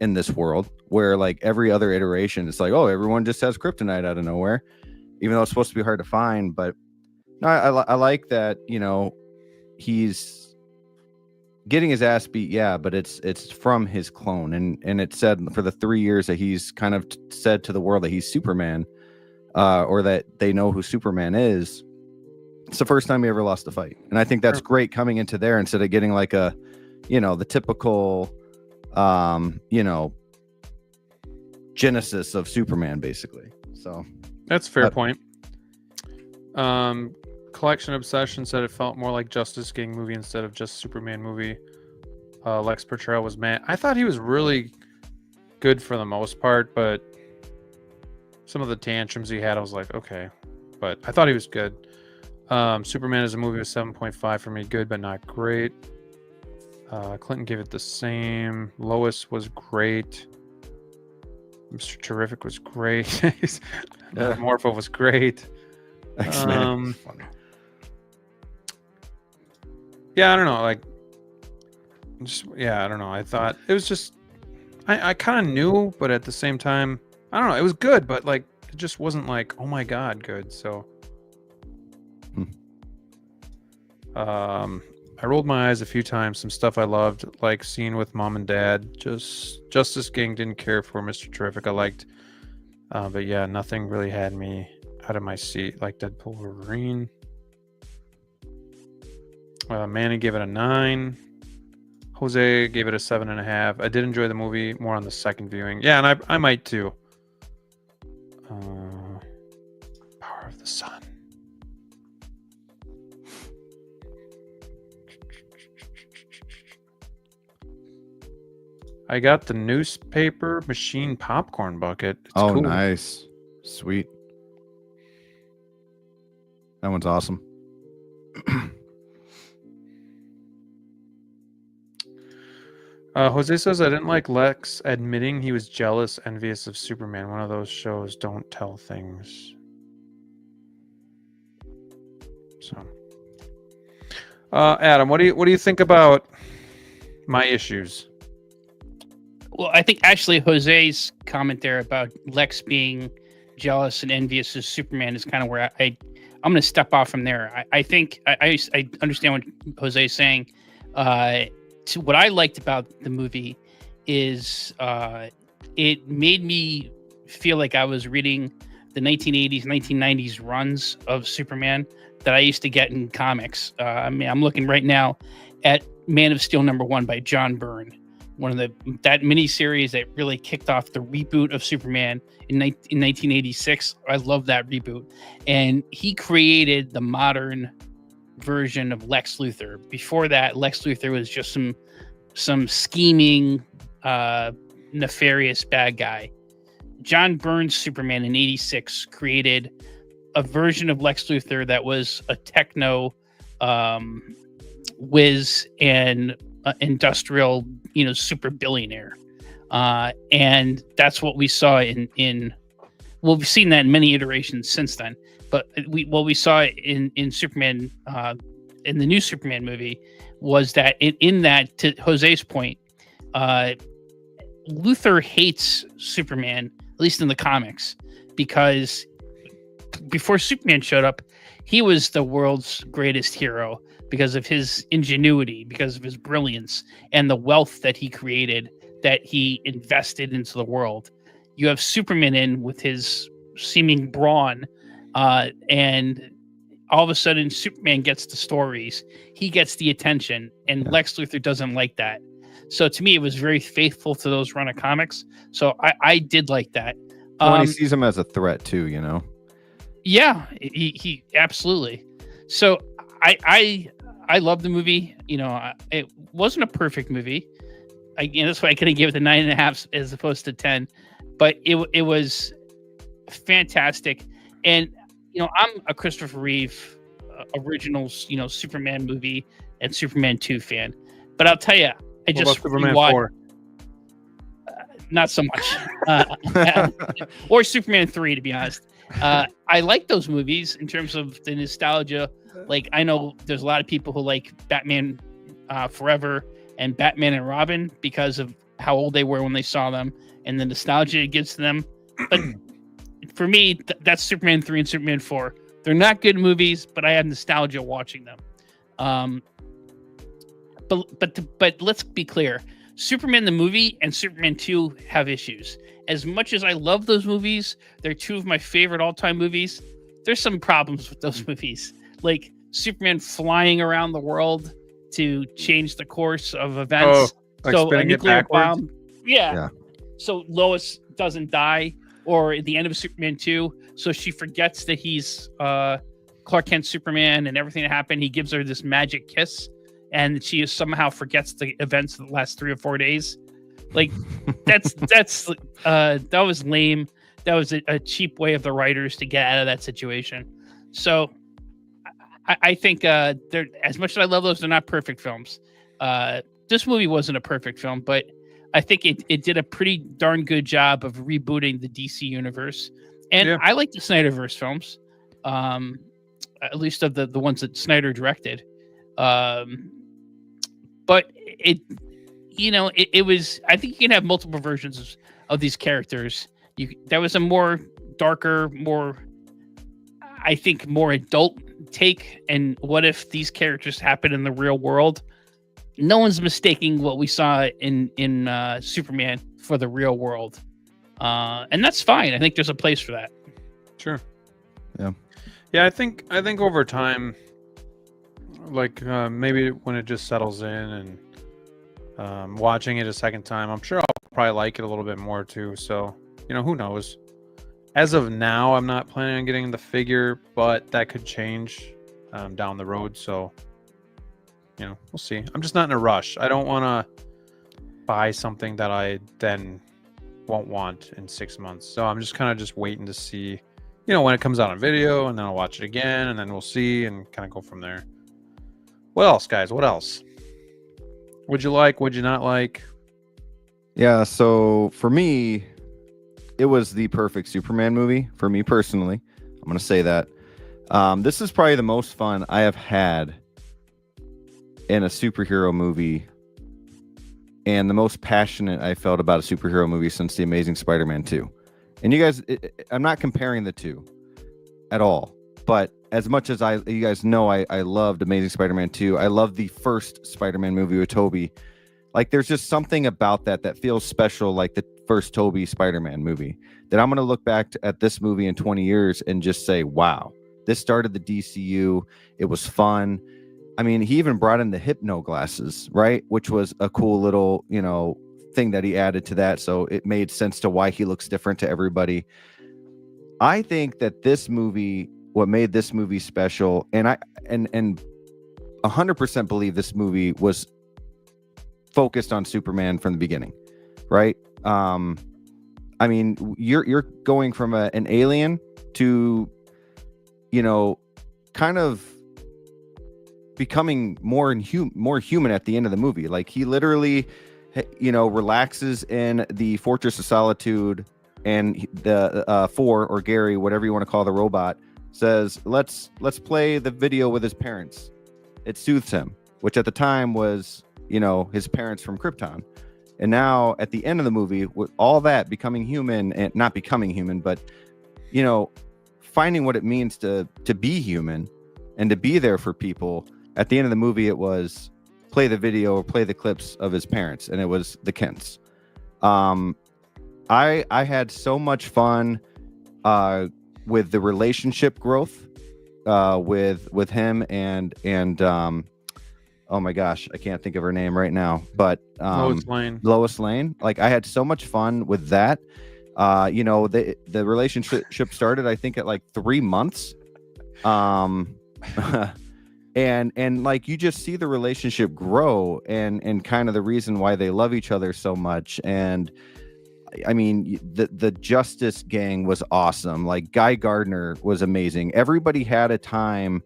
in this world, where like every other iteration, it's like, oh, everyone just has kryptonite out of nowhere, even though it's supposed to be hard to find. But no, I like that, he's getting his ass beat, yeah, but it's from his clone, and it said for the 3 years that he's kind of said to the world that he's Superman, or that they know who Superman is. It's the first time he ever lost a fight, and I think that's great coming into there instead of getting like the typical, genesis of Superman, basically. So That's a fair point. Collection Obsession said it felt more like Justice King movie instead of just Superman movie. Lex Portrell was mad. I thought he was really good for the most part, but some of the tantrums he had, I was like, okay. But I thought he was good. Superman as a movie was 7.5 for me. Good, but not great. Clinton gave it the same. Lois was great. Mr. Terrific was great. Morpho was great. X-Men. Yeah, I don't know. Like, I don't know. I thought it was just, I kind of knew, but at the same time, I don't know. It was good, but like, it just wasn't like, oh my God, good. So, I rolled my eyes a few times. Some stuff I loved, like Scene with Mom and Dad. Just Justice King, didn't care for. Mr. Terrific, I liked. But yeah, nothing really had me out of my seat like Deadpool Wolverine. Manny gave it a 9. Jose gave it a 7.5. I did enjoy the movie more on the second viewing. Yeah, and I might too. Power of the Sun. I got the newspaper machine popcorn bucket. It's Oh, cool. nice. Sweet. That one's awesome. Jose says, I didn't like Lex admitting he was jealous, envious of Superman. One of those shows don't tell things. So, Adam, what do you think about my issues? Well, I think actually Jose's comment there about Lex being jealous and envious of Superman is kind of where I'm going to step off from there. I think I understand what Jose's saying. what I liked about the movie is it made me feel like I was reading the 1980s, 1990s runs of Superman that I used to get in comics. I mean, I'm looking right now at Man of Steel #1 by John Byrne, one of that miniseries that really kicked off the reboot of Superman in 1986. I love that reboot, and he created the modern version of Lex Luthor. Before that, Lex Luthor was just some scheming, nefarious bad guy. John Byrne's Superman in '86 created a version of Lex Luthor that was a techno whiz and industrial, super billionaire. And that's what we saw in well, we've seen that in many iterations since then. But we saw in Superman, in the new Superman movie, was that in that, to Jose's point, Luthor hates Superman, at least in the comics, because before Superman showed up, he was the world's greatest hero because of his ingenuity, because of his brilliance, and the wealth that he created, that he invested into the world. You have Superman in with his seeming brawn, and all of a sudden Superman gets the stories, he gets the attention, and Lex Luthor doesn't like that. So to me, it was very faithful to those run of comics. So I did like that. When he sees him as a threat too, Yeah, he absolutely. So I love the movie. It wasn't a perfect movie. That's why I couldn't give it the 9.5 as opposed to 10. But it was fantastic. And I'm a Christopher Reeve original Superman movie and Superman 2 fan. But I'll tell you, I just Superman 4? Not so much. Or Superman 3, to be honest. I like those movies in terms of the nostalgia. Like, I know there's a lot of people who like Batman Forever and Batman and Robin because of how old they were when they saw them and the nostalgia it gives to them. But for me, that's Superman 3 and Superman 4. They're not good movies, but I have nostalgia watching them. But let's be clear. Superman the movie and Superman 2 have issues. As much as I love those movies, they're two of my favorite all-time movies. There's some problems with those movies. Like Superman flying around the world to change the course of events. Like so a nuclear bomb. Yeah. So Lois doesn't die. Or at the end of Superman 2, so she forgets that he's Clark Kent Superman and everything that happened. He gives her this magic kiss, and she somehow forgets the events of the last 3 or 4 days. Like that was lame. That was a cheap way of the writers to get out of that situation. So I think they're, as much as I love those, they're not perfect films. This movie wasn't a perfect film, but I think it did a pretty darn good job of rebooting the DC universe. And I like the Snyderverse films, at least of the ones that Snyder directed. But it was, I think you can have multiple versions of these characters. That was a more darker, more, I think, more adult take. And what if these characters happen in the real world? No one's mistaking what we saw in Superman for the real world. And that's fine. I think there's a place for that. Sure. Yeah. Yeah, I think over time, like maybe when it just settles in and watching it a second time, I'm sure I'll probably like it a little bit more too. So, who knows? As of now, I'm not planning on getting the figure, but that could change down the road. So, we'll see. I'm just not in a rush. I don't want to buy something that I then won't want in 6 months. So I'm just kind of just waiting to see, when it comes out on video, and then I'll watch it again, and then we'll see and kind of go from there. What else, guys? What else? Would you like? Would you not like? Yeah, so for me, it was the perfect Superman movie for me personally. I'm going to say that. This is probably the most fun I have had in a superhero movie, and the most passionate I felt about a superhero movie since The Amazing Spider-Man 2. And you guys, I'm not comparing the two at all, but as much as you guys know, I loved Amazing Spider-Man 2. I love the first Spider-Man movie with Tobey. Like, there's just something about that feels special, like the first Tobey Spider-Man movie, that I'm going to look back at this movie in 20 years and just say, wow, this started the DCU. It was fun. I mean, he even brought in the hypno glasses, right? Which was a cool little, thing that he added to that. So it made sense to why he looks different to everybody. I think that this movie, what made this movie special, and I 100% believe this movie was focused on Superman from the beginning, right? I mean, you're going from an alien to, kind of becoming more human at the end of the movie. Like, he literally, relaxes in the Fortress of Solitude, and the Four, or Gary, whatever you want to call the robot, says, let's play the video with his parents. It soothes him, which at the time was, his parents from Krypton. And now at the end of the movie, with all that, becoming human, and not becoming human, but, finding what it means to be human and to be there for people. At the end of the movie, it was play the video or play the clips of his parents, and it was the Kents. I had so much fun with the relationship growth with him and oh my gosh, I can't think of her name right now, but Lois Lane. Like, I had so much fun with that. The relationship started, I think, at like 3 months. And like, you just see the relationship grow and kind of the reason why they love each other so much. And I mean, the Justice Gang was awesome. Like, Guy Gardner was amazing. Everybody had a time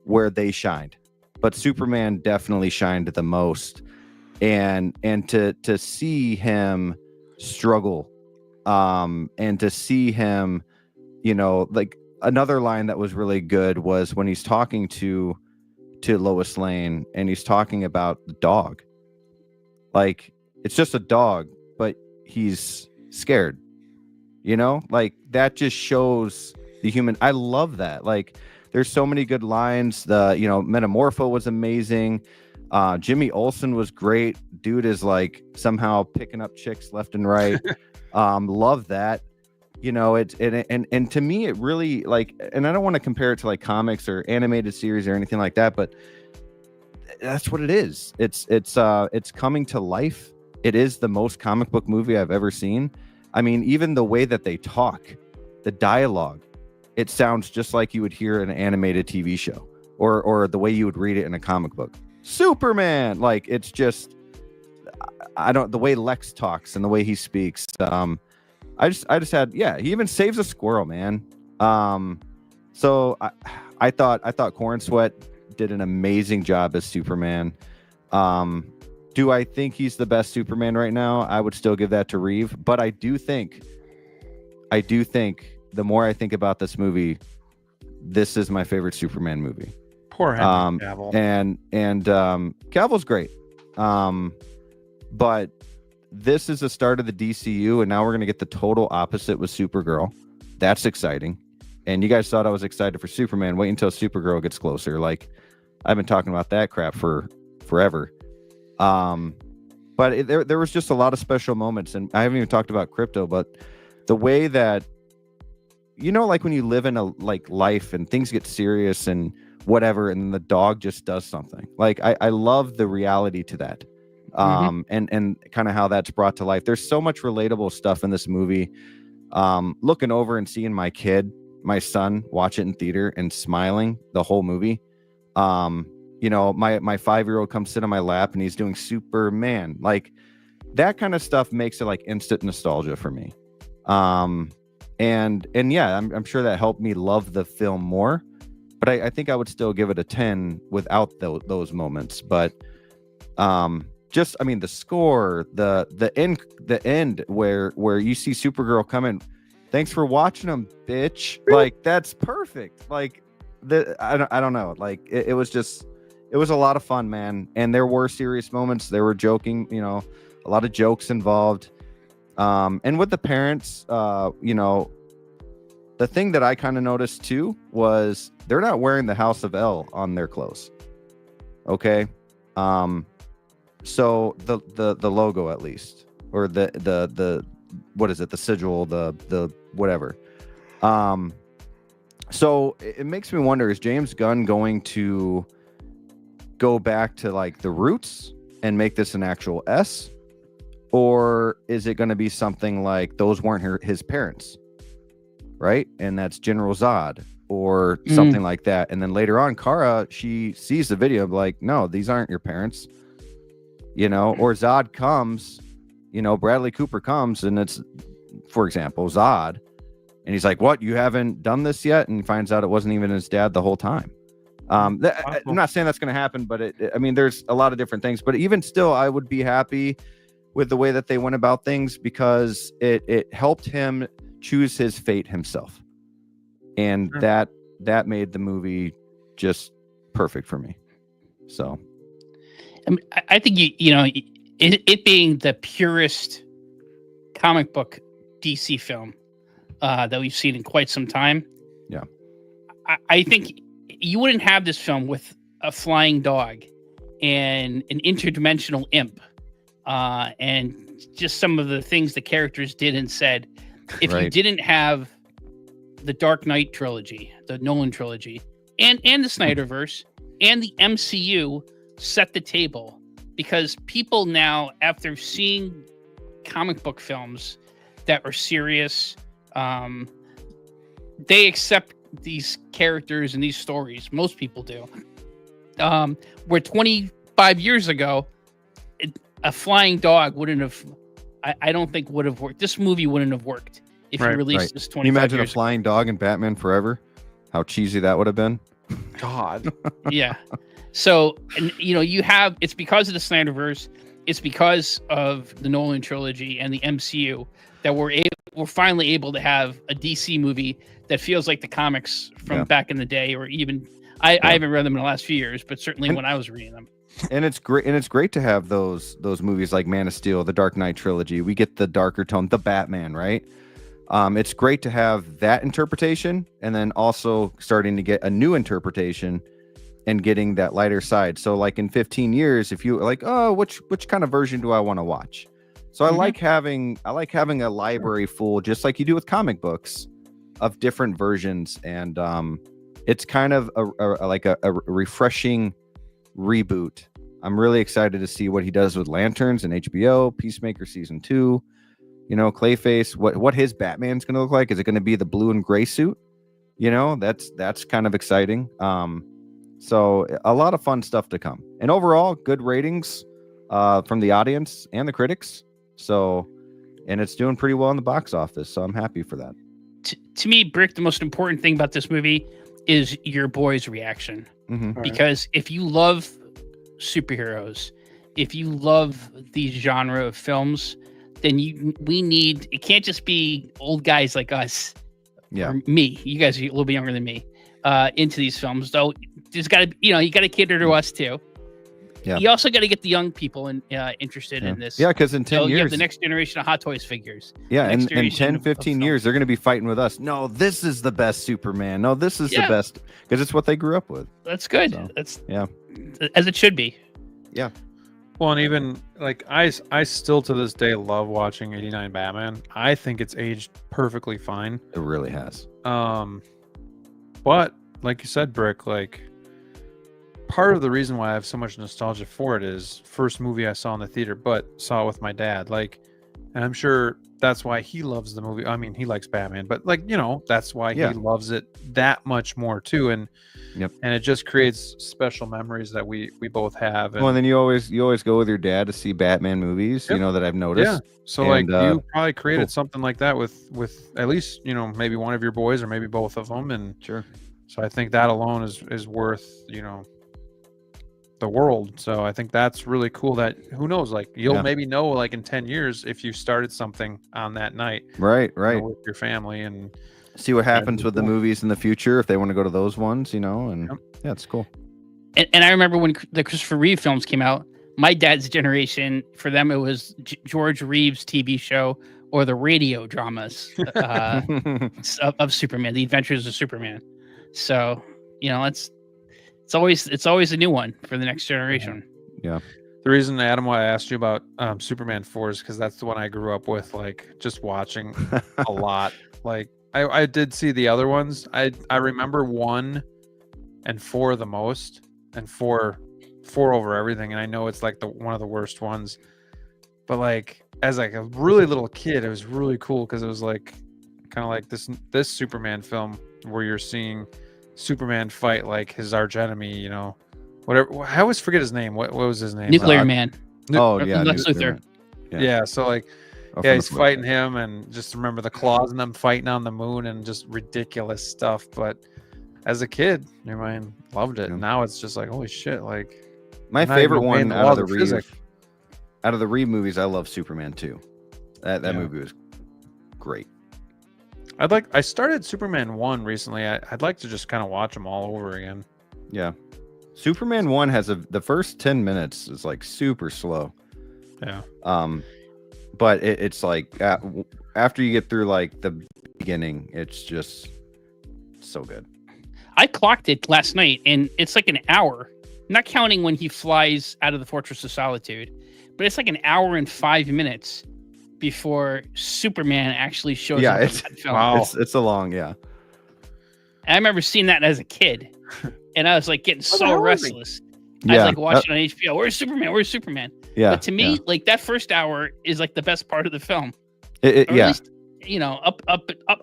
where they shined, but Superman definitely shined the most. And to see him struggle, and to see him, like, another line that was really good was when he's talking to Lois Lane, and he's talking about the dog. Like, it's just a dog, but he's scared, like, that just shows the human. I love that. Like, there's so many good lines. The Metamorpho was amazing. Jimmy Olsen was great. Dude is like somehow picking up chicks left and right. Love that. It's and to me, it really, like, and I don't want to compare it to like comics or animated series or anything like that, but that's what it is. It's coming to life. It is the most comic book movie I've ever seen. I mean, even the way that they talk, the dialogue, it sounds just like you would hear in an animated TV show, or the way you would read it in a comic book. Superman, like, it's just, the way Lex talks and the way he speaks. I just had, he even saves a squirrel, man. So I thought Corn Sweat did an amazing job as Superman. Do I think he's the best Superman right now? I would still give that to Reeve, but I do think the more I think about this movie, this is my favorite Superman movie. Poor Henry Cavill. And Cavill's great. But this is the start of the DCU, and now we're going to get the total opposite with Supergirl. That's exciting. And you guys thought I was excited for Superman. Wait until Supergirl gets closer. Like, I've been talking about that crap for forever. But there was just a lot of special moments, and I haven't even talked about Crypto, but the way that, like, when you live in a life and things get serious and whatever, and the dog just does something. Like, I love the reality to that. And kind of how that's brought to life. There's so much relatable stuff in this movie. Looking over and seeing my son watch it in theater and smiling the whole movie. My 5-year-old comes sit on my lap and he's doing Superman. Like, that kind of stuff makes it like instant nostalgia for me. And yeah, I'm sure that helped me love the film more, but I think I would still give it a 10 without those moments. But just, I mean, the score, the end where you see Supergirl come in. Thanks for watching them, bitch. Like, that's perfect. Like, I don't know. Like, it was a lot of fun, man. And there were serious moments. There were joking, a lot of jokes involved. And with the parents, the thing that I kind of noticed too was they're not wearing the House of L on their clothes. Okay. So the logo, at least, or the what is it? The sigil, the whatever. So it makes me wonder, is James Gunn going to go back to like the roots and make this an actual S? Or is it going to be something like those weren't his parents, right? And that's General Zod or something like that. And then later on, Kara, she sees the video like, no, these aren't your parents, you know, or Zod comes, you know, Bradley Cooper comes and it's, for example, Zod. And he's like, what? You haven't done this yet? And he finds out it wasn't even his dad the whole time. I'm not saying that's going to happen, but I mean, there's a lot of different things. But even still, I would be happy with the way that they went about things because it helped him choose his fate himself. And that made the movie just perfect for me. So I mean, I think you know it being the purest comic book DC film that we've seen in quite some time. Yeah, I think you wouldn't have this film with a flying dog and an interdimensional imp and just some of the things the characters did and said if you didn't have the Dark Knight trilogy, the Nolan trilogy, and the Snyderverse and the MCU set the table, because people now, after seeing comic book films that are serious, they accept these characters and these stories. Most people do. Where 25 years ago, a flying dog wouldn't have, I don't think would have worked. This movie wouldn't have worked if you released this 25 Can you imagine years a flying dog in Batman Forever? How cheesy that would have been. God. Yeah. So, and you know, it's because of the Snyderverse, it's because of the Nolan trilogy and the MCU that we're finally able to have a DC movie that feels like the comics from back in the day, or even I haven't read them in the last few years, but certainly when I was reading them. And it's great to have those movies like Man of Steel, the Dark Knight trilogy. We get the darker tone, the Batman, right? It's great to have that interpretation, and then also starting to get a new interpretation and getting that lighter side. So like in 15 years, if you like, oh, which kind of version do I want to watch? So I like having a library full, just like you do with comic books, of different versions. And it's kind of a refreshing reboot. I'm really excited to see what he does with Lanterns and HBO, Peacemaker season 2, you know, Clayface, what his Batman's going to look like. Is it going to be the blue and gray suit? You know, that's kind of exciting. So a lot of fun stuff to come, and overall good ratings from the audience and the critics. So, and it's doing pretty well in the box office. So I'm happy for that. To me, Brick, the most important thing about this movie is your boy's reaction. Because if you love superheroes, if you love these genre of films, then it can't just be old guys like us, or me. You guys are a little bit younger than me, into these films. Though there's got to, you got to cater to us too. Yeah. You also got to get the young people interested in this. Yeah, because in 10 years, you have the next generation of Hot Toys figures. Yeah, and in 10, 15 years, they're going to be fighting with us. No, this is the best Superman. No, this is the best, because it's what they grew up with. That's good. So, that's as it should be. Yeah. Well, and even like I still to this day love watching '89 Batman. I think it's aged perfectly fine. It really has. But like you said, Brick, like part of the reason why I have so much nostalgia for it is first movie I saw in the theater, but saw it with my dad. Like, and I'm sure that's why he loves the movie. I mean, he likes Batman, but like, that's why he loves it that much more too. And and it just creates special memories that we both have. And, well, and then you always go with your dad to see Batman movies, that I've noticed. Yeah. So like you probably created something like that with at least, maybe one of your boys or maybe both of them. And sure. So I think that alone is worth, the world. So I think that's really cool that who knows, like you'll maybe know like in 10 years if you started something on that night. Right. With your family and see what happens with the movies in the future if they want to go to those ones, and it's cool. And I remember when the Christopher Reeve films came out, my dad's generation, for them it was George Reeves' TV show or the radio dramas of Superman, the Adventures of Superman. So it's always a new one for the next generation. Yeah. The reason, Adam, why I asked you about Superman 4 is because that's the one I grew up with, like just watching a lot. Like I did see the other ones. I remember 1 and 4 the most, and 4 over everything. And I know it's like one of the worst ones, but like as like a really little kid, it was really cool because it was like kind of like this Superman film where you're seeing Superman fight like his arch enemy, whatever. I always forget his name. What was his name? Nuclear Man. Oh yeah, Lex Luthor. Yeah. So like, he's fighting him, and just remember the claws and them fighting on the moon and just ridiculous stuff. But as a kid, loved it. Yeah. Now it's just like, holy shit! Like my favorite one out of the Reeve movies, I love Superman 2. That movie was great. I started Superman 1 recently. I'd like to just kind of watch them all over again. Yeah. Superman 1 has the first 10 minutes is like super slow. Yeah. But it's like after you get through like the beginning, it's just so good. I clocked it last night, and it's like an hour, not counting when he flies out of the Fortress of Solitude, but it's like an hour and 5 minutes before Superman actually shows up in that film. Wow. It's a long, yeah. And I remember seeing that as a kid, and I was like getting so restless. I Yeah. was like watching on HBO. Where's Superman? Where's Superman? Yeah. But to me, like that first hour is like the best part of the film. Or yeah. at least,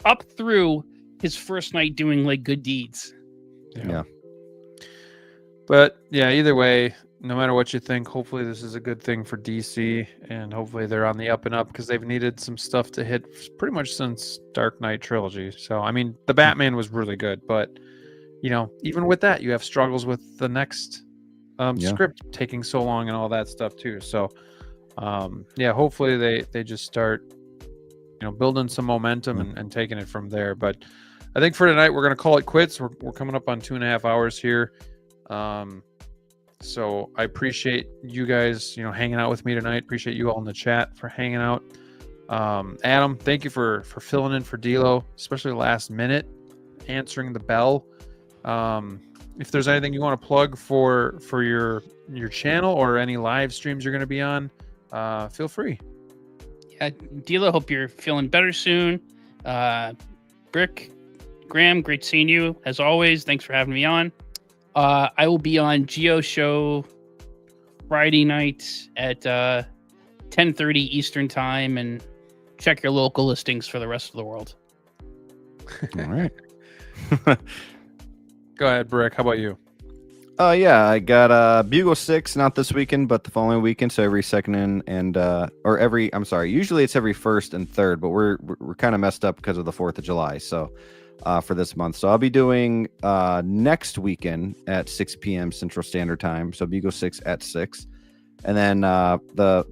up through his first night doing like good deeds. Yeah. But yeah, either way, no matter what you think, hopefully this is a good thing for DC, and hopefully they're on the up and up because they've needed some stuff to hit pretty much since Dark Knight trilogy. So, I mean, the Batman was really good, but even with that, you have struggles with the next script taking so long and all that stuff too. So, hopefully they just start, building some momentum and taking it from there. But I think for tonight, we're going to call it quits. We're coming up on 2.5 hours here. So I appreciate you guys, hanging out with me tonight. Appreciate you all in the chat for hanging out. Adam, thank you for filling in for DLO, especially last minute, answering the bell. If there's anything you want to plug for your channel or any live streams you're going to be on, feel free. Yeah, DLO, hope you're feeling better soon. Brick, Graham, great seeing you as always. Thanks for having me on. I will be on Geo Show Friday night at 10:30 Eastern time, and check your local listings for the rest of the world. All right. Go ahead, Brick. How about you? Yeah, I got Bugle 6, not this weekend, but the following weekend. So every second usually it's every first and third, but we're kind of messed up because of the 4th of July. So for this month. So I'll be doing next weekend at 6 p.m. Central Standard Time. So Bugle 6 at 6. And then the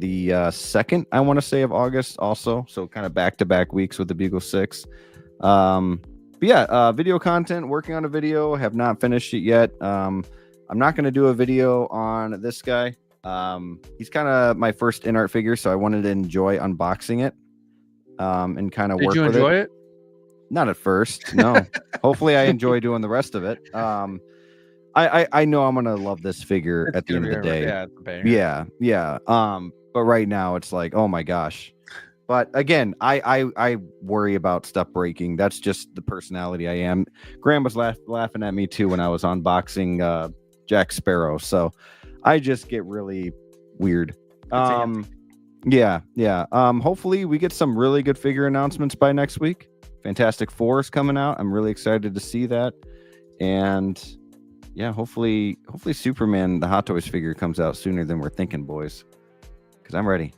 2nd, I want to say, of August also. So kind of back-to-back weeks with the Bugle 6. Video content, working on a video, have not finished it yet. I'm not going to do a video on this guy. He's kind of my first InArt figure, so I wanted to enjoy unboxing it and kind of work with it. Did you enjoy it? Not at first, no. Hopefully I enjoy doing the rest of it. I know I'm gonna love this figure at the end of the day. Yeah. But right now it's like, oh my gosh. But again, I worry about stuff breaking. That's just the personality I am. Graham was laughing at me too when I was unboxing Jack Sparrow. So I just get really weird. Hopefully we get some really good figure announcements by next week. Fantastic Four is coming out. I'm really excited to see that. And yeah, hopefully Superman, the Hot Toys figure, comes out sooner than we're thinking, boys. Because I'm ready.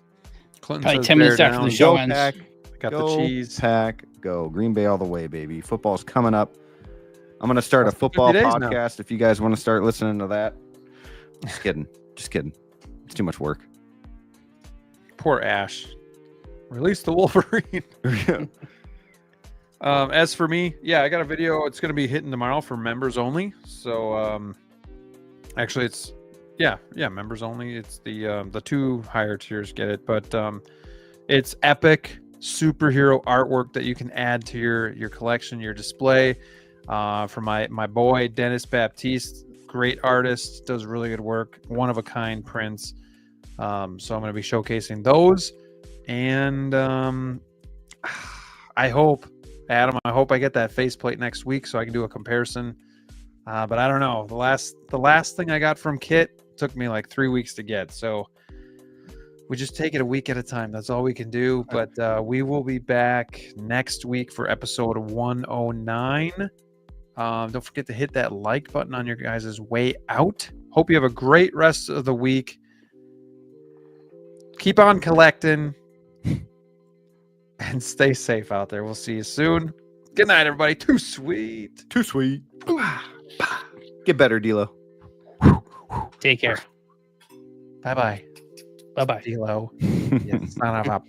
Clinton Probably says 10 minutes bear after down. the show Go ends. Pack. Got Go the cheese. Pack. Go. Green Bay all the way, baby. Football's coming up. I'm going to start a football 50 days podcast now. if you guys want to start listening to that. Just kidding. It's too much work. Poor Ash. Release the Wolverine. As for me, I got a video. It's going to be hitting tomorrow for members only. So, actually, it's members only. It's the 2 higher tiers get it, but it's epic. superhero artwork that you can add to your collection, your display. For my boy Dennis Baptiste, great artist, does really good work, one of a kind prints. So I'm going to be showcasing those, and I hope, Adam, I get that faceplate next week so I can do a comparison. But I don't know. The last thing I got from Kit took me like 3 weeks to get. So we just take it a week at a time. That's all we can do. But we will be back next week for episode 109. Don't forget to hit that like button on your guys' way out. Hope you have a great rest of the week. Keep on collecting and stay safe out there. We'll see you soon. Good night, everybody. Too sweet. Too sweet. Get better, DLO. Take care. Bye-bye. Bye-bye. DLO. Yes, son of a